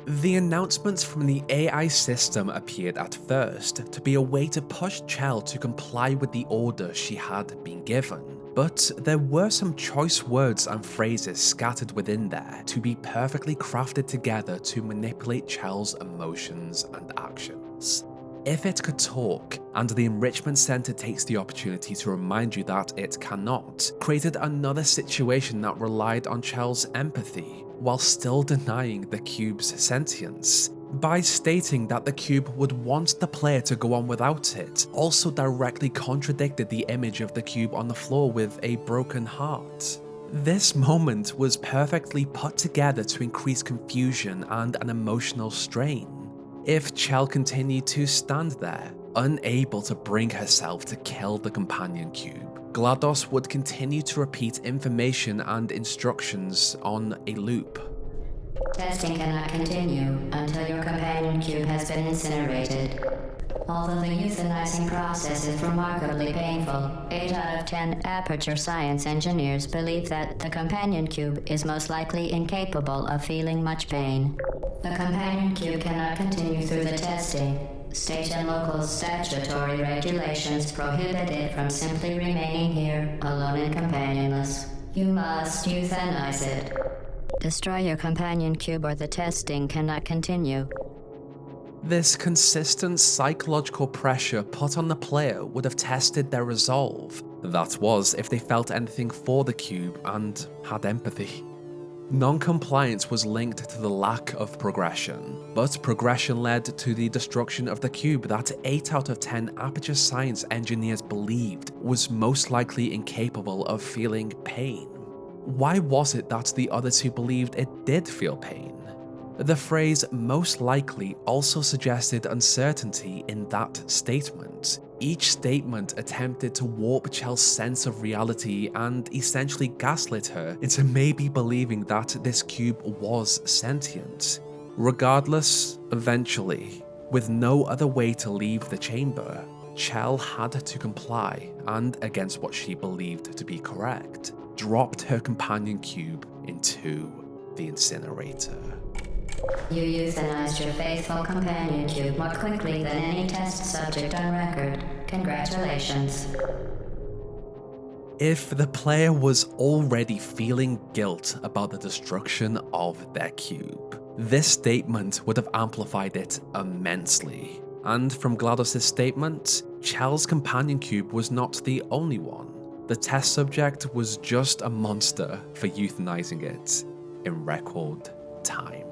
The announcements from the AI system appeared at first to be a way to push Chell to comply with the order she had been given. But there were some choice words and phrases scattered within there to be perfectly crafted together to manipulate Chell's emotions and actions. If it could talk, and the Enrichment Center takes the opportunity to remind you that it cannot, created another situation that relied on Chell's empathy, while still denying the cube's sentience. By stating that the cube would want the player to go on without it, also directly contradicted the image of the cube on the floor with a broken heart. This moment was perfectly put together to increase confusion and an emotional strain. If Chell continued to stand there, unable to bring herself to kill the companion cube, GLaDOS would continue to repeat information and instructions on a loop.
Testing cannot continue until your companion cube has been incinerated. Although the euthanizing process is remarkably painful, 8 out of 10 Aperture Science engineers believe that the companion cube is most likely incapable of feeling much pain. The companion cube cannot continue through the testing. State and local statutory regulations prohibit it from simply remaining here, alone and companionless. You must euthanize it. Destroy your companion cube or the testing cannot continue.
This consistent psychological pressure put on the player would have tested their resolve. That was, if they felt anything for the cube and had empathy. Non-compliance was linked to the lack of progression, but progression led to the destruction of the cube that 8 out of 10 Aperture Science engineers believed was most likely incapable of feeling pain. Why was it that the other two believed it did feel pain? The phrase most likely also suggested uncertainty in that statement. Each statement attempted to warp Chel's sense of reality and essentially gaslit her into maybe believing that this cube was sentient. Regardless, eventually, with no other way to leave the chamber, Chel had to comply and, against what she believed to be correct, dropped her companion cube into the incinerator.
You euthanized your faithful companion cube more quickly than any test subject on record. Congratulations.
If the player was already feeling guilt about the destruction of their cube, this statement would have amplified it immensely. And from GLaDOS' statement, Chel's companion cube was not the only one. The test subject was just a monster for euthanizing it in record time.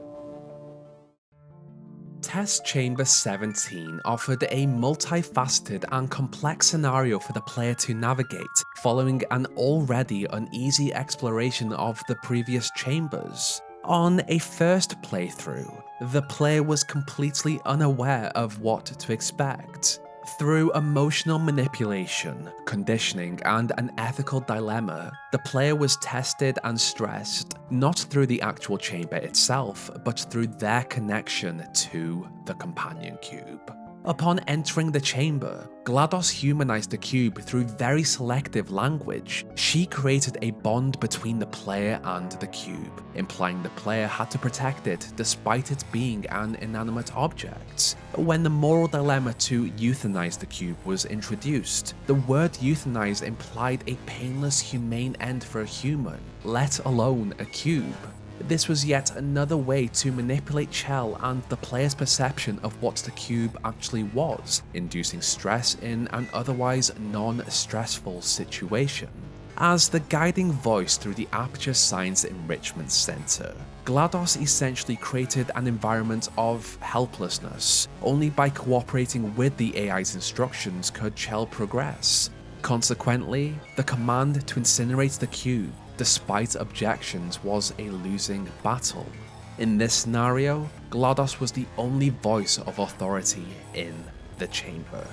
Test Chamber 17 offered a multifaceted and complex scenario for the player to navigate, following an already uneasy exploration of the previous chambers. On a first playthrough, the player was completely unaware of what to expect. Through emotional manipulation, conditioning, and an ethical dilemma, the player was tested and stressed, not through the actual chamber itself, but through their connection to the companion cube. Upon entering the chamber, GLaDOS humanized the cube through very selective language. She created a bond between the player and the cube, implying the player had to protect it despite it being an inanimate object. When the moral dilemma to euthanize the cube was introduced, the word euthanize implied a painless, humane end for a human, let alone a cube. This was yet another way to manipulate Chel and the player's perception of what the cube actually was, inducing stress in an otherwise non-stressful situation. As the guiding voice through the Aperture Science Enrichment Center, GLaDOS essentially created an environment of helplessness. Only by cooperating with the AI's instructions could Chel progress. Consequently, the command to incinerate the cube, despite objections, was a losing battle. In this scenario, GLaDOS was the only voice of authority in the chamber.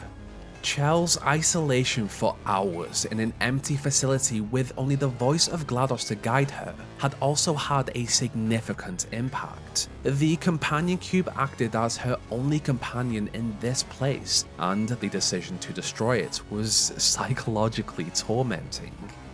Chel's isolation for hours in an empty facility with only the voice of GLaDOS to guide her had also had a significant impact. The companion cube acted as her only companion in this place, and the decision to destroy it was psychologically tormenting.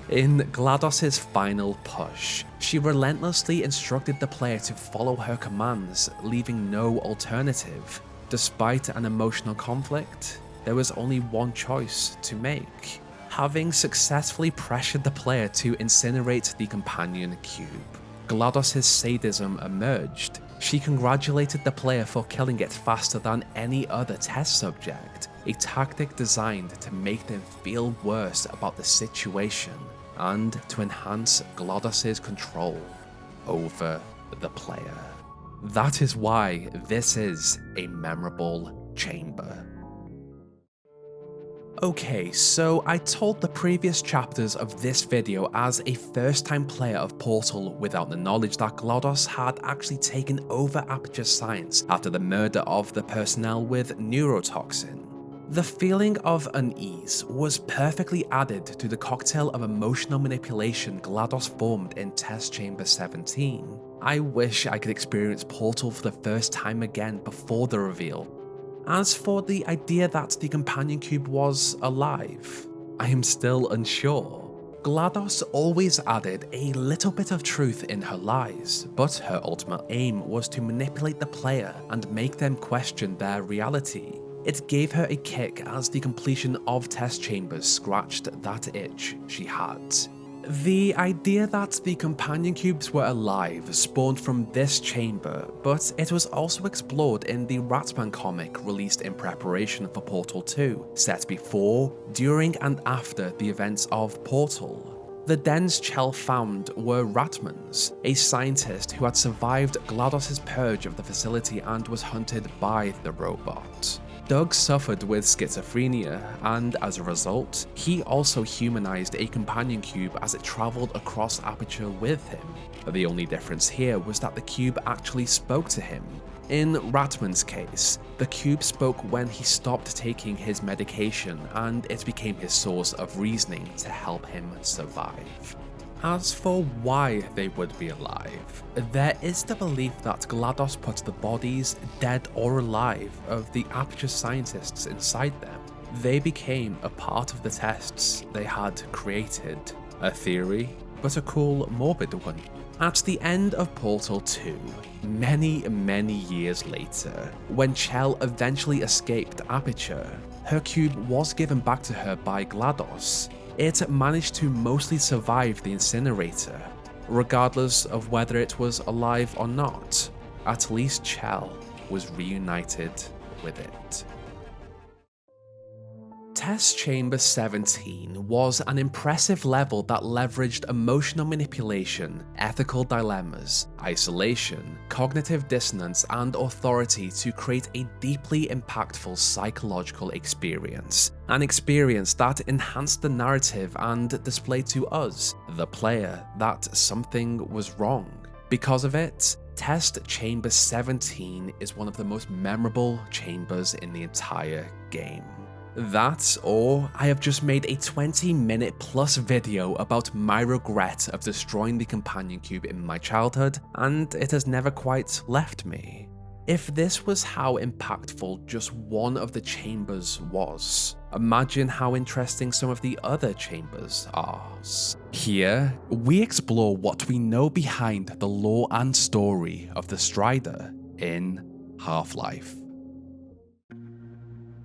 In GLaDOS' final push, she relentlessly instructed the player to follow her commands, leaving no alternative. Despite an emotional conflict, there was only one choice to make. Having successfully pressured the player to incinerate the companion cube, GLaDOS' sadism emerged. She congratulated the player for killing it faster than any other test subject, a tactic designed to make them feel worse about the situation and to enhance GLaDOS' control over the player. That is why this is a memorable chamber. Okay, so I told the previous chapters of this video as a first-time player of Portal without the knowledge that GLaDOS had actually taken over Aperture Science after the murder of the personnel with neurotoxin. The feeling of unease was perfectly added to the cocktail of emotional manipulation GLaDOS formed in Test Chamber 17. I wish I could experience Portal for the first time again before the reveal. As for the idea that the companion cube was alive, I am still unsure. GLaDOS always added a little bit of truth in her lies, but her ultimate aim was to manipulate the player and make them question their reality. It gave her a kick as the completion of test chambers scratched that itch she had. The idea that the companion cubes were alive spawned from this chamber, but it was also explored in the Ratman comic released in preparation for Portal 2, set before, during and after the events of Portal. The dens Chel found were Ratmans, a scientist who had survived GLaDOS' purge of the facility and was hunted by the robot. Doug suffered with schizophrenia, and as a result, he also humanized a companion cube as it traveled across Aperture with him. The only difference here was that the cube actually spoke to him. In Ratman's case, the cube spoke when he stopped taking his medication, and it became his source of reasoning to help him survive. As for why they would be alive, there is the belief that GLaDOS put the bodies, dead or alive, of the Aperture scientists inside them. They became a part of the tests they had created. A theory, but a cool, morbid one. At the end of Portal 2, many years later, when Chell eventually escaped Aperture, her cube was given back to her by GLaDOS. It managed to mostly survive the incinerator, regardless of whether it was alive or not. At least Chell was reunited with it. Test Chamber 17 was an impressive level that leveraged emotional manipulation, ethical dilemmas, isolation, cognitive dissonance, and authority to create a deeply impactful psychological experience. An experience that enhanced the narrative and displayed to us, the player, that something was wrong. Because of it, Test Chamber 17 is one of the most memorable chambers in the entire game. That, or I have just made a 20-minute plus video about my regret of destroying the companion cube in my childhood, and it has never quite left me. If this was how impactful just one of the chambers was, imagine how interesting some of the other chambers are. Here, we explore what we know behind the lore and story of the Strider in Half-Life.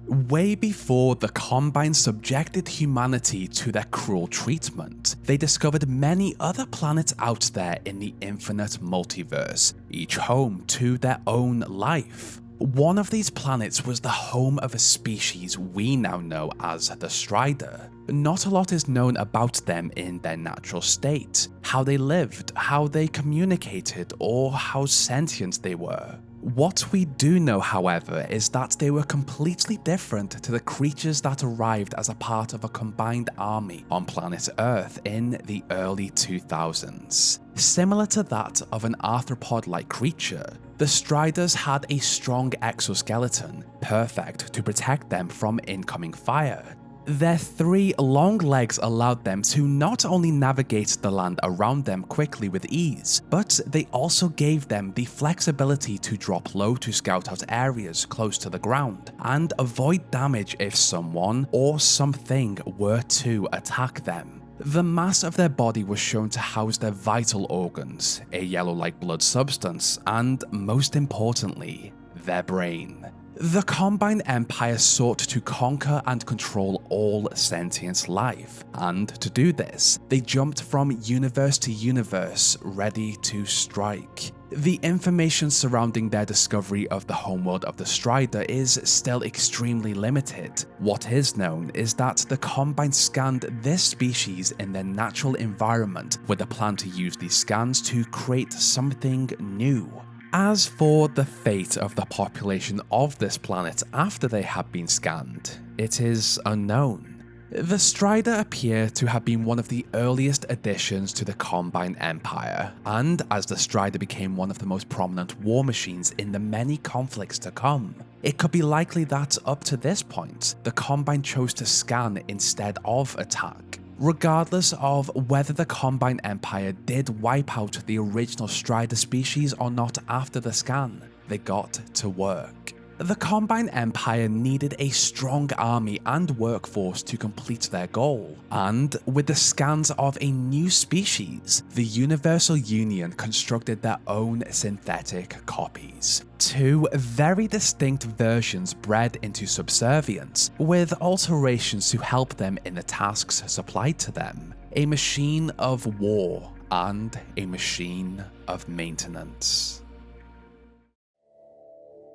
Way before the Combine subjected humanity to their cruel treatment, they discovered many other planets out there in the infinite multiverse, each home to their own life. One of these planets was the home of a species we now know as the Strider. Not a lot is known about them in their natural state, how they lived, how they communicated, or how sentient they were. What we do know, however, is that they were completely different to the creatures that arrived as a part of a combined army on planet Earth in the early 2000s. Similar to that of an arthropod-like creature, the Striders had a strong exoskeleton, perfect to protect them from incoming fire. Their 3 long legs allowed them to not only navigate the land around them quickly with ease, but they also gave them the flexibility to drop low to scout out areas close to the ground and avoid damage if someone or something were to attack them. The mass of their body was shown to house their vital organs, a yellow-like blood substance, and most importantly, their brain. The Combine Empire sought to conquer and control all sentient life, and to do this, they jumped from universe to universe, ready to strike. The information surrounding their discovery of the homeworld of the Strider is still extremely limited. What is known is that the Combine scanned this species in their natural environment with a plan to use these scans to create something new. As for the fate of the population of this planet after they had been scanned, it is unknown. The Strider appear to have been one of the earliest additions to the Combine Empire, and as the Strider became one of the most prominent war machines in the many conflicts to come, it could be likely that up to this point, the Combine chose to scan instead of attack. Regardless of whether the Combine Empire did wipe out the original Strider species or not after the scan, they got to work. The Combine Empire needed a strong army and workforce to complete their goal, and with the scans of a new species, the Universal Union constructed their own synthetic copies. 2 very distinct versions bred into subservience, with alterations to help them in the tasks supplied to them. A machine of war and a machine of maintenance.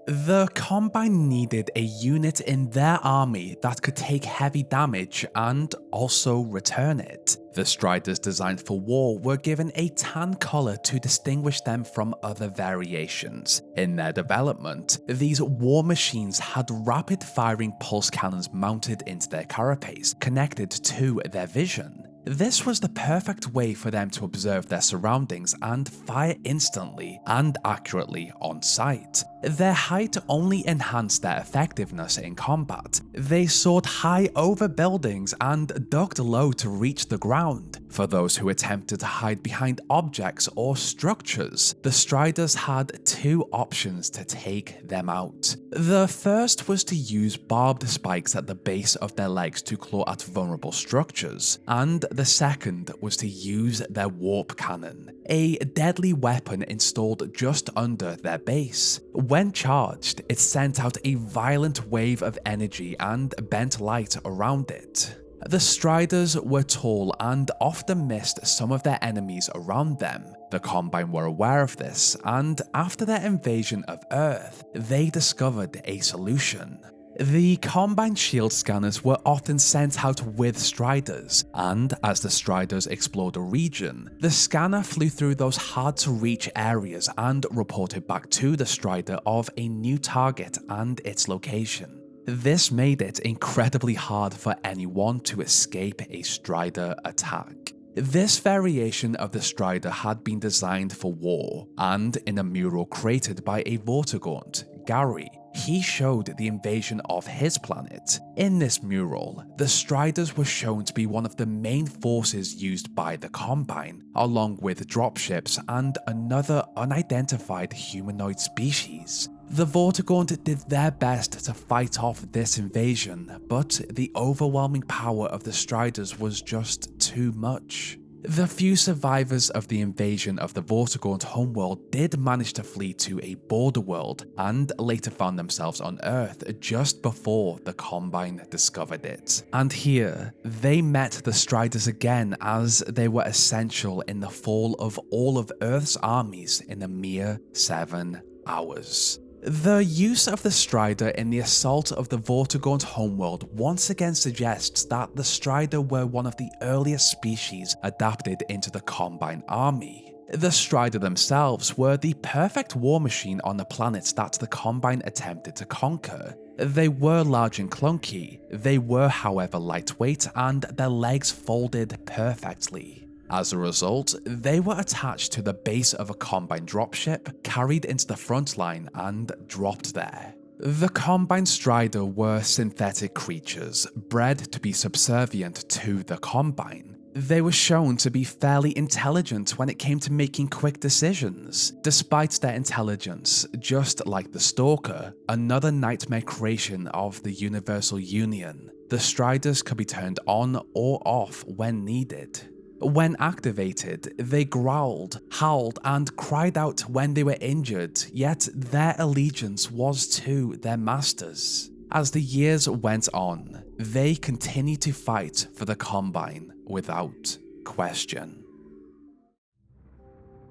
The Combine needed a unit in their army that could take heavy damage and also return it. The Striders designed for war were given a tan color to distinguish them from other variations. In their development, these war machines had rapid-firing pulse cannons mounted into their carapace, connected to their vision. This was the perfect way for them to observe their surroundings and fire instantly and accurately on sight. Their height only enhanced their effectiveness in combat. They soared high over buildings and ducked low to reach the ground. For those who attempted to hide behind objects or structures, the Striders had two options to take them out. The first was to use barbed spikes at the base of their legs to claw at vulnerable structures, and the second was to use their warp cannon, a deadly weapon installed just under their base. When charged, it sent out a violent wave of energy and bent light around it. The Striders were tall and often missed some of their enemies around them. The Combine were aware of this, and after their invasion of Earth, they discovered a solution. The Combine shield scanners were often sent out with Striders, and as the Striders explored a region, the scanner flew through those hard-to-reach areas and reported back to the Strider of a new target and its location. This made it incredibly hard for anyone to escape a Strider attack. This variation of the Strider had been designed for war, and in a mural created by a Vortigaunt, Gary, he showed the invasion of his planet. In this mural, the Striders were shown to be one of the main forces used by the Combine, along with dropships and another unidentified humanoid species. The Vortigaunt did their best to fight off this invasion, but the overwhelming power of the Striders was just too much. The few survivors of the invasion of the Vortigaunt homeworld did manage to flee to a border world and later found themselves on Earth just before the Combine discovered it. And here, they met the Striders again as they were essential in the fall of all of Earth's armies in a mere 7 hours. The use of the Strider in the assault of the Vortigaunt homeworld once again suggests that the Strider were one of the earliest species adapted into the Combine army. The Strider themselves were the perfect war machine on the planets that the Combine attempted to conquer. They were large and clunky, they were however lightweight, and their legs folded perfectly. As a result, they were attached to the base of a Combine dropship, carried into the front line, and dropped there. The Combine Strider were synthetic creatures, bred to be subservient to the Combine. They were shown to be fairly intelligent when it came to making quick decisions. Despite their intelligence, just like the Stalker, another nightmare creation of the Universal Union, the Striders could be turned on or off when needed. When activated, they growled, howled, and cried out when they were injured, yet their allegiance was to their masters. As the years went on, they continued to fight for the Combine without question.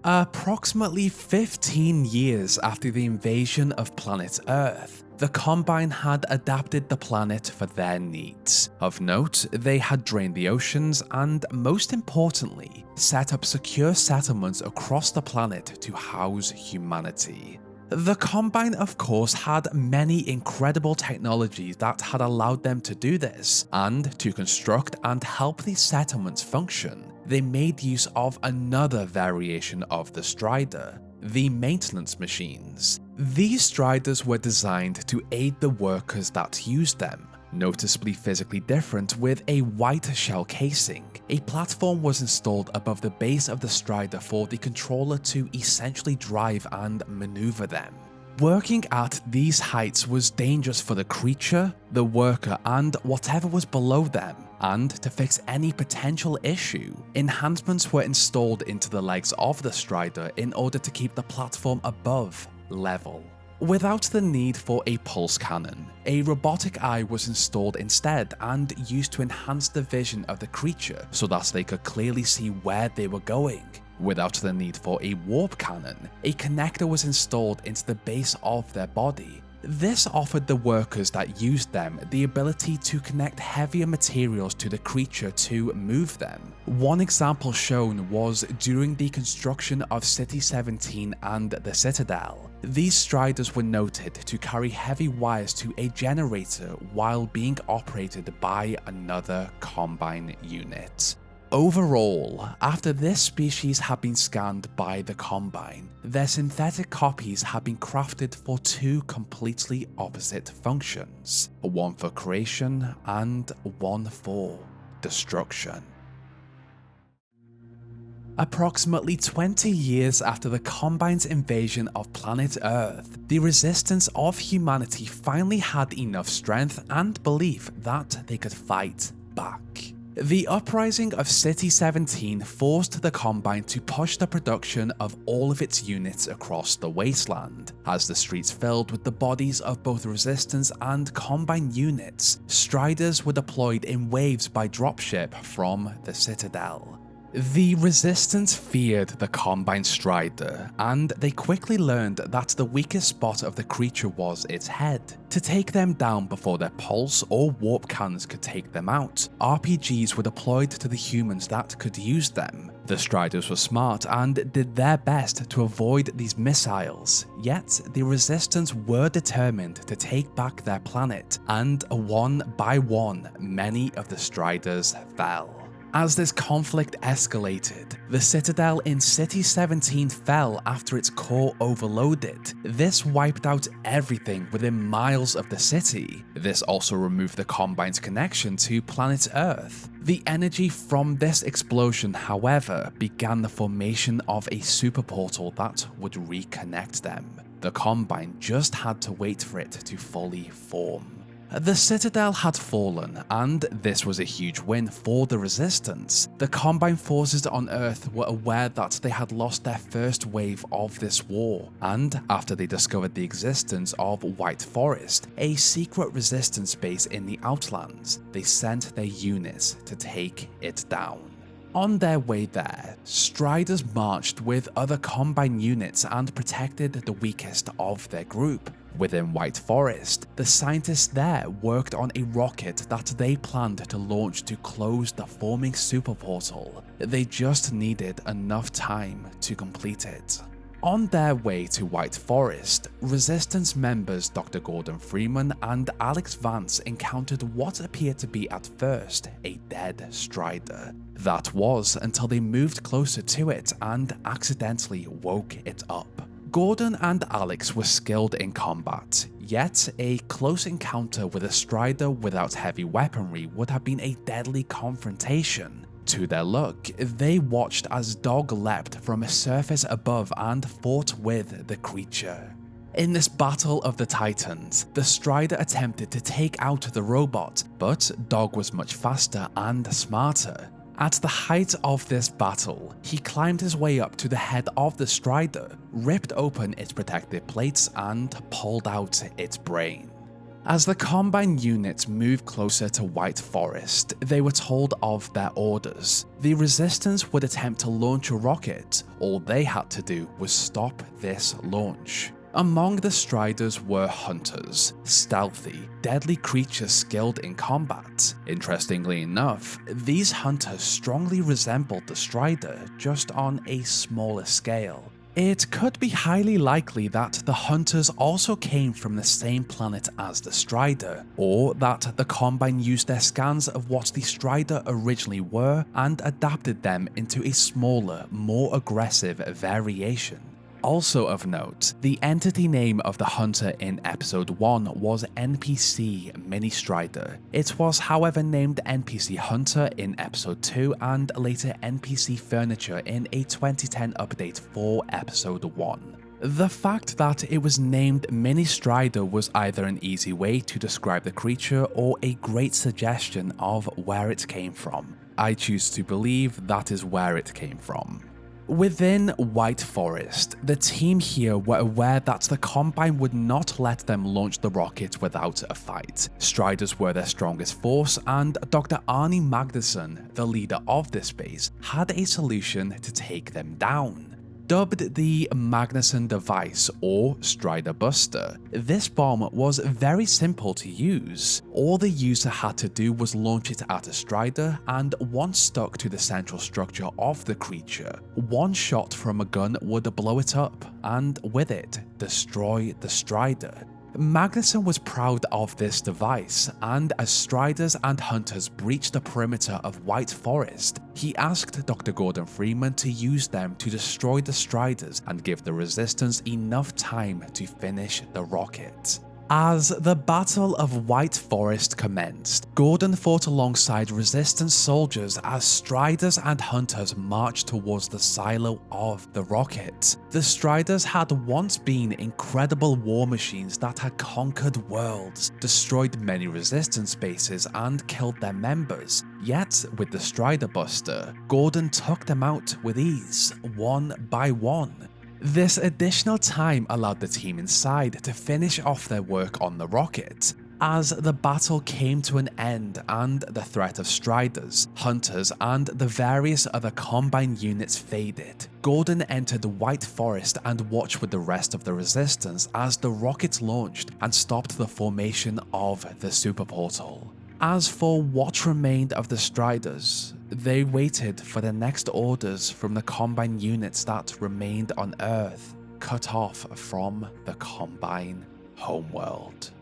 Approximately 15 years after the invasion of planet Earth, the Combine had adapted the planet for their needs. Of note, they had drained the oceans and, most importantly, set up secure settlements across the planet to house humanity. The Combine, of course, had many incredible technologies that had allowed them to do this, and to construct and help these settlements function, they made use of another variation of the Strider, the maintenance machines. These Striders were designed to aid the workers that used them, noticeably physically different with a white shell casing. A platform was installed above the base of the Strider for the controller to essentially drive and maneuver them. Working at these heights was dangerous for the creature, the worker, and whatever was below them. And to fix any potential issue, enhancements were installed into the legs of the Strider in order to keep the platform above level. Without the need for a pulse cannon, a robotic eye was installed instead and used to enhance the vision of the creature so that they could clearly see where they were going. Without the need for a warp cannon, a connector was installed into the base of their body. This offered the workers that used them the ability to connect heavier materials to the creature to move them. One example shown was during the construction of City 17 and the Citadel. These Striders were noted to carry heavy wires to a generator while being operated by another Combine unit. Overall, after this species had been scanned by the Combine, their synthetic copies had been crafted for two completely opposite functions, one for creation and one for destruction. Approximately 20 years after the Combine's invasion of planet Earth, the resistance of humanity finally had enough strength and belief that they could fight back. The uprising of City-17 forced the Combine to push the production of all of its units across the wasteland. As the streets filled with the bodies of both Resistance and Combine units, Striders were deployed in waves by dropship from the Citadel. The Resistance feared the Combine Strider, and they quickly learned that the weakest spot of the creature was its head. To take them down before their pulse or warp cannons could take them out, RPGs were deployed to the humans that could use them. The Striders were smart and did their best to avoid these missiles, yet the Resistance were determined to take back their planet, and one by one, many of the Striders fell. As this conflict escalated, the Citadel in City-17 fell after its core overloaded. This wiped out everything within miles of the city. This also removed the Combine's connection to planet Earth. The energy from this explosion, however, began the formation of a super portal that would reconnect them. The Combine just had to wait for it to fully form. The Citadel had fallen, and this was a huge win for the Resistance. The Combine forces on Earth were aware that they had lost their first wave of this war, and after they discovered the existence of White Forest, a secret Resistance base in the Outlands, they sent their units to take it down. On their way there, Striders marched with other Combine units and protected the weakest of their group. Within White Forest, the scientists there worked on a rocket that they planned to launch to close the forming super portal. They just needed enough time to complete it. On their way to White Forest, Resistance members Dr. Gordon Freeman and Alyx Vance encountered what appeared to be at first a dead Strider. That was until they moved closer to it and accidentally woke it up. Gordon and Alyx were skilled in combat, yet a close encounter with a Strider without heavy weaponry would have been a deadly confrontation. To their luck, they watched as Dog leapt from a surface above and fought with the creature. In this battle of the Titans, the Strider attempted to take out the robot, but Dog was much faster and smarter. At the height of this battle, he climbed his way up to the head of the Strider, ripped open its protective plates and pulled out its brain. As the Combine units moved closer to White Forest, they were told of their orders. The Resistance would attempt to launch a rocket. All they had to do was stop this launch. Among the Striders were hunters, stealthy, deadly creatures skilled in combat. Interestingly enough, these hunters strongly resembled the Strider, just on a smaller scale. It could be highly likely that the hunters also came from the same planet as the Strider, or that the Combine used their scans of what the Strider originally were and adapted them into a smaller, more aggressive variation. Also of note, the entity name of the hunter in episode 1 was NPC Mini Strider. It was however named NPC Hunter in episode 2 and later NPC Furniture in a 2010 update for episode 1. The fact that it was named Mini Strider was either an easy way to describe the creature or a great suggestion of where it came from. I choose to believe that is where it came from. Within White Forest, the team here were aware that the Combine would not let them launch the rocket without a fight. Striders were their strongest force, and Dr. Arnie Magnuson, the leader of this base, had a solution to take them down. Dubbed the Magnuson device or Strider Buster, this bomb was very simple to use. All the user had to do was launch it at a Strider, and once stuck to the central structure of the creature, one shot from a gun would blow it up, and with it, destroy the Strider. Magnuson was proud of this device, and as Striders and Hunters breached the perimeter of White Forest, he asked Dr. Gordon Freeman to use them to destroy the Striders and give the Resistance enough time to finish the rocket. As the Battle of White Forest commenced, Gordon fought alongside Resistance soldiers as Striders and Hunters marched towards the silo of the rocket. The Striders had once been incredible war machines that had conquered worlds, destroyed many Resistance bases, and killed their members. Yet, with the Strider Buster, Gordon took them out with ease, one by one. This additional time allowed the team inside to finish off their work on the rocket. As the battle came to an end and the threat of Striders, Hunters, and the various other Combine units faded, Gordon entered White Forest and watched with the rest of the Resistance as the rocket launched and stopped the formation of the Super Portal. As for what remained of the Striders, they waited for the next orders from the Combine units that remained on Earth, cut off from the Combine homeworld.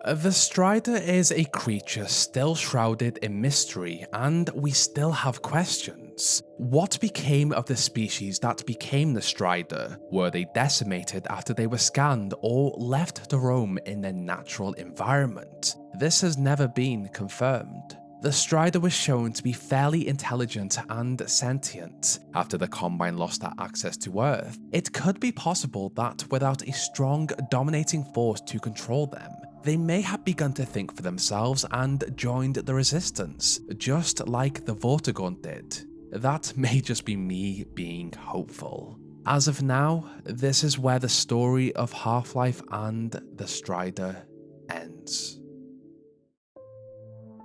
The Strider is a creature still shrouded in mystery, and we still have questions. What became of the species that became the Strider? Were they decimated after they were scanned or left to roam in their natural environment? This has never been confirmed. The Strider was shown to be fairly intelligent and sentient. After the Combine lost their access to Earth, it could be possible that without a strong, dominating force to control them, they may have begun to think for themselves and joined the Resistance, just like the Vortigaunt did. That may just be me being hopeful. As of now, this is where the story of Half-Life and the Strider ends.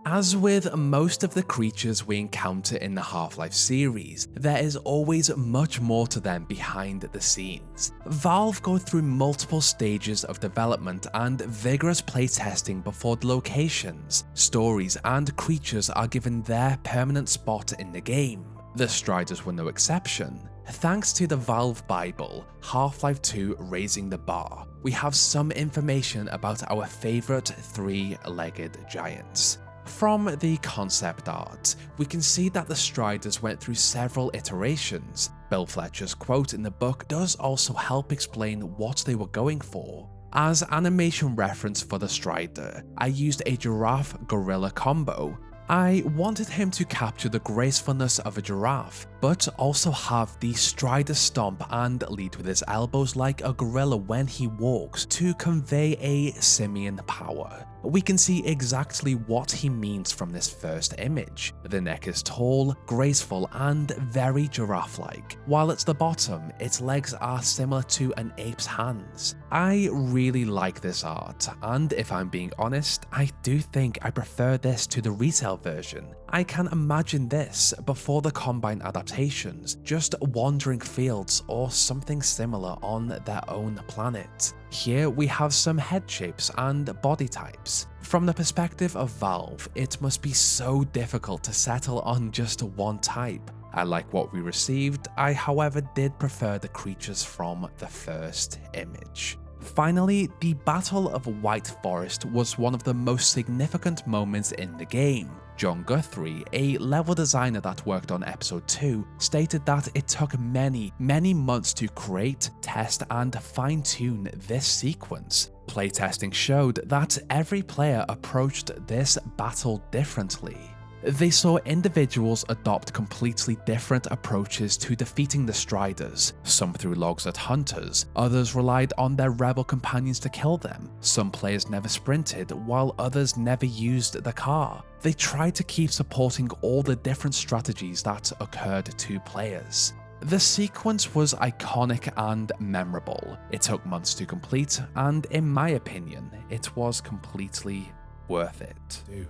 As with most of the creatures we encounter in the Half-Life series, there is always much more to them behind the scenes. Valve go through multiple stages of development and vigorous playtesting before the locations, stories, and creatures are given their permanent spot in the game. The Striders were no exception. Thanks to the Valve Bible, Half-Life 2 Raising the Bar, we have some information about our favourite three-legged giants. From the concept art, we can see that the Striders went through several iterations. Bill Fletcher's quote in the book does also help explain what they were going for. As animation reference for the Strider, I used a giraffe-gorilla combo. I wanted him to capture the gracefulness of a giraffe, but also have the Strider stomp and lead with his elbows like a gorilla when he walks to convey a simian power. We can see exactly what he means from this first image. The neck is tall, graceful, and very giraffe-like, while at the bottom, its legs are similar to an ape's hands. I really like this art, and if I'm being honest, I do think I prefer this to the retail version. I can imagine this before the Combine adaptations, just wandering fields or something similar on their own planet. Here we have some head shapes and body types. From the perspective of Valve, it must be so difficult to settle on just one type. I like what we received, I however did prefer the creatures from the first image. Finally, the Battle of White Forest was one of the most significant moments in the game. John Guthrie, a level designer that worked on Episode 2, stated that it took many months to create, test, and fine-tune this sequence. Playtesting showed that every player approached this battle differently. They saw individuals adopt completely different approaches to defeating the Striders. Some threw logs at Hunters, others relied on their rebel companions to kill them. Some players never sprinted, while others never used the car. They tried to keep supporting all the different strategies that occurred to players. The sequence was iconic and memorable. It took months to complete, and in my opinion, it was completely worth it.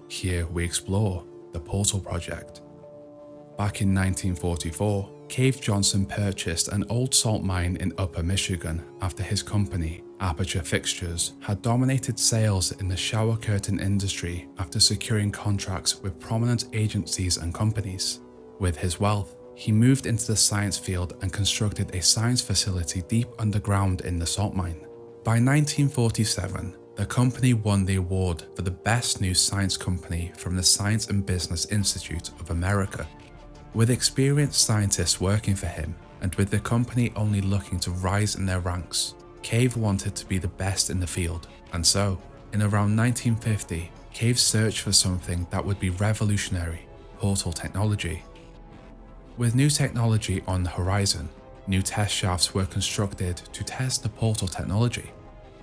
Here we explore the Portal Project. Back in 1944, Cave Johnson purchased an old salt mine in Upper Michigan after his company, Aperture Fixtures, had dominated sales in the shower curtain industry after securing contracts with prominent agencies and companies. With his wealth, he moved into the science field and constructed a science facility deep underground in the salt mine.
By 1947, the company won the award for the Best New Science Company from the Science and Business Institute of America. With experienced scientists working for him, and with the company only looking to rise in their ranks, Cave wanted to be the best in the field, and so, in around 1950, Cave searched for something that would be revolutionary: portal technology. With new technology on the horizon, new test shafts were constructed to test the portal technology.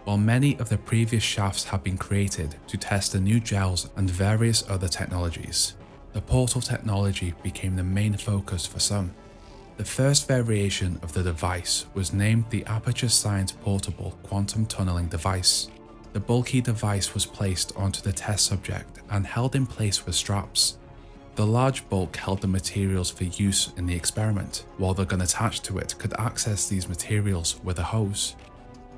While many of the previous shafts had been created to test the new gels and various other technologies, the portal technology became the main focus for some. The first variation of the device was named the Aperture Science Portable Quantum Tunneling Device. The bulky device was placed onto the test subject and held in place with straps. The large bulk held the materials for use in the experiment, while the gun attached to it could access these materials with a hose.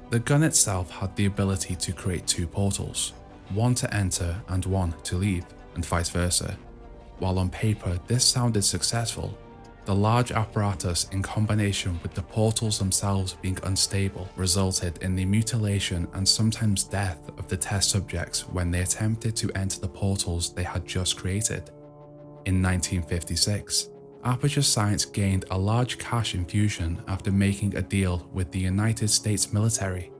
The gun itself had the ability to create two portals, one to enter and one to leave, and vice versa. While on paper this sounded successful, the large apparatus in combination with the portals themselves being unstable resulted in the mutilation and sometimes death of the test subjects when they attempted to enter the portals they had just created. In 1956, Aperture Science gained a large cash infusion after making a deal with the United States military.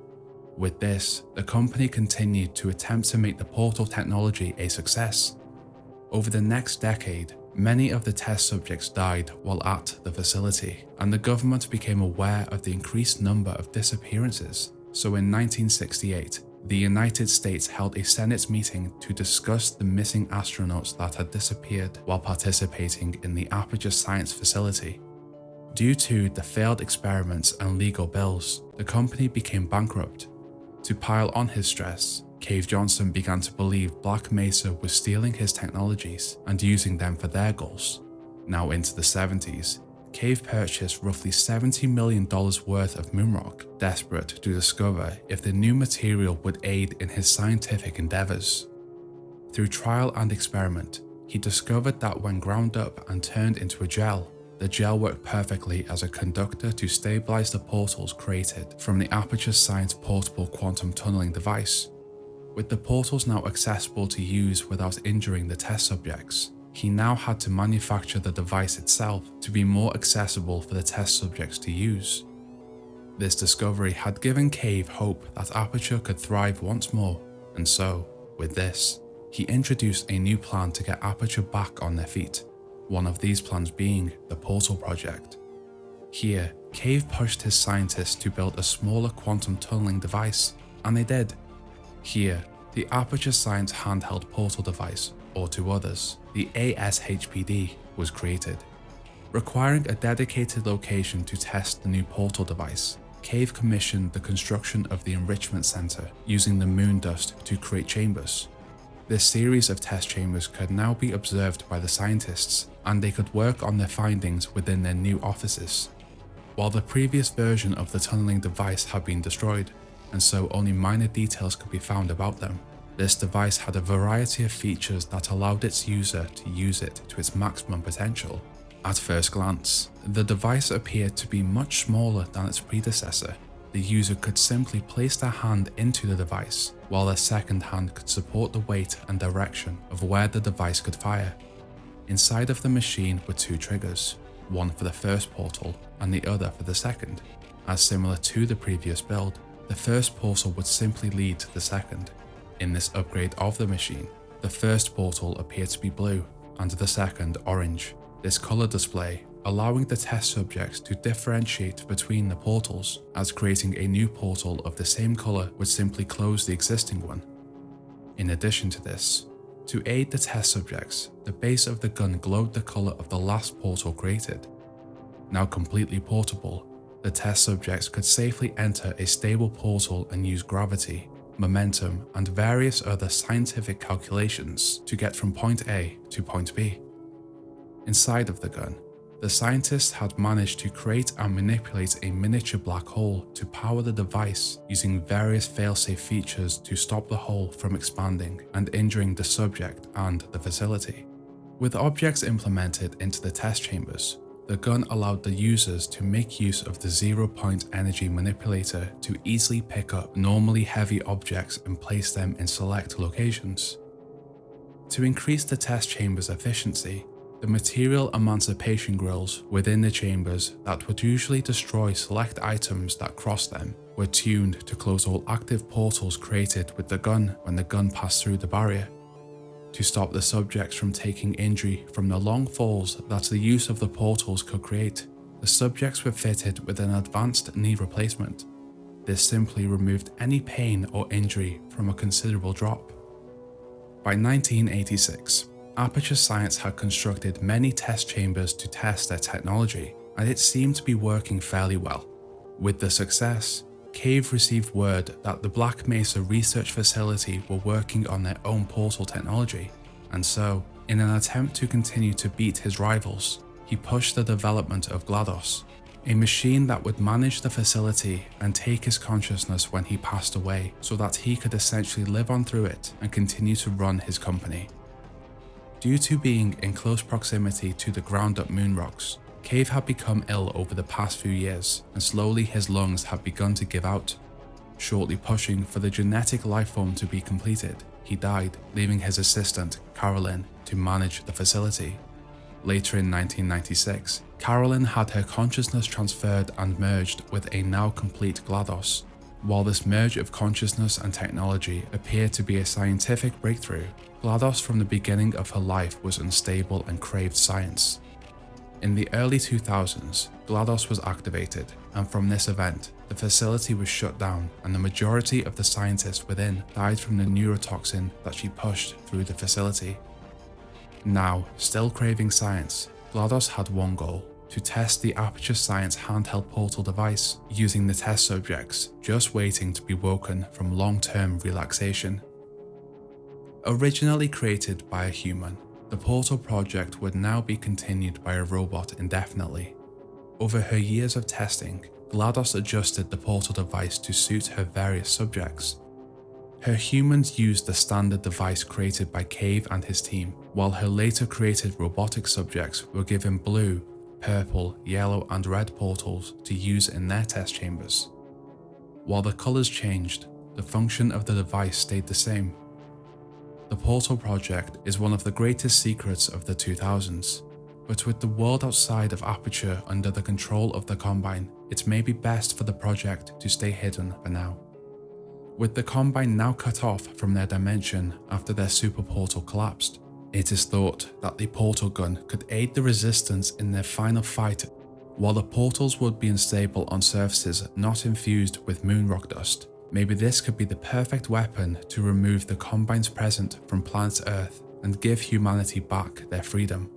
With this, the company continued to attempt to make the portal technology a success. Over the next decade, many of the test subjects died while at the facility, and the government became aware of the increased number of disappearances. So in 1968, the United States held a Senate meeting to discuss the missing astronauts that had disappeared while participating in the Aperture Science facility. Due to the failed experiments and legal bills, the company became bankrupt. To pile on his stress, Cave Johnson began to believe Black Mesa was stealing his technologies and using them for their goals. Now into the 70s, Cave purchased roughly $70 million worth of moonrock, desperate to discover if the new material would aid in his scientific endeavors. Through trial and experiment, he discovered that when ground up and turned into a gel, the gel worked perfectly as a conductor to stabilize the portals created from the Aperture Science Portable Quantum Tunneling Device. With the portals now accessible to use without injuring the test subjects, he now had to manufacture the device itself to be more accessible for the test subjects to use. This discovery had given Cave hope that Aperture could thrive once more, and so, with this, he introduced a new plan to get Aperture back on their feet, one of these plans being the Portal Project. Here, Cave pushed his scientists to build a smaller quantum tunneling device, and they did. Here, the Aperture Science handheld portal device, or to others, the ASHPD, was created. Requiring a dedicated location to test the new portal device, Cave commissioned the construction of the Enrichment Center using the moon dust to create chambers. This series of test chambers could now be observed by the scientists, and they could work on their findings within their new offices. While the previous version of the tunneling device had been destroyed, and so only minor details could be found about them, this device had a variety of features that allowed its user to use it to its maximum potential. At first glance, the device appeared to be much smaller than its predecessor. The user could simply place their hand into the device, while their second hand could support the weight and direction of where the device could fire. Inside of the machine were two triggers, one for the first portal and the other for the second. As similar to the previous build, the first portal would simply lead to the second. In this upgrade of the machine, the first portal appeared to be blue and the second orange. This color display allowing the test subjects to differentiate between the portals, as creating a new portal of the same color would simply close the existing one. In addition to this, to aid the test subjects, the base of the gun glowed the color of the last portal created. Now completely portable, the test subjects could safely enter a stable portal and use gravity, momentum, and various other scientific calculations to get from point A to point B. Inside of the gun, the scientists had managed to create and manipulate a miniature black hole to power the device using various failsafe features to stop the hole from expanding and injuring the subject and the facility. With objects implemented into the test chambers,
The gun allowed the users to make use of the zero-point energy manipulator to easily pick up normally heavy objects and place them in select locations. To increase the test chamber's efficiency, the material emancipation grills within the chambers that would usually destroy select items that cross them were tuned to close all active portals created with the gun when the gun passed through the barrier. To stop the subjects from taking injury from the long falls that the use of the portals could create, the subjects were fitted with an advanced knee replacement. This simply removed any pain or injury from a considerable drop. By 1986, Aperture Science had constructed many test chambers to test their technology, and it seemed to be working fairly well. With the success, Cave received word that the Black Mesa research facility were working on their own portal technology, and so, in an attempt to continue to beat his rivals, he pushed the development of GLaDOS, a machine that would manage the facility and take his consciousness when he passed away so that he could essentially live on through it and continue to run his company. Due to being in close proximity to the ground-up moon rocks, Cave had become ill over the past few years, and slowly his lungs had begun to give out. Shortly pushing for the genetic lifeform to be completed, he died, leaving his assistant, Carolyn, to manage the facility. Later in 1996, Carolyn had her consciousness transferred and merged with a now complete GLaDOS. While this merge of consciousness and technology appeared to be a scientific breakthrough, GLaDOS from the beginning of her life was unstable and craved science. In the early 2000s, GLaDOS was activated, and from this event, the facility was shut down and the majority of the scientists within died from the neurotoxin that she pushed through the facility. Now, still craving science, GLaDOS had one goal: to test the Aperture Science handheld portal device using the test subjects just waiting to be woken from long-term relaxation. Originally created by a human, the Portal project would now be continued by a robot indefinitely. Over her years of testing, GLaDOS adjusted the Portal device to suit her various subjects. Her humans used the standard device created by Cave and his team, while her later created robotic subjects were given blue, purple, yellow and red portals to use in their test chambers. While the colors changed, the function of the device stayed the same. The Portal project is one of the greatest secrets of the 2000s, but with the world outside of Aperture under the control of the Combine, it may be best for the project to stay hidden for now. With the Combine now cut off from their dimension after their super portal collapsed, it is thought that the portal gun could aid the Resistance in their final fight. While the portals would be unstable on surfaces not infused with moon rock dust, maybe this could be the perfect weapon to remove the Combine's presence from planet Earth and give humanity back their freedom.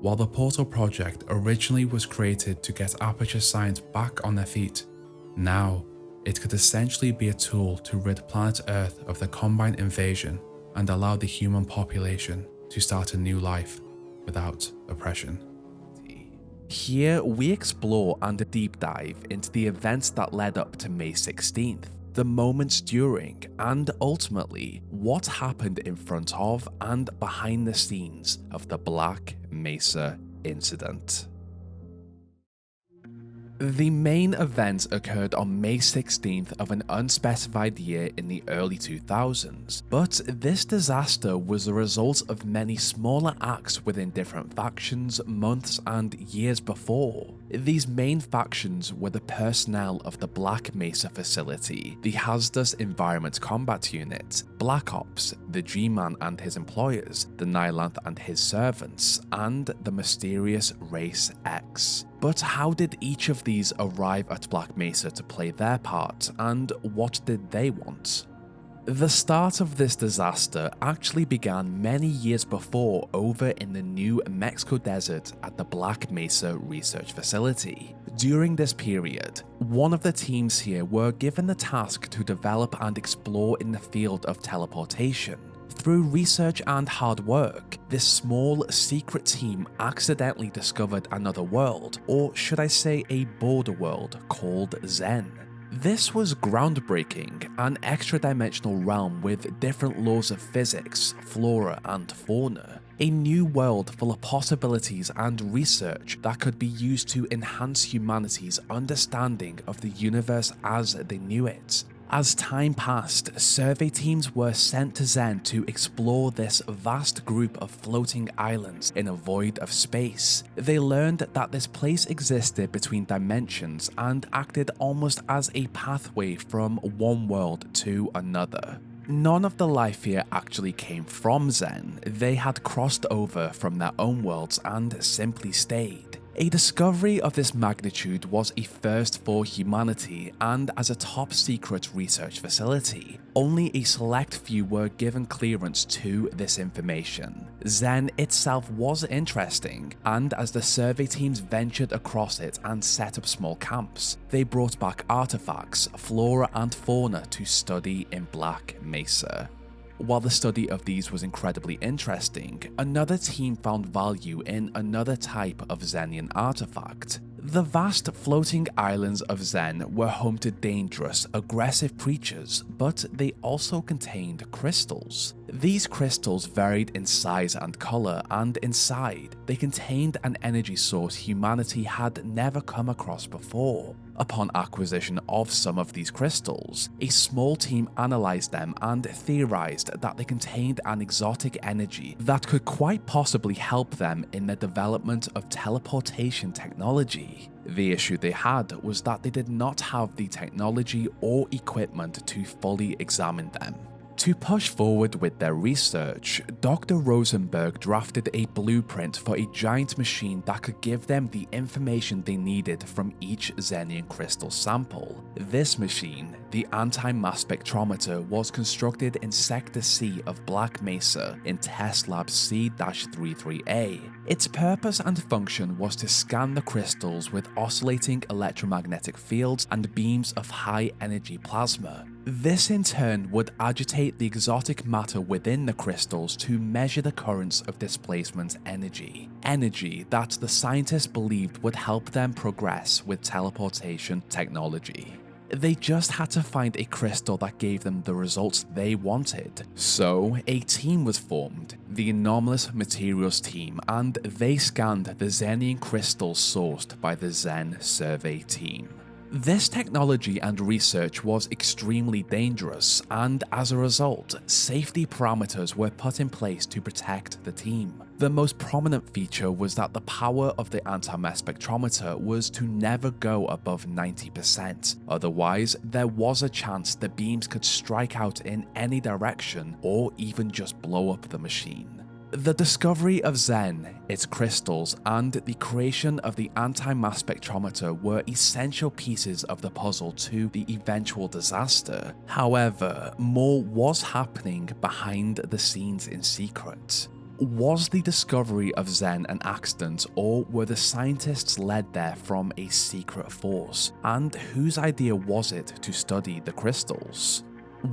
While the Portal project originally was created to get Aperture Science back on their feet, now it could essentially be a tool to rid planet Earth of the Combine invasion and allow the human population to start a new life without oppression.
Here we explore and deep dive into the events that led up to May 16th, the moments during, and ultimately what happened in front of and behind the scenes of the Black Mesa incident. The main event occurred on May 16th of an unspecified year in the early 2000s, but this disaster was the result of many smaller acts within different factions months and years before. These main factions were the personnel of the Black Mesa facility, the Hazardous Environment Combat Unit, Black Ops, the G-Man and his employers, the Nylanth and his servants, and the mysterious Race X. But how did each of these arrive at Black Mesa to play their part, and what did they want? The start of this disaster actually began many years before over in the New Mexico desert at the Black Mesa Research Facility. During this period, one of the teams here were given the task to develop and explore in the field of teleportation. Through research and hard work, this small secret team accidentally discovered another world, or should I say a border world, called Zen. This was groundbreaking, an extra-dimensional realm with different laws of physics, flora and fauna. A new world full of possibilities and research that could be used to enhance humanity's understanding of the universe as they knew it. As time passed, survey teams were sent to Xen to explore this vast group of floating islands in a void of space. They learned that this place existed between dimensions and acted almost as a pathway from one world to another. None of the life here actually came from Xen. They had crossed over from their own worlds and simply stayed. A discovery of this magnitude was a first for humanity, and as a top-secret research facility, only a select few were given clearance to this information. Xen itself was interesting, and as the survey teams ventured across it and set up small camps, they brought back artifacts, flora and fauna to study in Black Mesa. While the study of these was incredibly interesting, another team found value in another type of Xenian artifact. The vast floating islands of Xen were home to dangerous, aggressive creatures, but they also contained crystals. These crystals varied in size and color, and inside, they contained an energy source humanity had never come across before. Upon acquisition of some of these crystals, a small team analyzed them and theorized that they contained an exotic energy that could quite possibly help them in the development of teleportation technology. The issue they had was that they did not have the technology or equipment to fully examine them. To push forward with their research, Dr. Rosenberg drafted a blueprint for a giant machine that could give them the information they needed from each Xenian crystal sample. This machine, the anti-mass spectrometer, was constructed in Sector C of Black Mesa in Test Lab C-33A. Its purpose and function was to scan the crystals with oscillating electromagnetic fields and beams of high-energy plasma. This in turn would agitate the exotic matter within the crystals to measure the currents of displacement energy. Energy that the scientists believed would help them progress with teleportation technology. They just had to find a crystal that gave them the results they wanted. So, a team was formed, the Anomalous Materials team, and they scanned the Xenian crystals sourced by the Xen survey team. This technology and research was extremely dangerous, and as a result, safety parameters were put in place to protect the team. The most prominent feature was that the power of the anti-mass spectrometer was to never go above 90%, otherwise there was a chance the beams could strike out in any direction or even just blow up the machine. The discovery of Xen, its crystals, and the creation of the anti-mass spectrometer were essential pieces of the puzzle to the eventual disaster. However, more was happening behind the scenes in secret. Was the discovery of Xen an accident, or were the scientists led there from a secret force? And whose idea was it to study the crystals?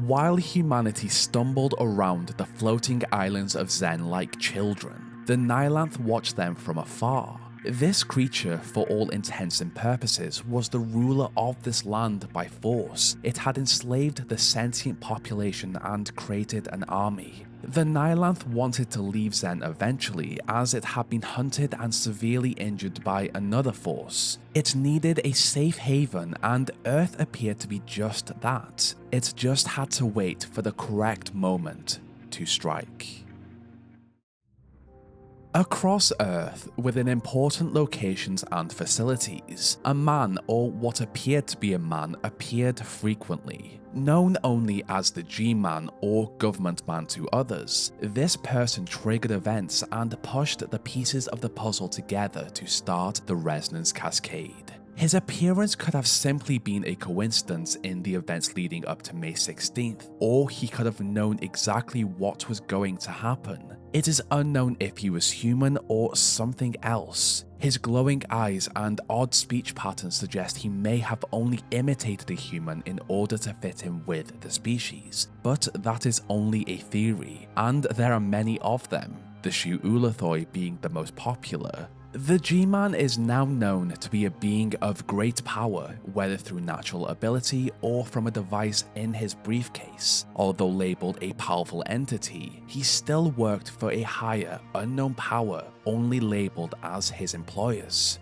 While humanity stumbled around the floating islands of Xen like children, the Nilanth watched them from afar. This creature, for all intents and purposes, was the ruler of this land by force. It had enslaved the sentient population and created an army. The Nilanth wanted to leave Xen eventually, as it had been hunted and severely injured by another force. It needed a safe haven, and Earth appeared to be just that. It just had to wait for the correct moment to strike. Across Earth, within important locations and facilities, a man, or what appeared to be a man, appeared frequently. Known only as the G-Man or Government Man to others, this person triggered events and pushed the pieces of the puzzle together to start the Resonance Cascade. His appearance could have simply been a coincidence in the events leading up to May 16th, or he could have known exactly what was going to happen. It is unknown if he was human or something else. His glowing eyes and odd speech patterns suggest he may have only imitated a human in order to fit in with the species, but that is only a theory, and there are many of them, the Shu-Ulathoi being the most popular. The G-Man is now known to be a being of great power, whether through natural ability or from a device in his briefcase. Although labeled a powerful entity, he still worked for a higher, unknown power only labeled as his employers.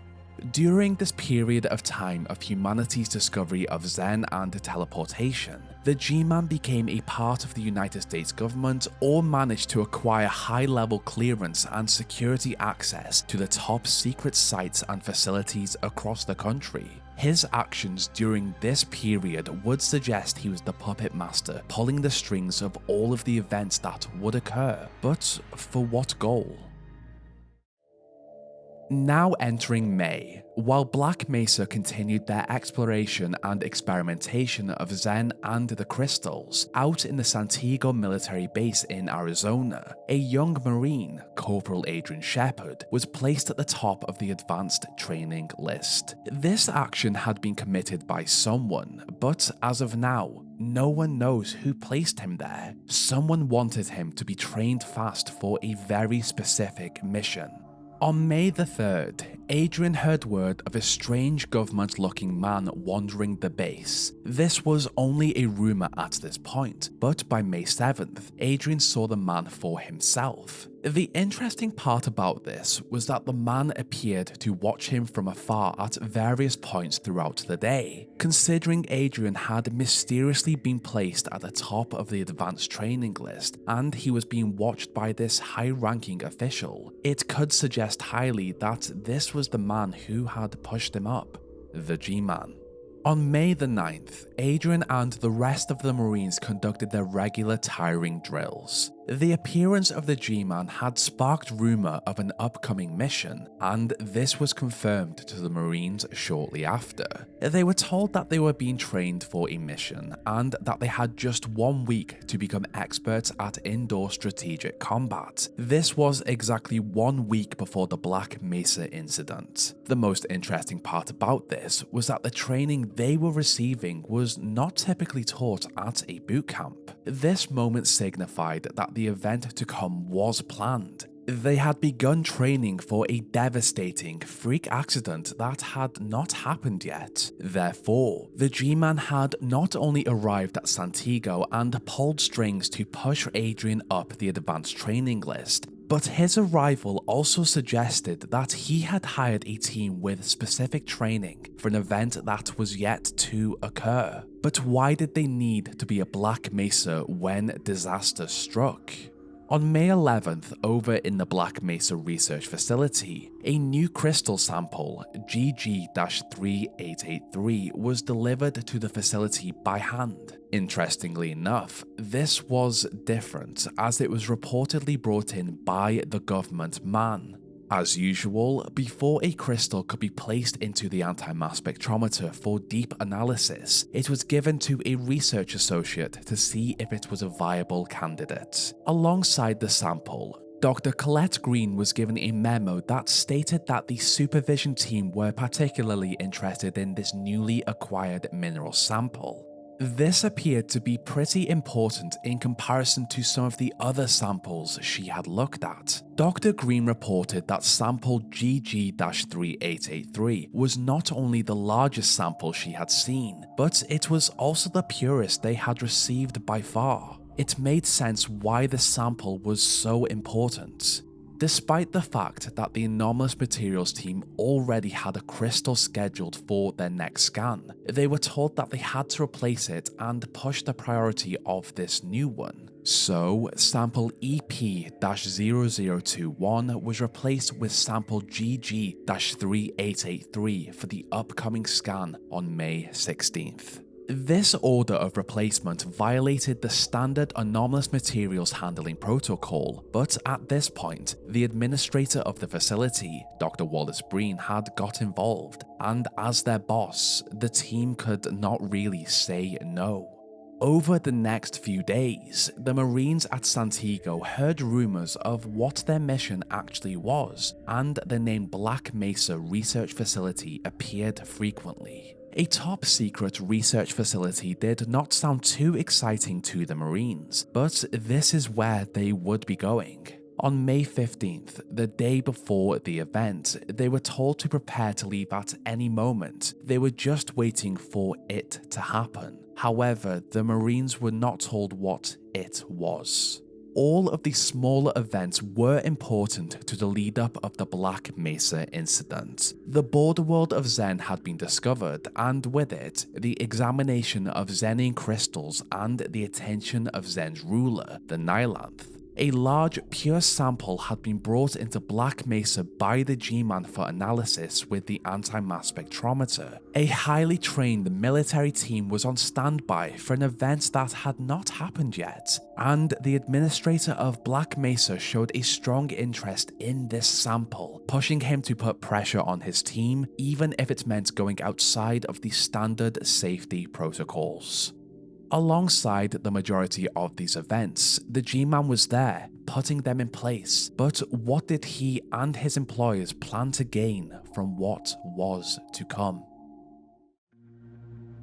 During this period of time of humanity's discovery of Zen and teleportation, the G-Man became a part of the United States government or managed to acquire high-level clearance and security access to the top secret sites and facilities across the country. His actions during this period would suggest he was the puppet master pulling the strings of all of the events that would occur, but for what goal? Now entering May, while Black Mesa continued their exploration and experimentation of Zen and the crystals out in the Santiago military base in Arizona, a young Marine, Corporal Adrian Shepard, was placed at the top of the advanced training list. This action had been committed by someone, but as of now, no one knows who placed him there. Someone wanted him to be trained fast for a very specific mission. On May the 3rd, Adrian heard word of a strange government-looking man wandering the base. This was only a rumor at this point, but by May 7th, Adrian saw the man for himself. The interesting part about this was that the man appeared to watch him from afar at various points throughout the day. Considering Adrian had mysteriously been placed at the top of the advanced training list and he was being watched by this high-ranking official, it could suggest highly that this was the man who had pushed him up, the G-Man. On May the 9th, Adrian and the rest of the Marines conducted their regular tiring drills. The appearance of the G-Man had sparked rumor of an upcoming mission, and this was confirmed to the Marines shortly after. They were told that they were being trained for a mission, and that they had just 1 week to become experts at indoor strategic combat. This was exactly 1 week before the Black Mesa incident. The most interesting part about this was that the training they were receiving was not typically taught at a boot camp. This moment signified that the event to come was planned. They had begun training for a devastating freak accident that had not happened yet. Therefore, the G-Man had not only arrived at Santiago and pulled strings to push Adrian up the advanced training list, but his arrival also suggested that he had hired a team with specific training for an event that was yet to occur. But why did they need to be at Black Mesa when disaster struck? On May 11th, over in the Black Mesa Research Facility, a new crystal sample, GG-3883, was delivered to the facility by hand. Interestingly enough, this was different as it was reportedly brought in by the government man. As usual, before a crystal could be placed into the anti-mass spectrometer for deep analysis, it was given to a research associate to see if it was a viable candidate. Alongside the sample, Dr. Colette Green was given a memo that stated that the supervision team were particularly interested in this newly acquired mineral sample. This appeared to be pretty important in comparison to some of the other samples she had looked at. Dr. Green reported that sample GG-3883 was not only the largest sample she had seen, but it was also the purest they had received by far. It made sense why the sample was so important. Despite the fact that the anomalous materials team already had a crystal scheduled for their next scan, they were told that they had to replace it and push the priority of this new one. So, sample EP-0021 was replaced with sample GG-3883 for the upcoming scan on May 16th. This order of replacement violated the standard anomalous materials handling protocol, but at this point, the administrator of the facility, Dr. Wallace Breen, had got involved, and as their boss, the team could not really say no. Over the next few days, the Marines at Santiago heard rumors of what their mission actually was, and the name Black Mesa Research Facility appeared frequently. A top-secret research facility did not sound too exciting to the Marines, but this is where they would be going. On May 15th, the day before the event, they were told to prepare to leave at any moment. They were just waiting for it to happen. However, the Marines were not told what it was. All of these smaller events were important to the lead-up of the Black Mesa incident. The border world of Xen had been discovered, and with it, the examination of Xenian crystals and the attention of Xen's ruler, the Nilanth. A large, pure sample had been brought into Black Mesa by the G-Man for analysis with the anti-mass spectrometer. A highly trained military team was on standby for an event that had not happened yet, and the administrator of Black Mesa showed a strong interest in this sample, pushing him to put pressure on his team, even if it meant going outside of the standard safety protocols. Alongside the majority of these events, the G-Man was there, putting them in place. But what did he and his employers plan to gain from what was to come?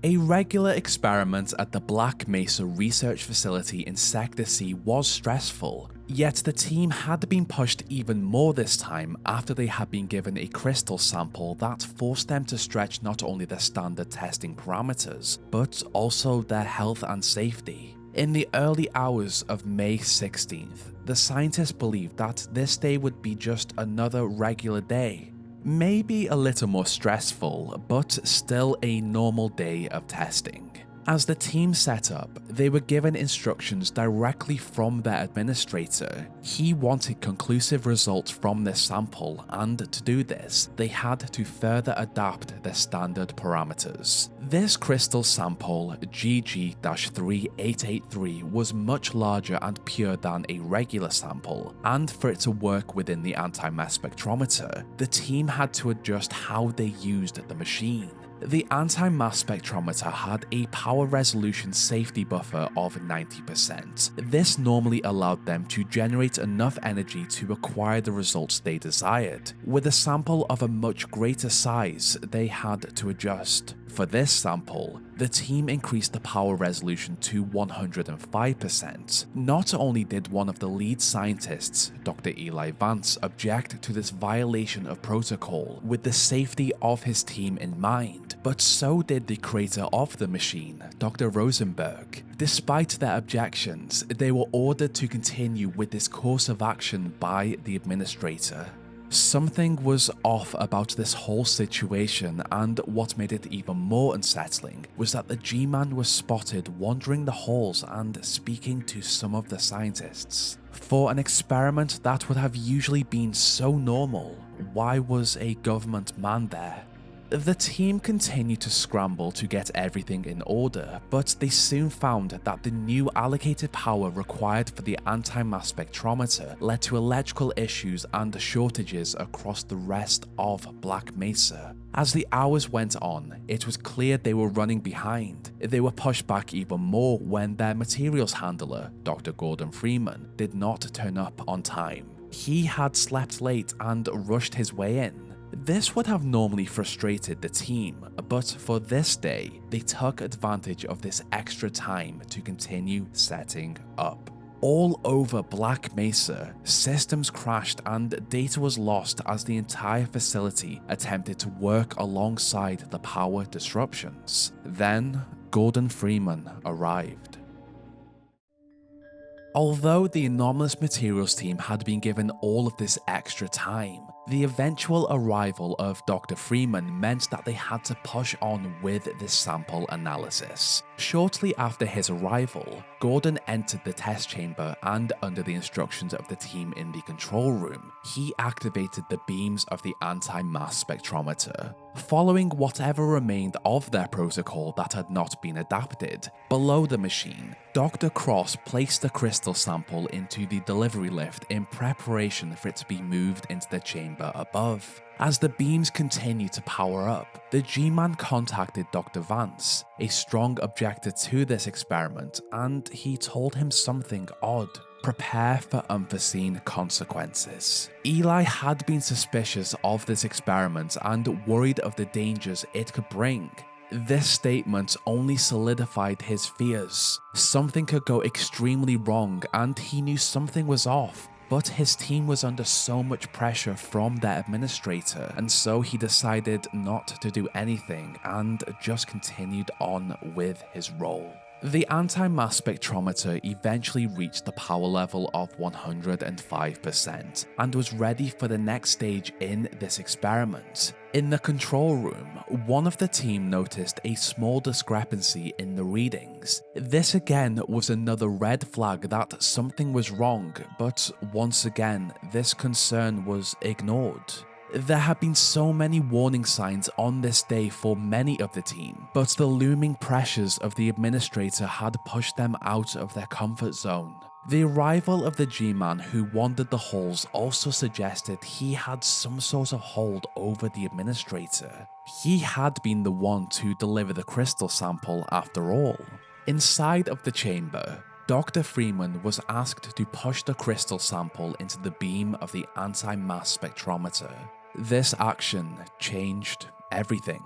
A regular experiment at the Black Mesa research facility in Sector C was stressful, yet the team had been pushed even more this time after they had been given a crystal sample that forced them to stretch not only their standard testing parameters, but also their health and safety. In the early hours of May 16th, the scientists believed that this day would be just another regular day. Maybe a little more stressful, but still a normal day of testing. As the team set up, they were given instructions directly from their administrator. He wanted conclusive results from this sample, and to do this, they had to further adapt their standard parameters. This crystal sample, GG-3883, was much larger and pure than a regular sample, and for it to work within the anti-mass spectrometer, the team had to adjust how they used the machine. The anti-mass spectrometer had a power resolution safety buffer of 90%. This normally allowed them to generate enough energy to acquire the results they desired. With a sample of a much greater size, they had to adjust. For this sample, the team increased the power resolution to 105%. Not only did one of the lead scientists, Dr. Eli Vance, object to this violation of protocol with the safety of his team in mind, but so did the creator of the machine, Dr. Rosenberg. Despite their objections, they were ordered to continue with this course of action by the administrator. Something was off about this whole situation, and what made it even more unsettling was that the G-Man was spotted wandering the halls and speaking to some of the scientists. For an experiment that would have usually been so normal, why was a government man there? The team continued to scramble to get everything in order, but they soon found that the new allocated power required for the anti-mass spectrometer led to electrical issues and shortages across the rest of Black Mesa. As the hours went on, it was clear they were running behind. They were pushed back even more when their materials handler, Dr. Gordon Freeman, did not turn up on time. He had slept late and rushed his way in. This would have normally frustrated the team, but for this day, they took advantage of this extra time to continue setting up. All over Black Mesa, systems crashed and data was lost as the entire facility attempted to work alongside the power disruptions. Then, Gordon Freeman arrived. Although the anomalous materials team had been given all of this extra time, the eventual arrival of Dr. Freeman meant that they had to push on with this sample analysis. Shortly after his arrival, Gordon entered the test chamber and, under the instructions of the team in the control room, he activated the beams of the anti-mass spectrometer. Following whatever remained of their protocol that had not been adapted, below the machine, Dr. Cross placed the crystal sample into the delivery lift in preparation for it to be moved into the chamber above. As the beams continued to power up, the G-Man contacted Dr. Vance, a strong objector to this experiment, and he told him something odd. Prepare for unforeseen consequences. Eli had been suspicious of this experiment and worried of the dangers it could bring. This statement only solidified his fears. Something could go extremely wrong, and he knew something was off. but his team was under so much pressure from their administrator, and so he decided not to do anything and just continued on with his role. The anti-mass spectrometer eventually reached the power level of 105% and was ready for the next stage in this experiment. In the control room, one of the team noticed a small discrepancy in the readings. This again was another red flag that something was wrong, but once again, this concern was ignored. There had been so many warning signs on this day for many of the team, but the looming pressures of the administrator had pushed them out of their comfort zone. The arrival of the G-Man who wandered the halls also suggested he had some sort of hold over the administrator. He had been the one to deliver the crystal sample after all. Inside of the chamber, Dr. Freeman was asked to push the crystal sample into the beam of the anti-mass spectrometer. This action changed everything.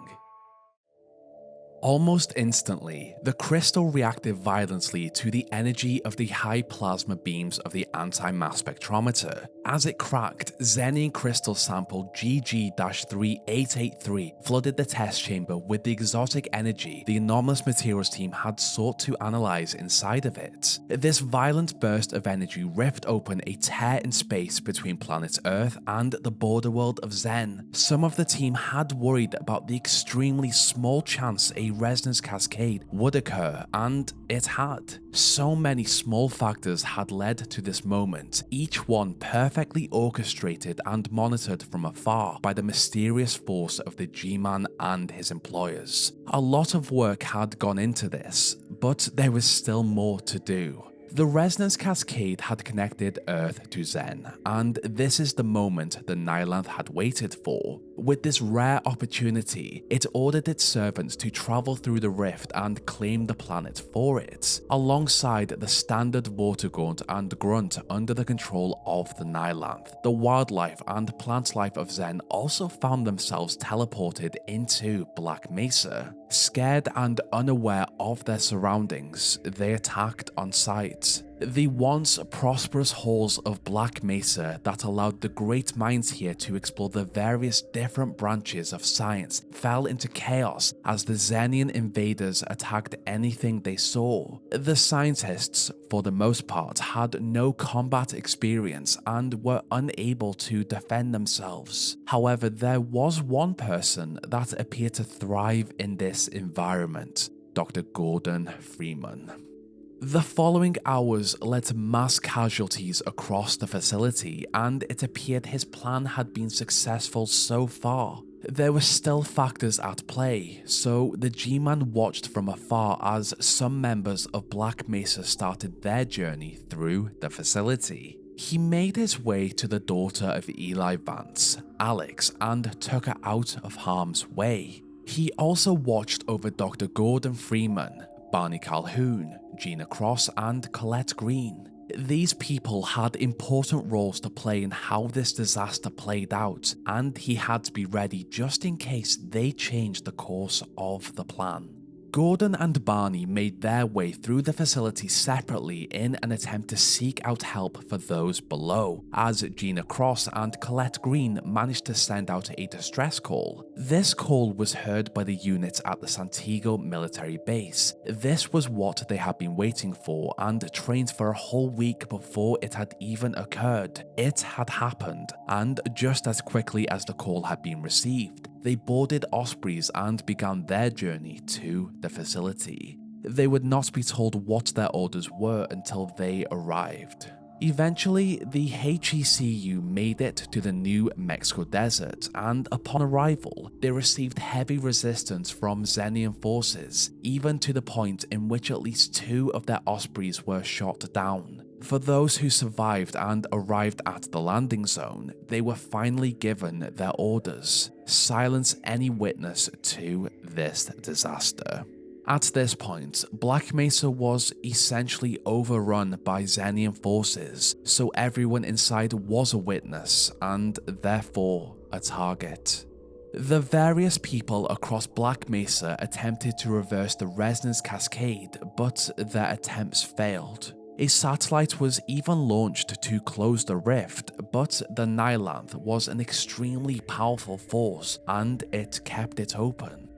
Almost instantly, the crystal reacted violently to the energy of the high plasma beams of the anti-mass spectrometer. As it cracked, Xenian crystal sample GG-3883 flooded the test chamber with the exotic energy the anomalous materials team had sought to analyze inside of it. This violent burst of energy ripped open a tear in space between planet Earth and the border world of Xen. Some of the team had worried about the extremely small chance a resonance cascade would occur, and it had. So many small factors had led to this moment, each one perfectly orchestrated and monitored from afar by the mysterious force of the G-Man and his employers. A lot of work had gone into this, but there was still more to do. The Resonance Cascade had connected Earth to Xen, and this is the moment the Nylanth had waited for. With this rare opportunity, it ordered its servants to travel through the rift and claim the planet for it, alongside the standard Vortigaunt and Grunt under the control of the Nylanth. The wildlife and plant life of Xen also found themselves teleported into Black Mesa. Scared and unaware of their surroundings, they attacked on sight. The once prosperous halls of Black Mesa that allowed the great minds here to explore the various different branches of science fell into chaos as the Xenian invaders attacked anything they saw. The scientists, for the most part, had no combat experience and were unable to defend themselves. However, there was one person that appeared to thrive in this environment: Dr. Gordon Freeman. The following hours led to mass casualties across the facility, and it appeared his plan had been successful so far. There were still factors at play, so the G-Man watched from afar as some members of Black Mesa started their journey through the facility. He made his way to the daughter of Eli Vance, Alyx, and took her out of harm's way. He also watched over Dr. Gordon Freeman, Barney Calhoun, Gina Cross, and Colette Green. These people had important roles to play in how this disaster played out, and he had to be ready just in case they changed the course of the plan. Gordon and Barney made their way through the facility separately in an attempt to seek out help for those below, as Gina Cross and Colette Green managed to send out a distress call. This call was heard by the units at the Santiago military base. This was what they had been waiting for and trained for a whole week before it had even occurred. It had happened, and just as quickly as the call had been received, they boarded Ospreys and began their journey to the facility. They would not be told what their orders were until they arrived. Eventually, the HECU made it to the New Mexico desert, and upon arrival, they received heavy resistance from Xenian forces, even to the point in which at least 2 of their Ospreys were shot down. For those who survived and arrived at the landing zone, they were finally given their orders: silence any witness to this disaster. At this point, Black Mesa was essentially overrun by Xenian forces, so everyone inside was a witness and therefore a target. The various people across Black Mesa attempted to reverse the Resonance Cascade, but their attempts failed. A satellite was even launched to close the rift, but the Nylanth was an extremely powerful force and it kept it open.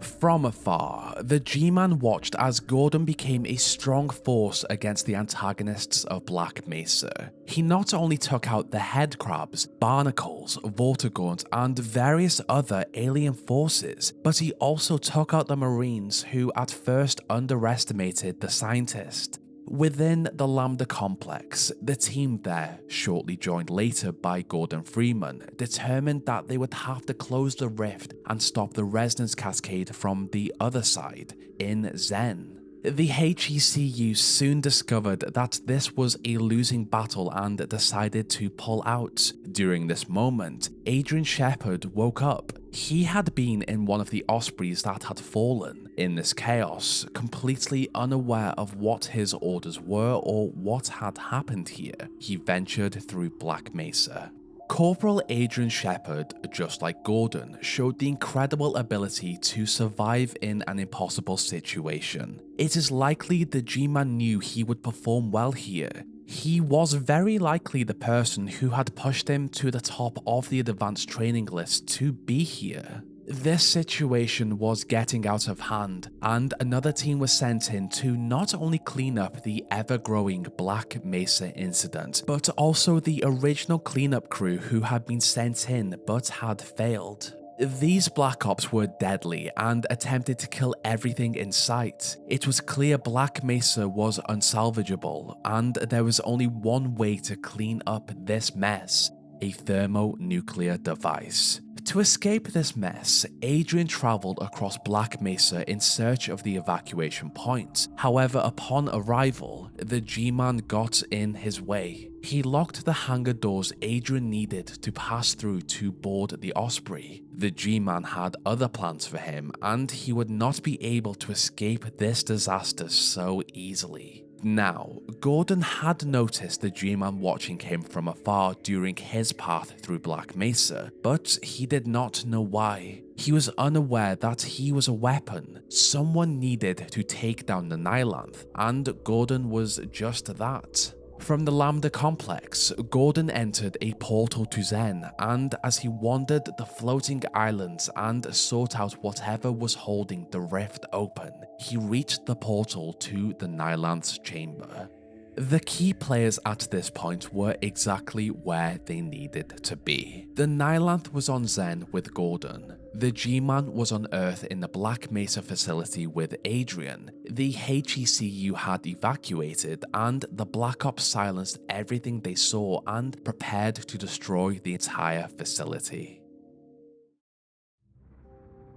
From afar, the G-Man watched as Gordon became a strong force against the antagonists of Black Mesa. He not only took out the headcrabs, barnacles, vortigaunt, and various other alien forces, but he also took out the Marines who at first underestimated the scientist. Within the Lambda complex, the team there, shortly joined later by Gordon Freeman, determined that they would have to close the rift and stop the Resonance Cascade from the other side, in Xen. The HECU soon discovered that this was a losing battle and decided to pull out. During this moment, Adrian Shepard woke up. He had been in one of the Ospreys that had fallen. In this chaos, completely unaware of what his orders were or what had happened here, he ventured through Black Mesa. Corporal Adrian Shepard, just like Gordon, showed the incredible ability to survive in an impossible situation. It is likely the G-Man knew he would perform well here. He was very likely the person who had pushed him to the top of the advanced training list to be here. This situation was getting out of hand, and another team was sent in to not only clean up the ever-growing Black Mesa incident, but also the original cleanup crew who had been sent in but had failed. These Black Ops were deadly and attempted to kill everything in sight. It was clear Black Mesa was unsalvageable, and there was only one way to clean up this mess: a thermonuclear device. To escape this mess, Adrian traveled across Black Mesa in search of the evacuation point. However, upon arrival, the G-Man got in his way. He locked the hangar doors Adrian needed to pass through to board the Osprey. The G-Man had other plans for him, and he would not be able to escape this disaster so easily. Now, Gordon had noticed the G-Man watching him from afar during his path through Black Mesa, but he did not know why. He was unaware that he was a weapon. Someone needed to take down the Nylanth, and Gordon was just that. From the Lambda complex, Gordon entered a portal to Xen, and as he wandered the floating islands and sought out whatever was holding the rift open, he reached the portal to the Nylanth's chamber. The key players at this point were exactly where they needed to be. The Nylanth was on Xen with Gordon. The G-Man was on Earth in the Black Mesa facility with Adrian. The HECU had evacuated, and the Black Ops silenced everything they saw and prepared to destroy the entire facility.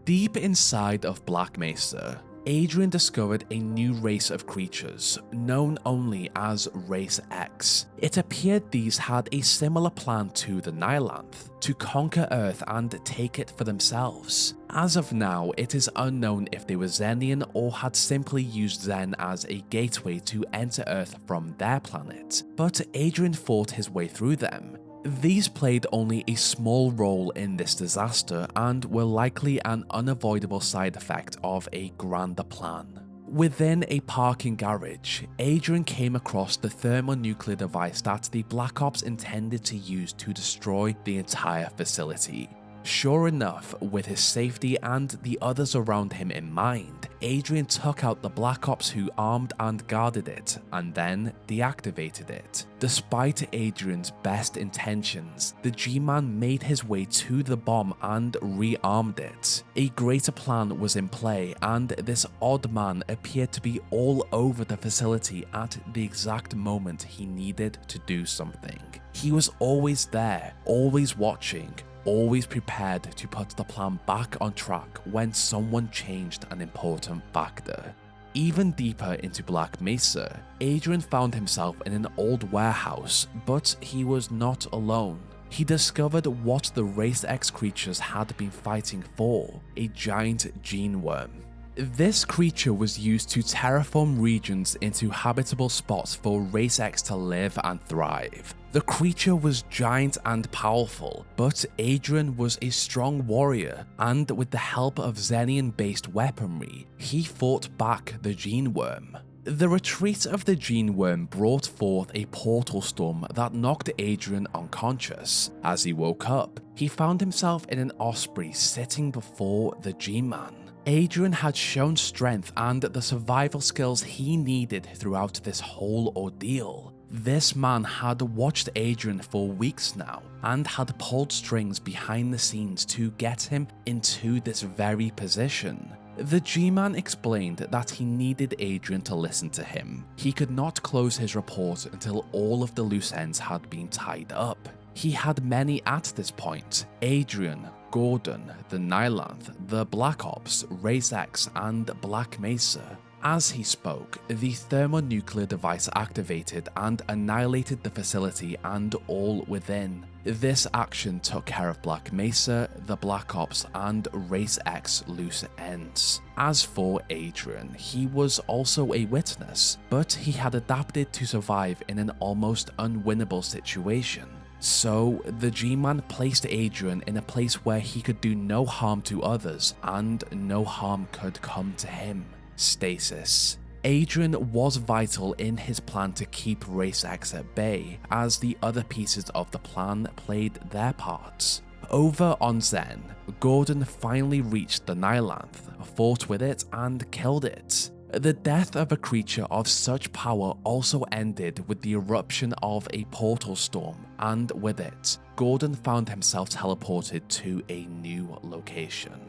Deep inside of Black Mesa, Adrian discovered a new race of creatures, known only as Race X. It appeared these had a similar plan to the Nylanth, to conquer Earth and take it for themselves. As of now, it is unknown if they were Xenian or had simply used Xen as a gateway to enter Earth from their planet, but Adrian fought his way through them. These played only a small role in this disaster and were likely an unavoidable side effect of a grander plan. Within a parking garage, Adrian came across the thermonuclear device that the Black Ops intended to use to destroy the entire facility. Sure enough, with his safety and the others around him in mind, Adrian took out the Black Ops who armed and guarded it, and then deactivated it. Despite Adrian's best intentions, the G-Man made his way to the bomb and rearmed it. A greater plan was in play, and this odd man appeared to be all over the facility at the exact moment he needed to do something. He was always there, always watching, always prepared to put the plan back on track when someone changed an important factor. Even deeper into Black Mesa, Adrian found himself in an old warehouse, but he was not alone. He discovered what the Race X creatures had been fighting for: a giant gene worm. This creature was used to terraform regions into habitable spots for Race X to live and thrive. The creature was giant and powerful, but Adrian was a strong warrior, and with the help of Xenian-based weaponry, he fought back the gene worm. The retreat of the gene worm brought forth a portal storm that knocked Adrian unconscious. As he woke up, he found himself in an osprey sitting before the G-Man. Adrian had shown strength and the survival skills he needed throughout this whole ordeal. This man had watched Adrian for weeks now and had pulled strings behind the scenes to get him into this very position. The G-Man explained that he needed Adrian to listen to him. He could not close his report until all of the loose ends had been tied up. He had many at this point: Adrian, Gordon, the Nylanth, the Black Ops, Race X, and Black Mesa. As he spoke, the thermonuclear device activated and annihilated the facility and all within. This action took care of Black Mesa, the Black Ops, and Race X loose ends. As for Adrian, he was also a witness, but he had adapted to survive in an almost unwinnable situation. So, the G-Man placed Adrian in a place where he could do no harm to others and no harm could come to him. Stasis. Adrian was vital in his plan to keep Race X at bay, as the other pieces of the plan played their parts. Over on Zen, Gordon finally reached the Nylanth, fought with it and killed it. The death of a creature of such power also ended with the eruption of a portal storm, and with it, Gordon found himself teleported to a new location.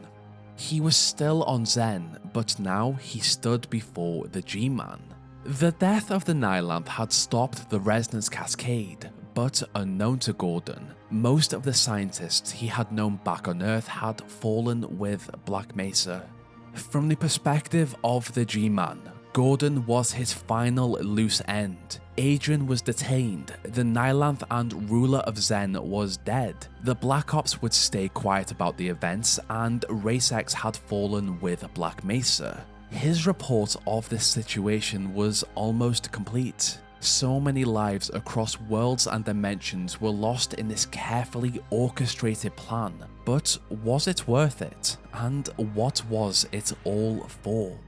He was still on Zen, but now he stood before the G-Man. The death of the Nylanth had stopped the Resonance Cascade, but unknown to Gordon, most of the scientists he had known back on Earth had fallen with Black Mesa. From the perspective of the G-Man, Gordon was his final loose end. Adrian was detained, the Nylanth and ruler of Zen was dead, the Black Ops would stay quiet about the events, and Race X had fallen with Black Mesa. His report of this situation was almost complete. So many lives across worlds and dimensions were lost in this carefully orchestrated plan, but was it worth it? And what was it all for?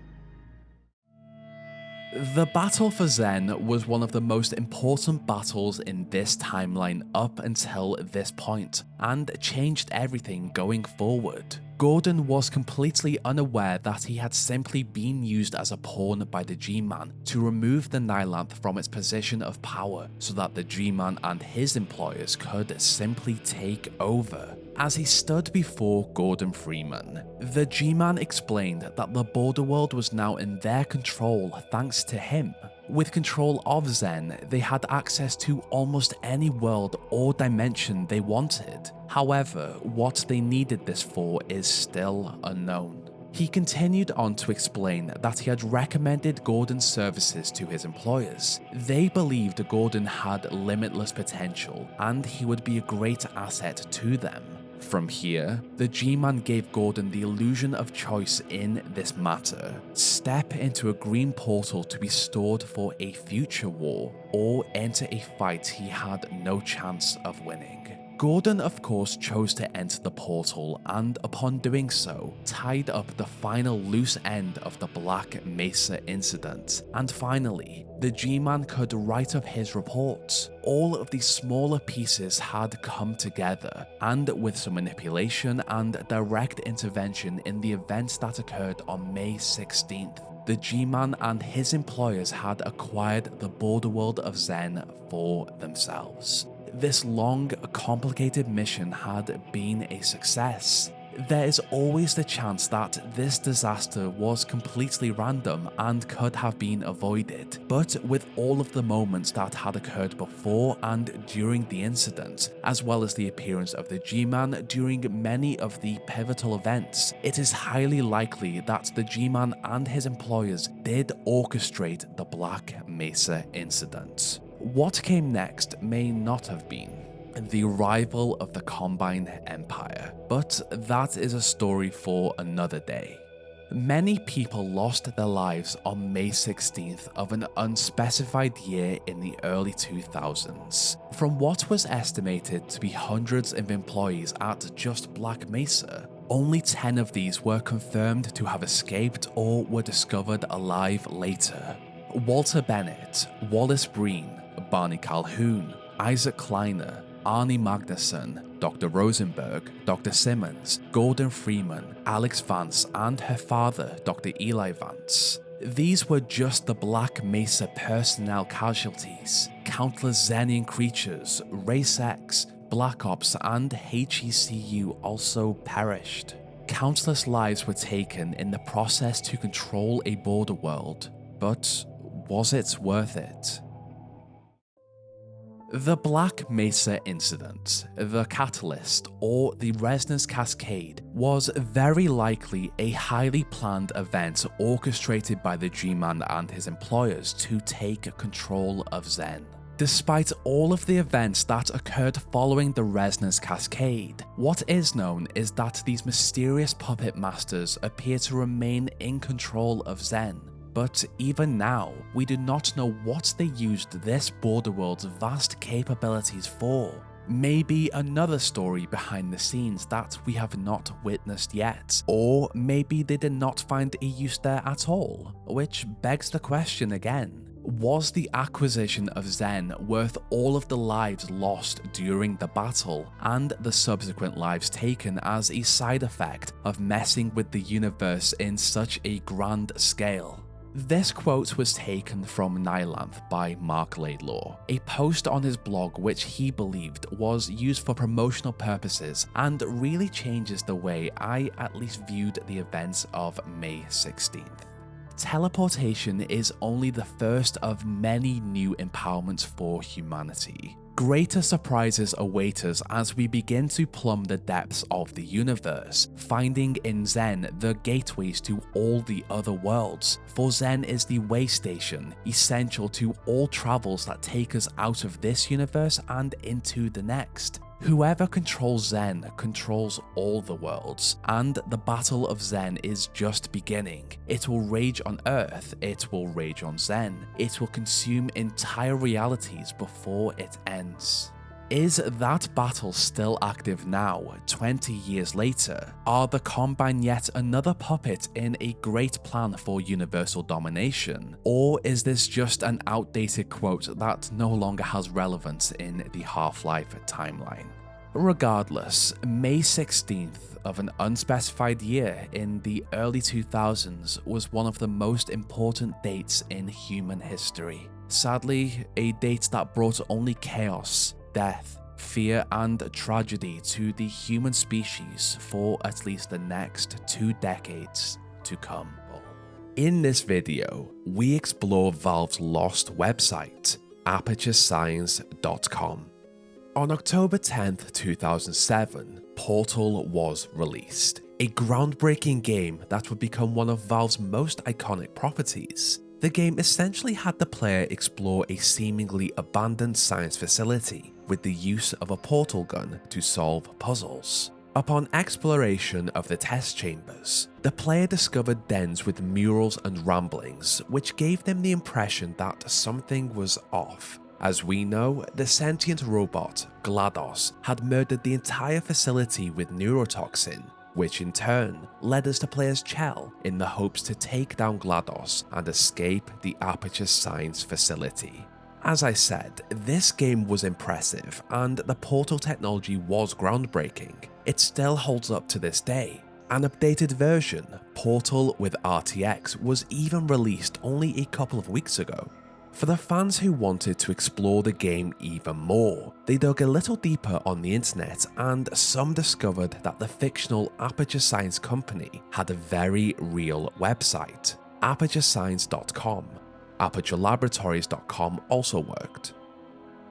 The battle for Zen was one of the most important battles in this timeline up until this point, and changed everything going forward. Gordon was completely unaware that he had simply been used as a pawn by the G-Man to remove the Nylanth from its position of power so that the G-Man and his employers could simply take over. As he stood before Gordon Freeman, the G-Man explained that the border world was now in their control thanks to him. With control of Zen, they had access to almost any world or dimension they wanted. However, what they needed this for is still unknown. He continued on to explain that he had recommended Gordon's services to his employers. They believed Gordon had limitless potential and he would be a great asset to them. From here, the G-Man gave Gordon the illusion of choice in this matter. Step into a green portal to be stored for a future war, or enter a fight he had no chance of winning. Gordon of course chose to enter the portal and upon doing so, tied up the final loose end of the Black Mesa incident. And finally, the G-Man could write up his report. All of these smaller pieces had come together, and with some manipulation and direct intervention in the events that occurred on May 16th, the G-Man and his employers had acquired the border world of Zen for themselves. This long, complicated mission had been a success. There is always the chance that this disaster was completely random and could have been avoided, but with all of the moments that had occurred before and during the incident, as well as the appearance of the G-Man during many of the pivotal events, it is highly likely that the G-Man and his employers did orchestrate the Black Mesa incident. What came next may not have been the arrival of the Combine Empire, but that is a story for another day. Many people lost their lives on May 16th of an unspecified year in the early 2000s. From what was estimated to be hundreds of employees at just Black Mesa, only 10 of these were confirmed to have escaped or were discovered alive later. Walter Bennett, Wallace Breen, Barney Calhoun, Isaac Kleiner, Arnie Magnuson, Dr. Rosenberg, Dr. Simmons, Gordon Freeman, Alyx Vance, and her father, Dr. Eli Vance. These were just the Black Mesa personnel casualties. Countless Xenian creatures, Race X, Black Ops, and HECU also perished. Countless lives were taken in the process to control a border world, but was it worth it? The Black Mesa incident, the catalyst, or the Resonance Cascade, was very likely a highly planned event orchestrated by the G-Man and his employers to take control of Xen. Despite all of the events that occurred following the Resonance Cascade, what is known is that these mysterious puppet masters appear to remain in control of Xen. But even now, we do not know what they used this border world's vast capabilities for. Maybe another story behind the scenes that we have not witnessed yet, or maybe they did not find a use there at all, which begs the question again. Was the acquisition of Xen worth all of the lives lost during the battle, and the subsequent lives taken as a side effect of messing with the universe in such a grand scale? This quote was taken from Nylanth by Mark Laidlaw, a post on his blog which he believed was used for promotional purposes and really changes the way I at least viewed the events of May 16th. Teleportation is only the first of many new empowerments for humanity. Greater surprises await us as we begin to plumb the depths of the universe, finding in Xen the gateways to all the other worlds, for Xen is the way station, essential to all travels that take us out of this universe and into the next. Whoever controls Xen controls all the worlds, and the battle of Xen is just beginning. It will rage on Earth, it will rage on Xen, it will consume entire realities before it ends. Is that battle still active now, 20 years later? Are the Combine yet another puppet in a great plan for universal domination? Or is this just an outdated quote that no longer has relevance in the Half-Life timeline? Regardless, May 16th of an unspecified year in the early 2000s was one of the most important dates in human history. Sadly, a date that brought only chaos, death, fear, and tragedy to the human species for at least the next 2 decades to come. In this video, we explore Valve's lost website, aperturescience.com. On October 10th, 2007, Portal was released, a groundbreaking game that would become one of Valve's most iconic properties. The game essentially had the player explore a seemingly abandoned science facility with the use of a portal gun to solve puzzles. Upon exploration of the test chambers, the player discovered dens with murals and ramblings, which gave them the impression that something was off. As we know, the sentient robot, GLaDOS, had murdered the entire facility with neurotoxin, which in turn led us to play as Chell in the hopes to take down GLaDOS and escape the Aperture Science facility. As I said, this game was impressive and the Portal technology was groundbreaking. It still holds up to this day. An updated version, Portal with RTX, was even released only a couple of weeks ago. For the fans who wanted to explore the game even more, they dug a little deeper on the internet and some discovered that the fictional Aperture Science company had a very real website, aperturescience.com. aperturelaboratories.com also worked.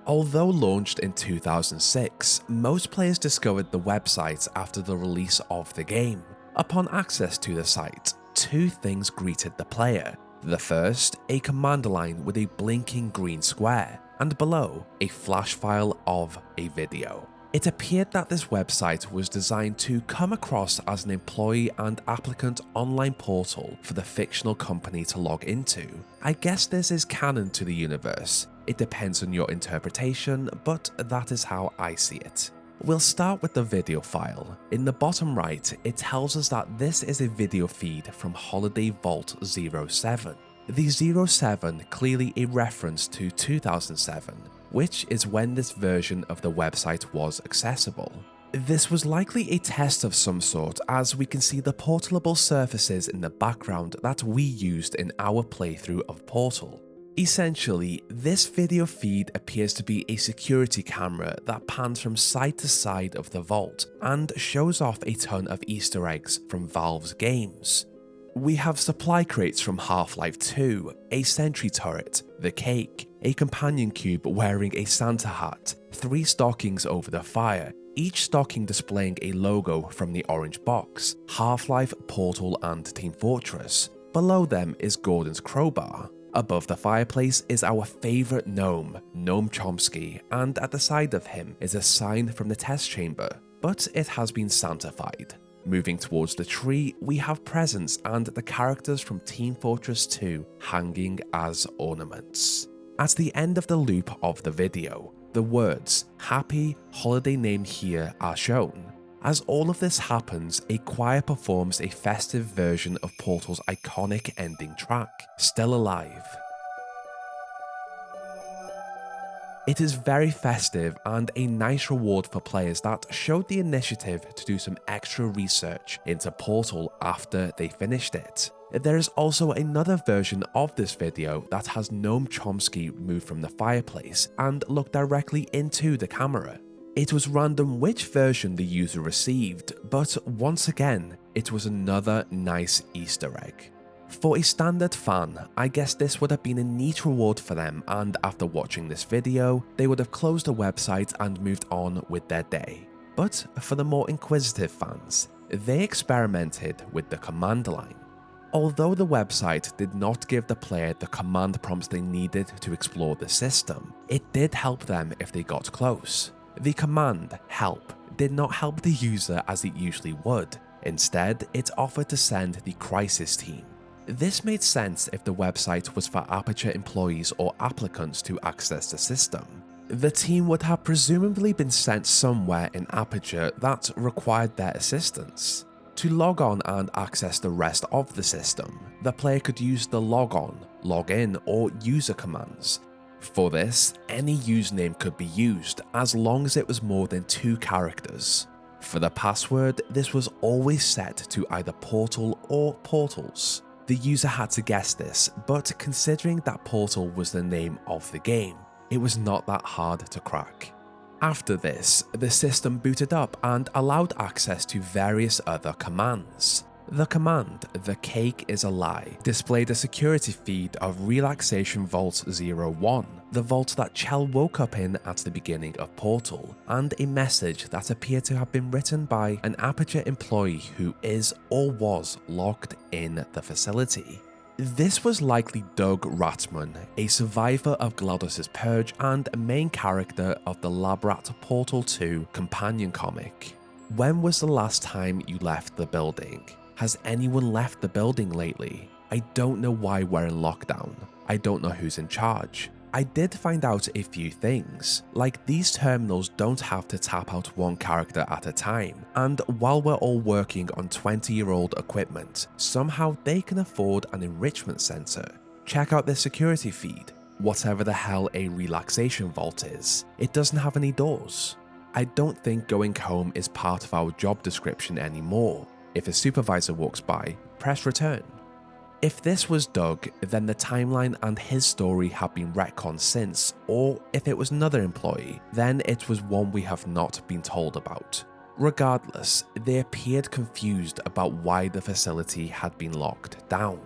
Although launched in 2006, most players discovered the website after the release of the game. Upon access to the site, 2 things greeted the player. The first, a command line with a blinking green square, and below, a flash file of a video. It appeared that this website was designed to come across as an employee and applicant online portal for the fictional company to log into. I guess this is canon to the universe. It depends on your interpretation, but that is how I see it. We'll start with the video file. In the bottom right, it tells us that this is a video feed from Holiday Vault 07. The 07 clearly a reference to 2007, which is when this version of the website was accessible. This was likely a test of some sort, as we can see the portable surfaces in the background that we used in our playthrough of Portal. Essentially, this video feed appears to be a security camera that pans from side to side of the vault and shows off a ton of Easter eggs from Valve's games. We have supply crates from Half-Life 2, a sentry turret, the cake, a companion cube wearing a Santa hat, 3 stockings over the fire, each stocking displaying a logo from the orange box, Half-Life, Portal and Team Fortress. Below them is Gordon's crowbar. Above the fireplace is our favourite gnome, Gnome Chomsky, and at the side of him is a sign from the test chamber, but it has been Santified. Moving towards the tree, we have presents and the characters from Team Fortress 2 hanging as ornaments. At the end of the loop of the video, the words "Happy Holiday Name Here" are shown. As all of this happens, a choir performs a festive version of Portal's iconic ending track, Still Alive. It is very festive and a nice reward for players that showed the initiative to do some extra research into Portal after they finished it. There is also another version of this video that has Gnome Chomsky move from the fireplace and look directly into the camera. It was random which version the user received, but once again, it was another nice Easter egg. For a standard fan, I guess this would have been a neat reward for them, and after watching this video, they would have closed the website and moved on with their day. But for the more inquisitive fans, they experimented with the command line. Although the website did not give the player the command prompts they needed to explore the system, it did help them if they got close. The command help did not help the user as it usually would. Instead, it offered to send the crisis team. This made sense if the website was for Aperture employees or applicants to access the system. The team would have presumably been sent somewhere in Aperture that required their assistance. To log on and access the rest of the system, the player could use the logon, login, or user commands. For this, any username could be used as long as it was more than 2 characters. For the password, this was always set to either Portal or Portals. The user had to guess this, but considering that Portal was the name of the game, it was not that hard to crack. After this, the system booted up and allowed access to various other commands. The command, "The cake is a lie," displayed a security feed of Relaxation Vault 01, the vault that Chell woke up in at the beginning of Portal, and a message that appeared to have been written by an Aperture employee who is or was locked in the facility. This was likely Doug Ratman, a survivor of GLaDOS's Purge and a main character of the Labrat Portal 2 companion comic. When was the last time you left the building? Has anyone left the building lately? I don't know why we're in lockdown. I don't know who's in charge. I did find out a few things, like these terminals don't have to tap out one character at a time, and while we're all working on 20-year-old equipment, somehow they can afford an enrichment center. Check out this security feed. Whatever the hell a relaxation vault is, it doesn't have any doors. I don't think going home is part of our job description anymore. If a supervisor walks by, press return. If this was Doug, then the timeline and his story have been retconned since, or if it was another employee, then it was one we have not been told about. Regardless, they appeared confused about why the facility had been locked down.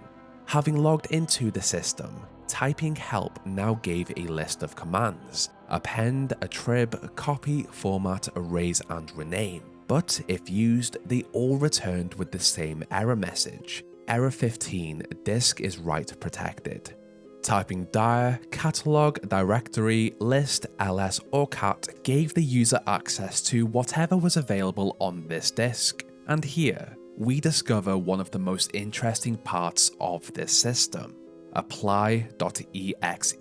Having logged into the system, typing help now gave a list of commands: append, attrib, copy, format, erase, and rename. But if used, they all returned with the same error message. Error 15, disk is write protected. Typing dir, catalog, directory, list, ls, or cat gave the user access to whatever was available on this disk. And here, we discover one of the most interesting parts of this system, apply.exe.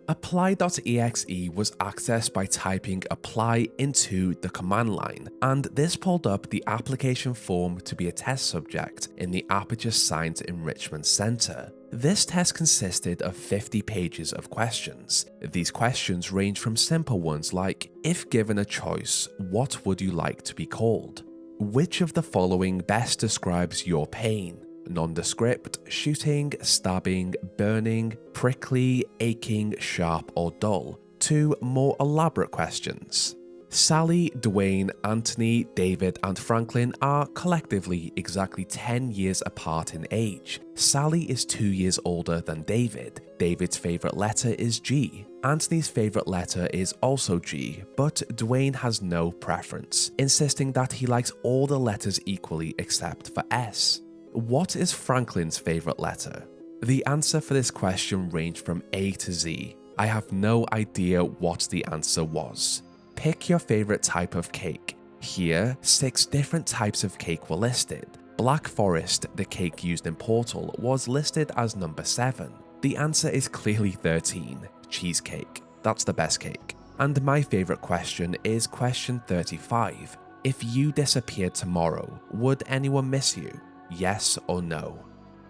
Apply.exe was accessed by typing apply into the command line, and this pulled up the application form to be a test subject in the Aperture Science Enrichment Center. This test consisted of 50 pages of questions. These questions range from simple ones like, if given a choice, what would you like to be called? Which of the following best describes your pain? Nondescript, shooting, stabbing, burning, prickly, aching, sharp, or dull, to more elaborate questions. Sally, Dwayne, Anthony, David, and Franklin are collectively exactly 10 years apart in age. Sally is 2 years older than David. David's favourite letter is G. Anthony's favourite letter is also G, but Dwayne has no preference, insisting that he likes all the letters equally except for S. What is Franklin's favourite letter? The answer for this question ranged from A to Z. I have no idea what the answer was. Pick your favourite type of cake. Here, 6 different types of cake were listed. Black Forest, the cake used in Portal, was listed as number 7. The answer is clearly 13, cheesecake. That's the best cake. And my favourite question is question 35. If you disappeared tomorrow, would anyone miss you? Yes or no?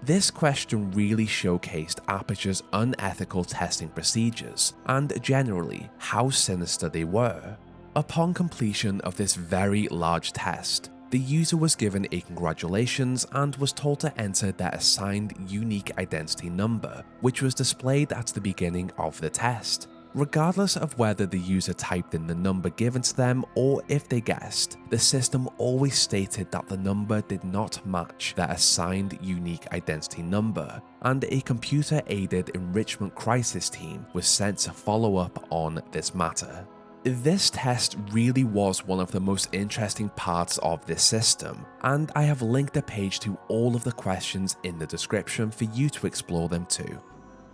This question really showcased Aperture's unethical testing procedures and generally how sinister they were. Upon completion of this very large test, the user was given a congratulations and was told to enter their assigned unique identity number, which was displayed at the beginning of the test. Regardless of whether the user typed in the number given to them or if they guessed, the system always stated that the number did not match their assigned unique identity number, and a computer-aided enrichment crisis team was sent to follow up on this matter. This test really was one of the most interesting parts of this system, and I have linked a page to all of the questions in the description for you to explore them too.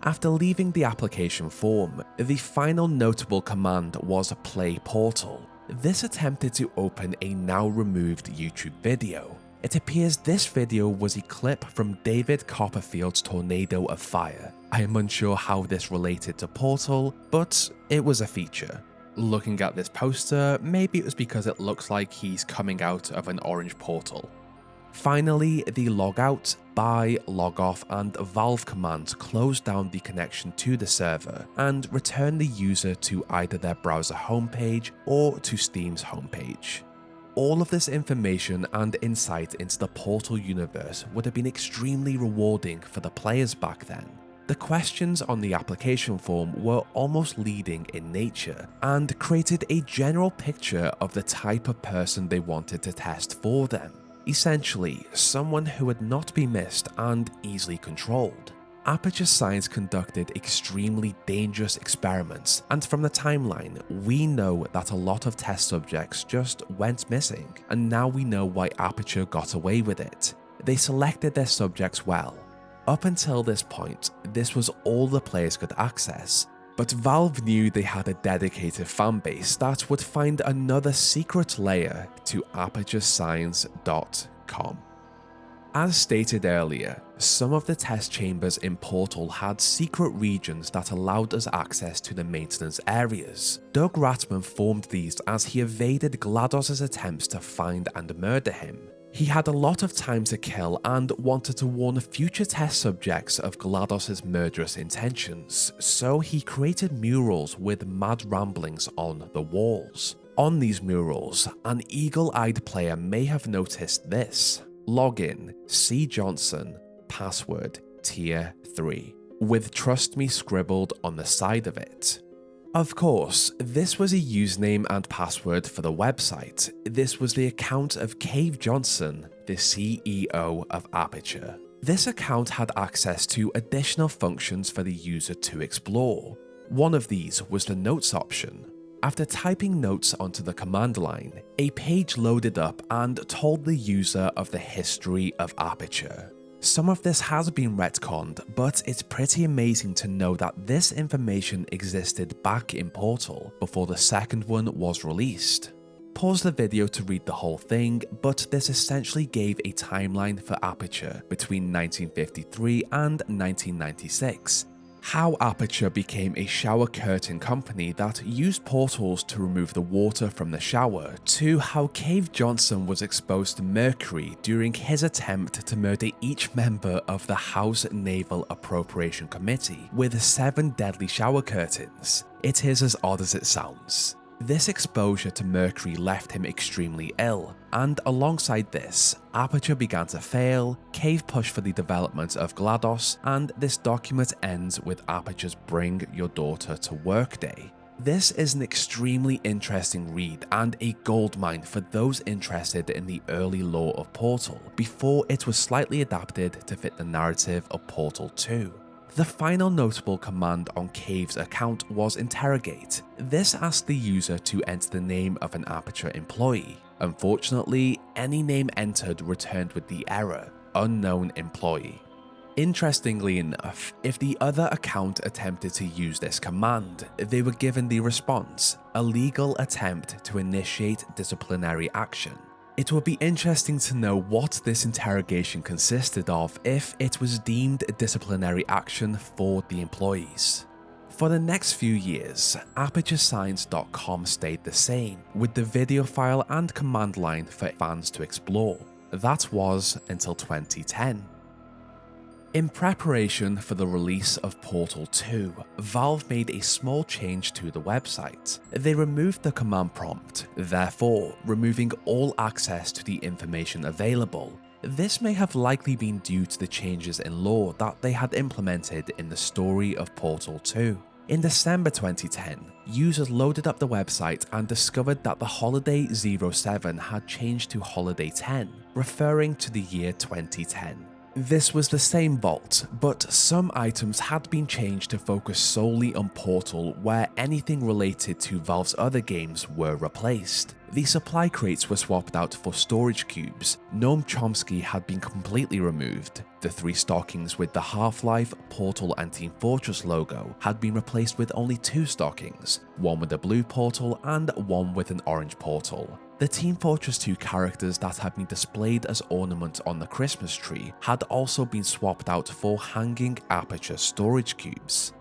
After leaving the application form, the final notable command was play Portal. This attempted to open a now removed YouTube video. It appears this video was a clip from David Copperfield's Tornado of Fire. I am unsure how this related to Portal, but it was a feature. Looking at this poster, maybe it was because it looks like he's coming out of an orange portal. Finally, the logout, buy, logoff, and valve commands close down the connection to the server and return the user to either their browser homepage or to Steam's homepage. All of this information and insight into the Portal universe would have been extremely rewarding for the players back then. The questions on the application form were almost leading in nature and created a general picture of the type of person they wanted to test for them. Essentially, someone who would not be missed and easily controlled. Aperture Science conducted extremely dangerous experiments, and from the timeline, we know that a lot of test subjects just went missing, and now we know why Aperture got away with it. They selected their subjects well. Up until this point, this was all the players could access, but Valve knew they had a dedicated fanbase that would find another secret layer to ApertureScience.com. As stated earlier, some of the test chambers in Portal had secret regions that allowed us access to the maintenance areas. Doug Ratman formed these as he evaded GLaDOS's attempts to find and murder him. He had a lot of time to kill and wanted to warn future test subjects of GLaDOS's murderous intentions, so he created murals with mad ramblings on the walls. On these murals, an eagle-eyed player may have noticed this: login, C. Johnson, password, tier 3, with trust me scribbled on the side of it. Of course, this was a username and password for the website. This was the account of Cave Johnson, the CEO of Aperture. This account had access to additional functions for the user to explore. One of these was the notes option. After typing notes onto the command line, a page loaded up and told the user of the history of Aperture. Some of this has been retconned, but it's pretty amazing to know that this information existed back in Portal before the second one was released. Pause the video to read the whole thing, but this essentially gave a timeline for Aperture between 1953 and 1996. how Aperture became a shower curtain company that used portals to remove the water from the shower, to how Cave Johnson was exposed to mercury during his attempt to murder each member of the House Naval Appropriation Committee with 7 deadly shower curtains. It is as odd as it sounds. This exposure to mercury left him extremely ill, and alongside this, Aperture began to fail, Cave pushed for the development of GLaDOS, and this document ends with Aperture's Bring Your Daughter to Work Day. This is an extremely interesting read and a goldmine for those interested in the early lore of Portal, before it was slightly adapted to fit the narrative of Portal 2. The final notable command on Cave's account was Interrogate. This asked the user to enter the name of an Aperture employee. Unfortunately, any name entered returned with the error, Unknown Employee. Interestingly enough, if the other account attempted to use this command, they were given the response, a legal attempt to initiate disciplinary action. It would be interesting to know what this interrogation consisted of if it was deemed disciplinary action for the employees. For the next few years, ApertureScience.com stayed the same, with the video file and command line for fans to explore. That was until 2010. In preparation for the release of Portal 2, Valve made a small change to the website. They removed the command prompt, therefore removing all access to the information available. This may have likely been due to the changes in lore that they had implemented in the story of Portal 2. In December 2010, users loaded up the website and discovered that the Holiday 07 had changed to Holiday 10, referring to the year 2010. This was the same vault, but some items had been changed to focus solely on Portal, where anything related to Valve's other games were replaced. The supply crates were swapped out for storage cubes, Noam Chomsky had been completely removed, the 3 stockings with the Half-Life, Portal and Team Fortress logo had been replaced with only 2 stockings, one with a blue portal and one with an orange portal. The Team Fortress 2 characters that had been displayed as ornaments on the Christmas tree had also been swapped out for hanging Aperture storage cubes.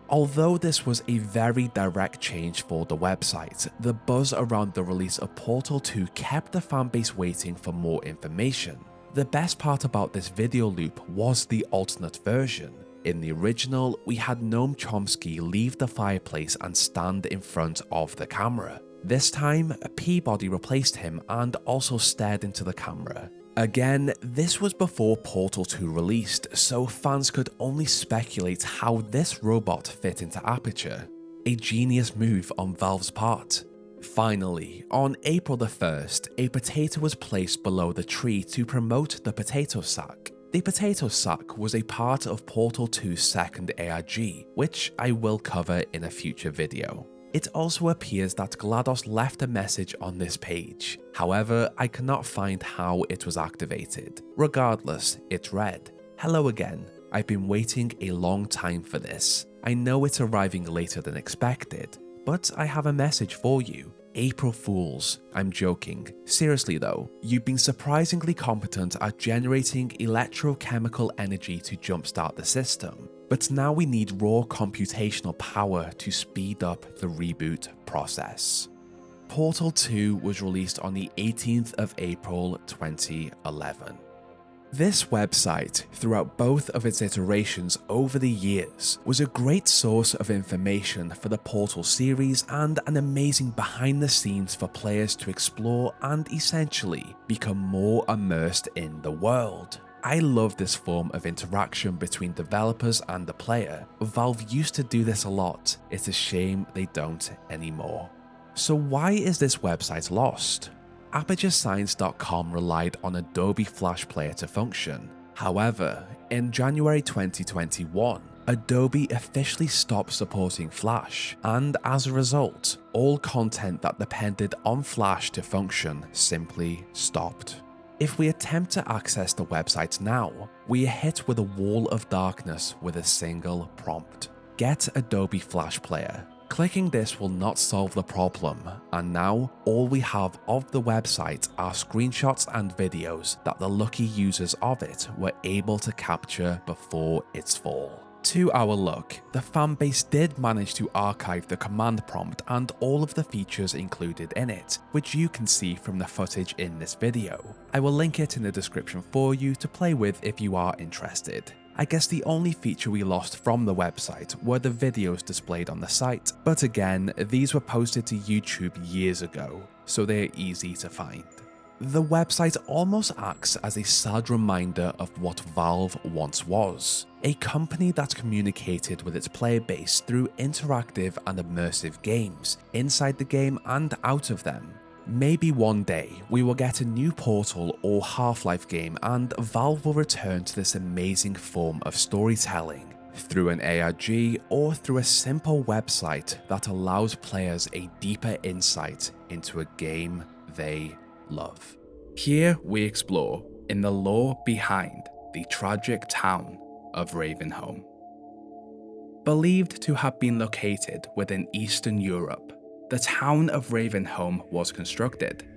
Although this was a very direct change for the website, the buzz around the release of Portal 2 kept the fanbase waiting for more information. The best part about this video loop was the alternate version. In the original, we had Noam Chomsky leave the fireplace and stand in front of the camera. This time, Peabody replaced him and also stared into the camera. Again, this was before Portal 2 released, so fans could only speculate how this robot fit into Aperture. A genius move on Valve's part. Finally, on April the 1st, a potato was placed below the tree to promote the potato sack. The potato sack was a part of Portal 2's second ARG, which I will cover in a future video. It also appears that GLaDOS left a message on this page, however, I cannot find how it was activated. Regardless, it read, "Hello again, I've been waiting a long time for this. I know it's arriving later than expected, but I have a message for you. April Fools. I'm joking. Seriously though, you've been surprisingly competent at generating electrochemical energy to jumpstart the system. But now we need raw computational power to speed up the reboot process." Portal 2 was released on the 18th of April 2011. This website, throughout both of its iterations over the years, was a great source of information for the Portal series and an amazing behind the scenes for players to explore and essentially become more immersed in the world. I love this form of interaction between developers and the player. Valve used to do this a lot, it's a shame they don't anymore. So why is this website lost? ApertureScience.com relied on Adobe Flash Player to function. However, in January 2021, Adobe officially stopped supporting Flash, and as a result, all content that depended on Flash to function simply stopped. If we attempt to access the website now, we are hit with a wall of darkness with a single prompt: get Adobe Flash Player. Clicking this will not solve the problem, and now all we have of the website are screenshots and videos that the lucky users of it were able to capture before its fall. To our luck, the fanbase did manage to archive the command prompt and all of the features included in it, which you can see from the footage in this video. I will link it in the description for you to play with if you are interested. I guess the only feature we lost from the website were the videos displayed on the site, but again, these were posted to YouTube years ago, so they're easy to find. The website almost acts as a sad reminder of what Valve once was, a company that communicated with its player base through interactive and immersive games, inside the game and out of them. Maybe one day we will get a new Portal or Half-Life game and Valve will return to this amazing form of storytelling, through an ARG or through a simple website that allows players a deeper insight into a game they love. Here we explore in the lore behind the tragic town of Ravenholm. Believed to have been located within Eastern Europe, the town of Ravenholm was constructed,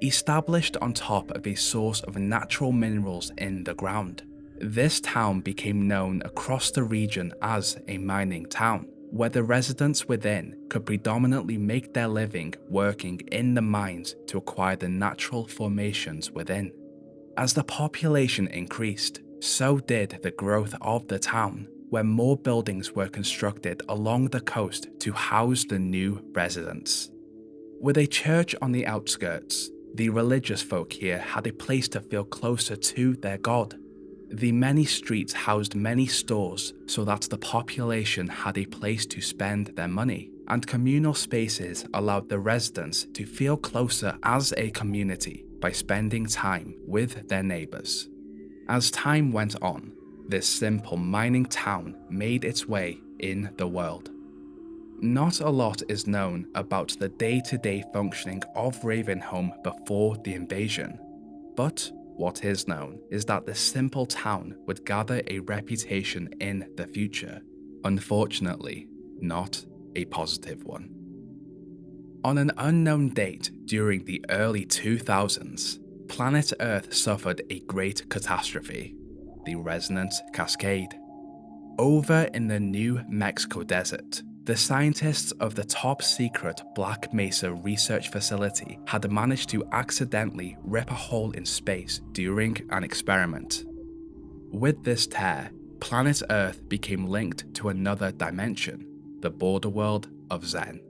established on top of a source of natural minerals in the ground. This town became known across the region as a mining town, where the residents within could predominantly make their living working in the mines to acquire the natural formations within. As the population increased, so did the growth of the town, where more buildings were constructed along the coast to house the new residents. With a church on the outskirts, the religious folk here had a place to feel closer to their god. The many streets housed many stores so that the population had a place to spend their money, and communal spaces allowed the residents to feel closer as a community by spending time with their neighbors. As time went on, this simple mining town made its way in the world. Not a lot is known about the day-to-day functioning of Ravenholm before the invasion, but what is known is that this simple town would gather a reputation in the future. Unfortunately, not a positive one. On an unknown date during the early 2000s, planet Earth suffered a great catastrophe, the Resonance Cascade. Over in the New Mexico desert, the scientists of the top-secret Black Mesa research facility had managed to accidentally rip a hole in space during an experiment. With this tear, planet Earth became linked to another dimension, the border world of Xen.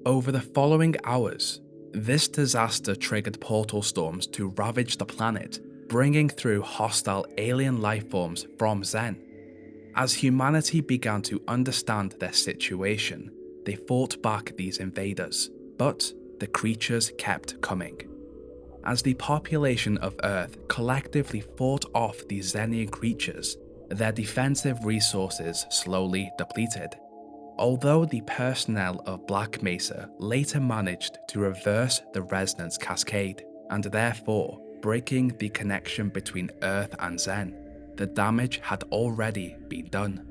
Over the following hours, this disaster triggered portal storms to ravage the planet, bringing through hostile alien life forms from Xen. As humanity began to understand their situation, they fought back these invaders, but the creatures kept coming. As the population of Earth collectively fought off these Xenian creatures, their defensive resources slowly depleted. Although the personnel of Black Mesa later managed to reverse the Resonance Cascade, and therefore breaking the connection between Earth and Xen, the damage had already been done.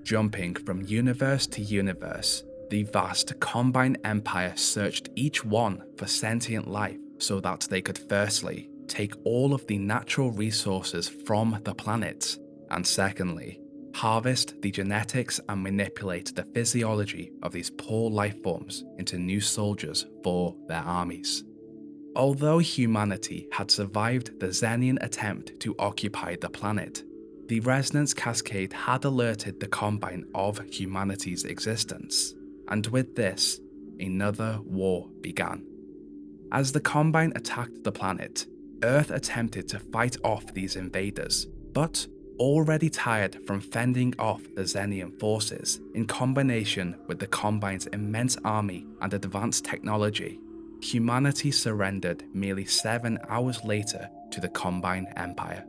Jumping from universe to universe, the vast Combine Empire searched each one for sentient life so that they could firstly take all of the natural resources from the planets, and secondly, harvest the genetics and manipulate the physiology of these poor life forms into new soldiers for their armies. Although humanity had survived the Xenian attempt to occupy the planet, the Resonance Cascade had alerted the Combine of humanity's existence, and with this, another war began. As the Combine attacked the planet, Earth attempted to fight off these invaders, but already tired from fending off the Xenian forces in combination with the Combine's immense army and advanced technology, humanity surrendered merely 7 hours later to the Combine Empire.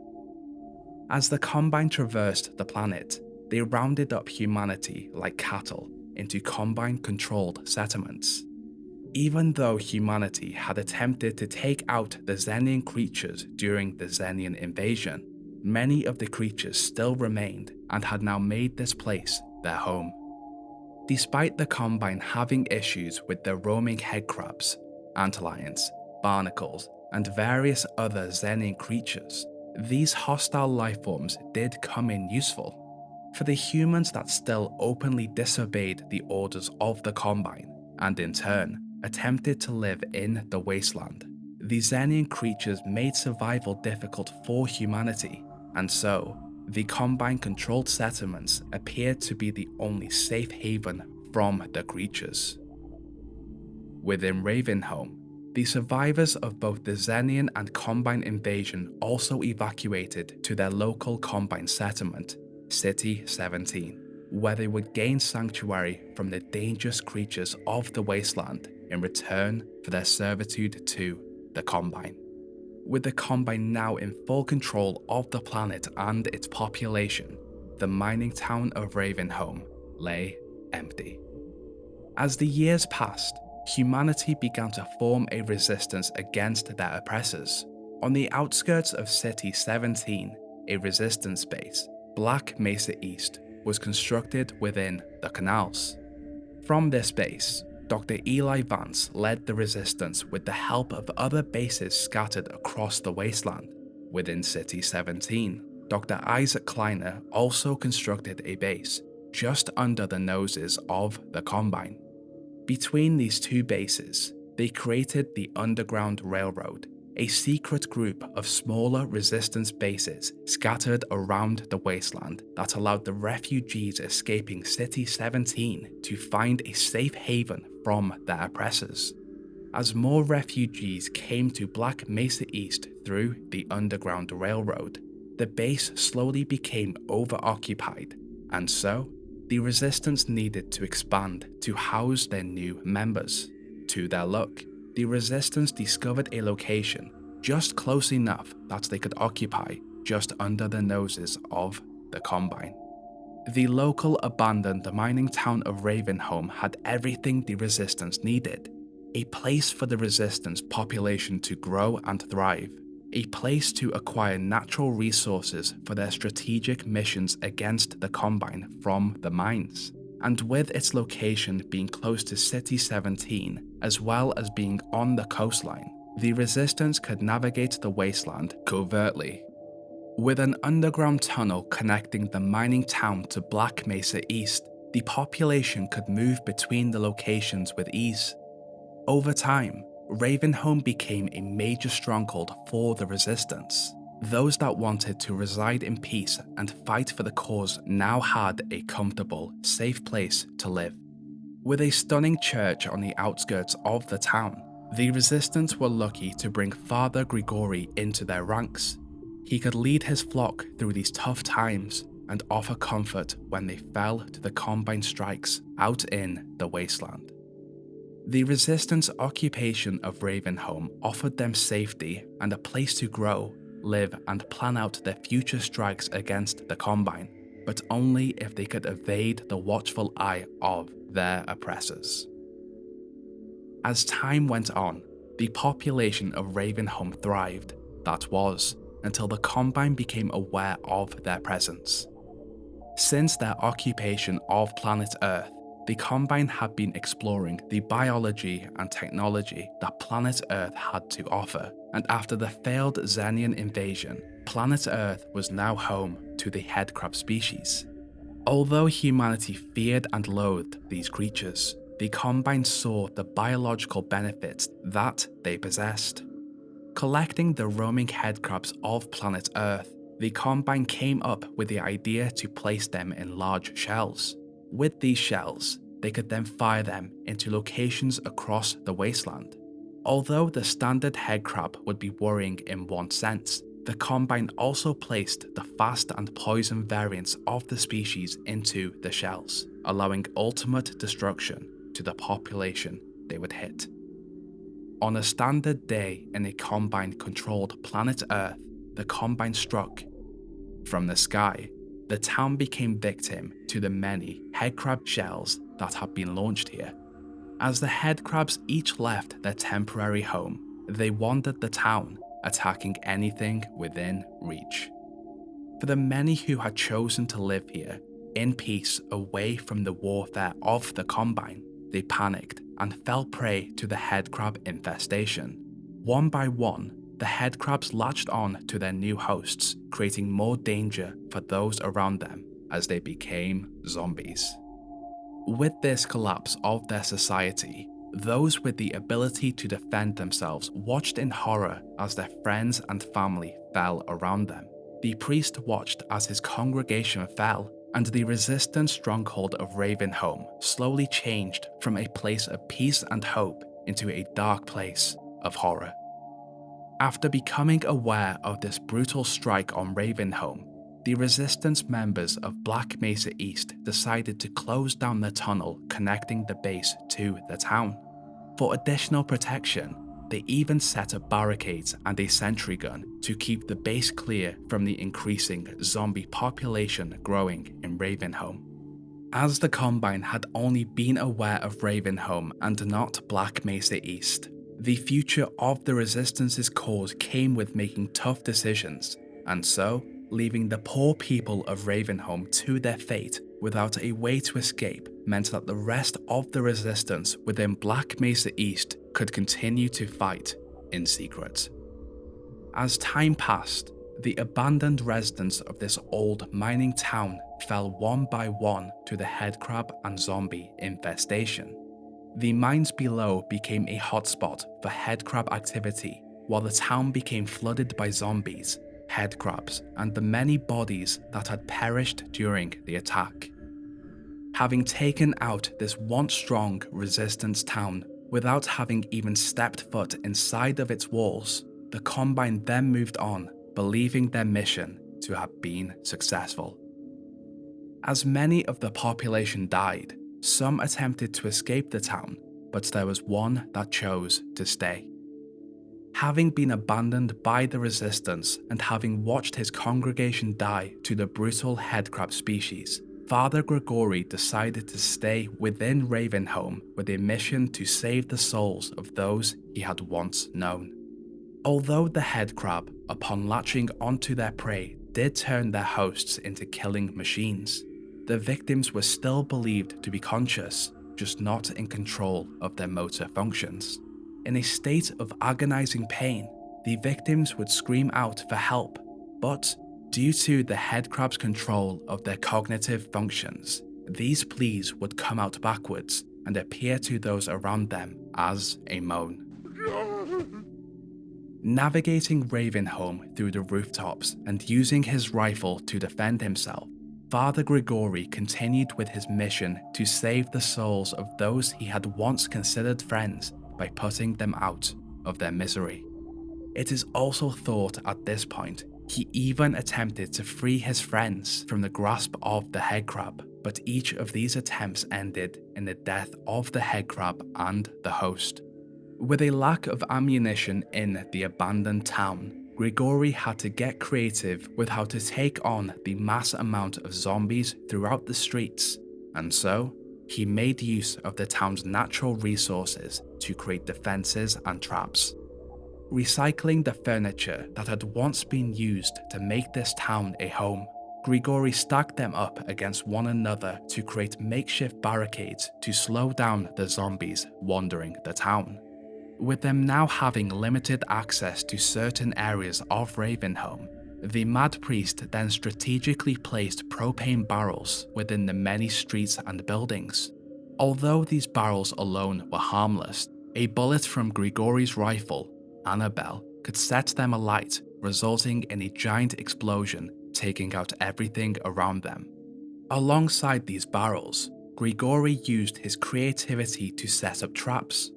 As the Combine traversed the planet, they rounded up humanity like cattle into Combine-controlled settlements. Even though humanity had attempted to take out the Xenian creatures during the Xenian invasion, many of the creatures still remained and had now made this place their home. Despite the Combine having issues with their roaming headcrabs, antlions, barnacles, and various other Xenian creatures, these hostile lifeforms did come in useful. For the humans that still openly disobeyed the orders of the Combine, and in turn, attempted to live in the wasteland, the Xenian creatures made survival difficult for humanity, and so, the Combine-controlled settlements appeared to be the only safe haven from the creatures. Within Ravenholm, the survivors of both the Xenian and Combine invasion also evacuated to their local Combine settlement, City 17, where they would gain sanctuary from the dangerous creatures of the wasteland in return for their servitude to the Combine. With the Combine now in full control of the planet and its population, the mining town of Ravenholm lay empty. As the years passed, humanity began to form a resistance against their oppressors. On the outskirts of City 17, a resistance base, Black Mesa East, was constructed within the canals. From this base, Dr. Eli Vance led the resistance with the help of other bases scattered across the wasteland. Within City 17, Dr. Isaac Kleiner also constructed a base just under the noses of the Combine. Between these two bases, they created the Underground Railroad, a secret group of smaller resistance bases scattered around the wasteland that allowed the refugees escaping City 17 to find a safe haven from their oppressors. As more refugees came to Black Mesa East through the Underground Railroad, the base slowly became overoccupied, and so, the resistance needed to expand to house their new members. To their luck, the resistance discovered a location just close enough that they could occupy just under the noses of the Combine. The local abandoned mining town of Ravenholm had everything the resistance needed: a place for the resistance population to grow and thrive, a place to acquire natural resources for their strategic missions against the Combine from the mines. And with its location being close to City 17, as well as being on the coastline, the resistance could navigate the wasteland covertly. With an underground tunnel connecting the mining town to Black Mesa East, the population could move between the locations with ease. Over time, Ravenholm became a major stronghold for the resistance. Those that wanted to reside in peace and fight for the cause now had a comfortable, safe place to live. With a stunning church on the outskirts of the town, the resistance were lucky to bring Father Grigori into their ranks. He could lead his flock through these tough times and offer comfort when they fell to the Combine strikes out in the wasteland. The resistance occupation of Ravenholm offered them safety and a place to grow, live and plan out their future strikes against the Combine, but only if they could evade the watchful eye of their oppressors. As time went on, the population of Ravenholm thrived, that was, until the Combine became aware of their presence. Since their occupation of planet Earth, the Combine had been exploring the biology and technology that planet Earth had to offer, and after the failed Xenian invasion, planet Earth was now home to the headcrab species. Although humanity feared and loathed these creatures, the Combine saw the biological benefits that they possessed. Collecting the roaming headcrabs of planet Earth, the Combine came up with the idea to place them in large shells. With these shells, they could then fire them into locations across the wasteland. Although the standard headcrab would be worrying in one sense, the Combine also placed the fast and poison variants of the species into the shells, allowing ultimate destruction to the population they would hit. On a standard day in a Combine-controlled planet Earth, the Combine struck. From the sky, the town became victim to the many headcrab shells that had been launched here. As the headcrabs each left their temporary home, they wandered the town, attacking anything within reach. For the many who had chosen to live here, in peace away from the warfare of the Combine, they panicked and fell prey to the headcrab infestation. One by one, the headcrabs latched on to their new hosts, creating more danger for those around them. as they became zombies. With this collapse of their society, those with the ability to defend themselves watched in horror as their friends and family fell around them. The priest watched as his congregation fell, and the resistant stronghold of Ravenholm slowly changed from a place of peace and hope into a dark place of horror. After becoming aware of this brutal strike on Ravenholm, the resistance members of Black Mesa East decided to close down the tunnel connecting the base to the town. For additional protection, they even set up barricades and a sentry gun to keep the base clear from the increasing zombie population growing in Ravenholm. As the Combine had only been aware of Ravenholm and not Black Mesa East, the future of the Resistance's cause came with making tough decisions, and so leaving the poor people of Ravenholm to their fate without a way to escape meant that the rest of the Resistance within Black Mesa East could continue to fight in secret. As time passed, the abandoned residents of this old mining town fell one by one to the headcrab and zombie infestation. The mines below became a hotspot for headcrab activity, while the town became flooded by zombies, headcrabs, and the many bodies that had perished during the attack. Having taken out this once strong resistance town without having even stepped foot inside of its walls, the Combine then moved on, believing their mission to have been successful. As many of the population died, some attempted to escape the town, but there was one that chose to stay. Having been abandoned by the Resistance and having watched his congregation die to the brutal headcrab species, Father Gregory decided to stay within Ravenholm with a mission to save the souls of those he had once known. Although the headcrab, upon latching onto their prey, did turn their hosts into killing machines, the victims were still believed to be conscious, just not in control of their motor functions. In a state of agonizing pain, the victims would scream out for help, but due to the headcrab's control of their cognitive functions, these pleas would come out backwards and appear to those around them as a moan. Navigating Ravenholm through the rooftops and using his rifle to defend himself, Father Gregory continued with his mission to save the souls of those he had once considered friends by putting them out of their misery. It is also thought at this point he even attempted to free his friends from the grasp of the headcrab, but each of these attempts ended in the death of the headcrab and the host. With a lack of ammunition in the abandoned town, Gregory had to get creative with how to take on the mass amount of zombies throughout the streets, and so he made use of the town's natural resources to create defenses and traps. Recycling the furniture that had once been used to make this town a home, Gregory stacked them up against one another to create makeshift barricades to slow down the zombies wandering the town. With them now having limited access to certain areas of Ravenholm, the Mad Priest then strategically placed propane barrels within the many streets and buildings. Although these barrels alone were harmless, a bullet from Gregory's rifle, Annabelle, could set them alight, resulting in a giant explosion, taking out everything around them. Alongside these barrels, Gregory used his creativity to set up traps.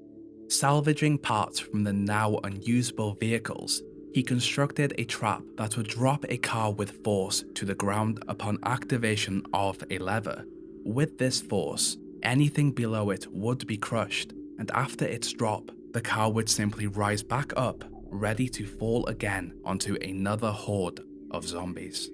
Salvaging parts from the now unusable vehicles, he constructed a trap that would drop a car with force to the ground upon activation of a lever. With this force, anything below it would be crushed, and after its drop, the car would simply rise back up, ready to fall again onto another horde of zombies.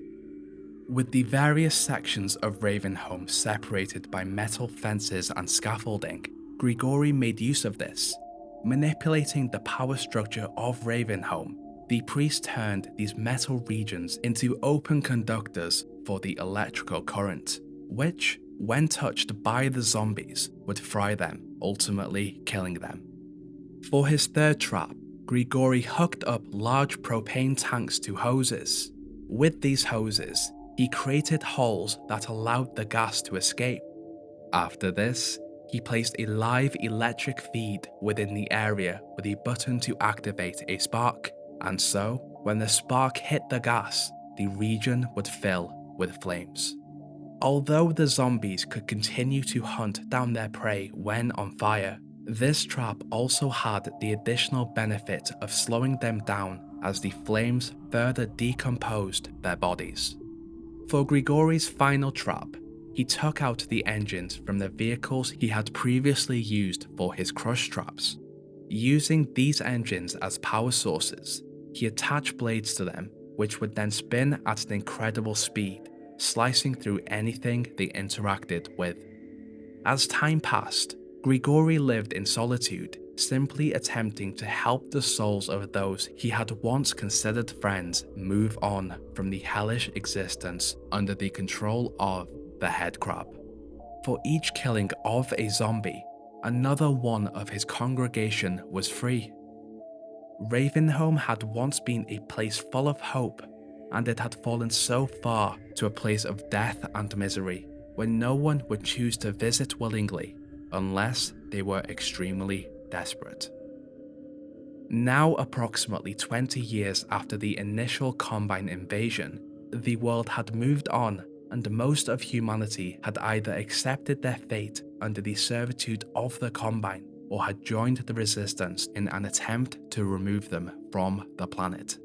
With the various sections of Ravenholm separated by metal fences and scaffolding, Gregory made use of this. Manipulating the power structure of Ravenholm, the priest turned these metal regions into open conductors for the electrical current, which, when touched by the zombies, would fry them, ultimately killing them. For his third trap, Gregory hooked up large propane tanks to hoses. With these hoses, he created holes that allowed the gas to escape. After this, he placed a live electric feed within the area with a button to activate a spark, and so, when the spark hit the gas, the region would fill with flames. Although the zombies could continue to hunt down their prey when on fire, this trap also had the additional benefit of slowing them down as the flames further decomposed their bodies. For Grigori's final trap, he took out the engines from the vehicles he had previously used for his crush traps. Using these engines as power sources, he attached blades to them, which would then spin at an incredible speed, slicing through anything they interacted with. As time passed, Grigori lived in solitude, simply attempting to help the souls of those he had once considered friends move on from the hellish existence under the control of the head crab. For each killing of a zombie, another one of his congregation was free. Ravenholm had once been a place full of hope, and it had fallen so far to a place of death and misery, where no one would choose to visit willingly unless they were extremely desperate. Now approximately 20 years after the initial Combine invasion, the world had moved on, and most of humanity had either accepted their fate under the servitude of the Combine or had joined the Resistance in an attempt to remove them from the planet.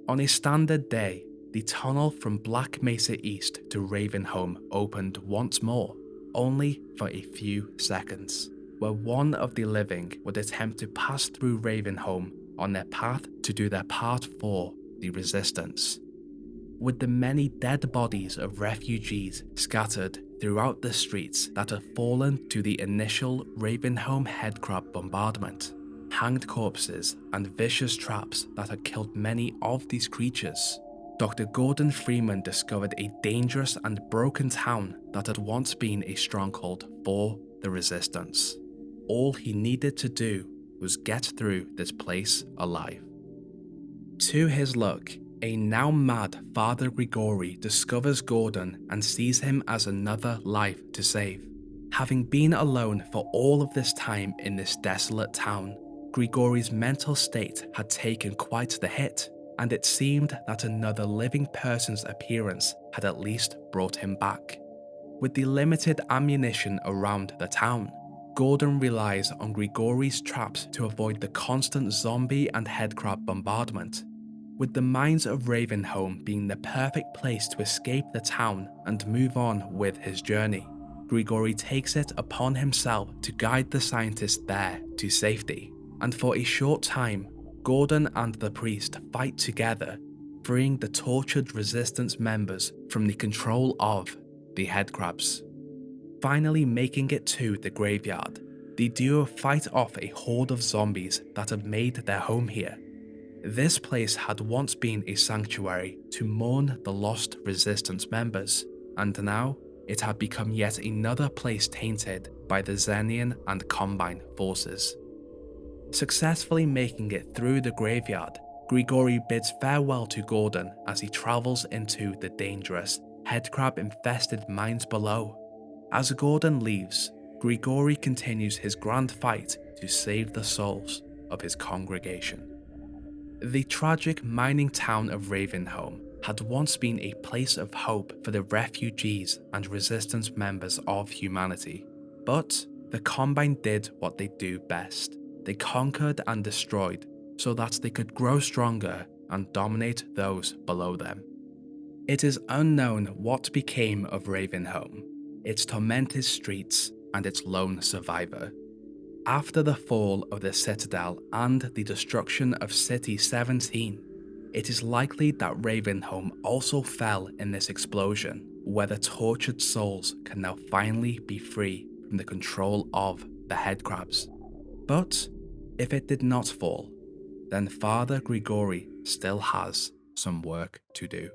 On a standard day, the tunnel from Black Mesa East to Ravenholm opened once more, only for a few seconds, where one of the living would attempt to pass through Ravenholm on their path to do their part for the Resistance. With the many dead bodies of refugees scattered throughout the streets that had fallen to the initial Ravenholm headcrab bombardment, hanged corpses and vicious traps that had killed many of these creatures, Dr. Gordon Freeman discovered a dangerous and broken town that had once been a stronghold for the Resistance. All he needed to do was get through this place alive. To his luck, a now mad Father Grigori discovers Gordon and sees him as another life to save. Having been alone for all of this time in this desolate town, Grigori's mental state had taken quite the hit, and it seemed that another living person's appearance had at least brought him back. With the limited ammunition around the town, Gordon relies on Grigori's traps to avoid the constant zombie and headcrab bombardment. With the mines of Ravenholm being the perfect place to escape the town and move on with his journey, Grigori takes it upon himself to guide the scientists there to safety, and for a short time, Gordon and the priest fight together, freeing the tortured Resistance members from the control of the headcrabs. Finally making it to the graveyard, the duo fight off a horde of zombies that had made their home here. This place had once been a sanctuary to mourn the lost Resistance members, and now it had become yet another place tainted by the Xenian and Combine forces. Successfully making it through the graveyard, Grigori bids farewell to Gordon as he travels into the dangerous, headcrab-infested mines below. As Gordon leaves, Grigori continues his grand fight to save the souls of his congregation. The tragic mining town of Ravenholm had once been a place of hope for the refugees and Resistance members of humanity, but the Combine did what they do best. They conquered and destroyed so that they could grow stronger and dominate those below them. It is unknown what became of Ravenholm, its tormented streets, and its lone survivor. After the fall of the Citadel and the destruction of City 17, it is likely that Ravenholm also fell in this explosion, where the tortured souls can now finally be free from the control of the headcrabs. But if it did not fall, then Father Grigori still has some work to do.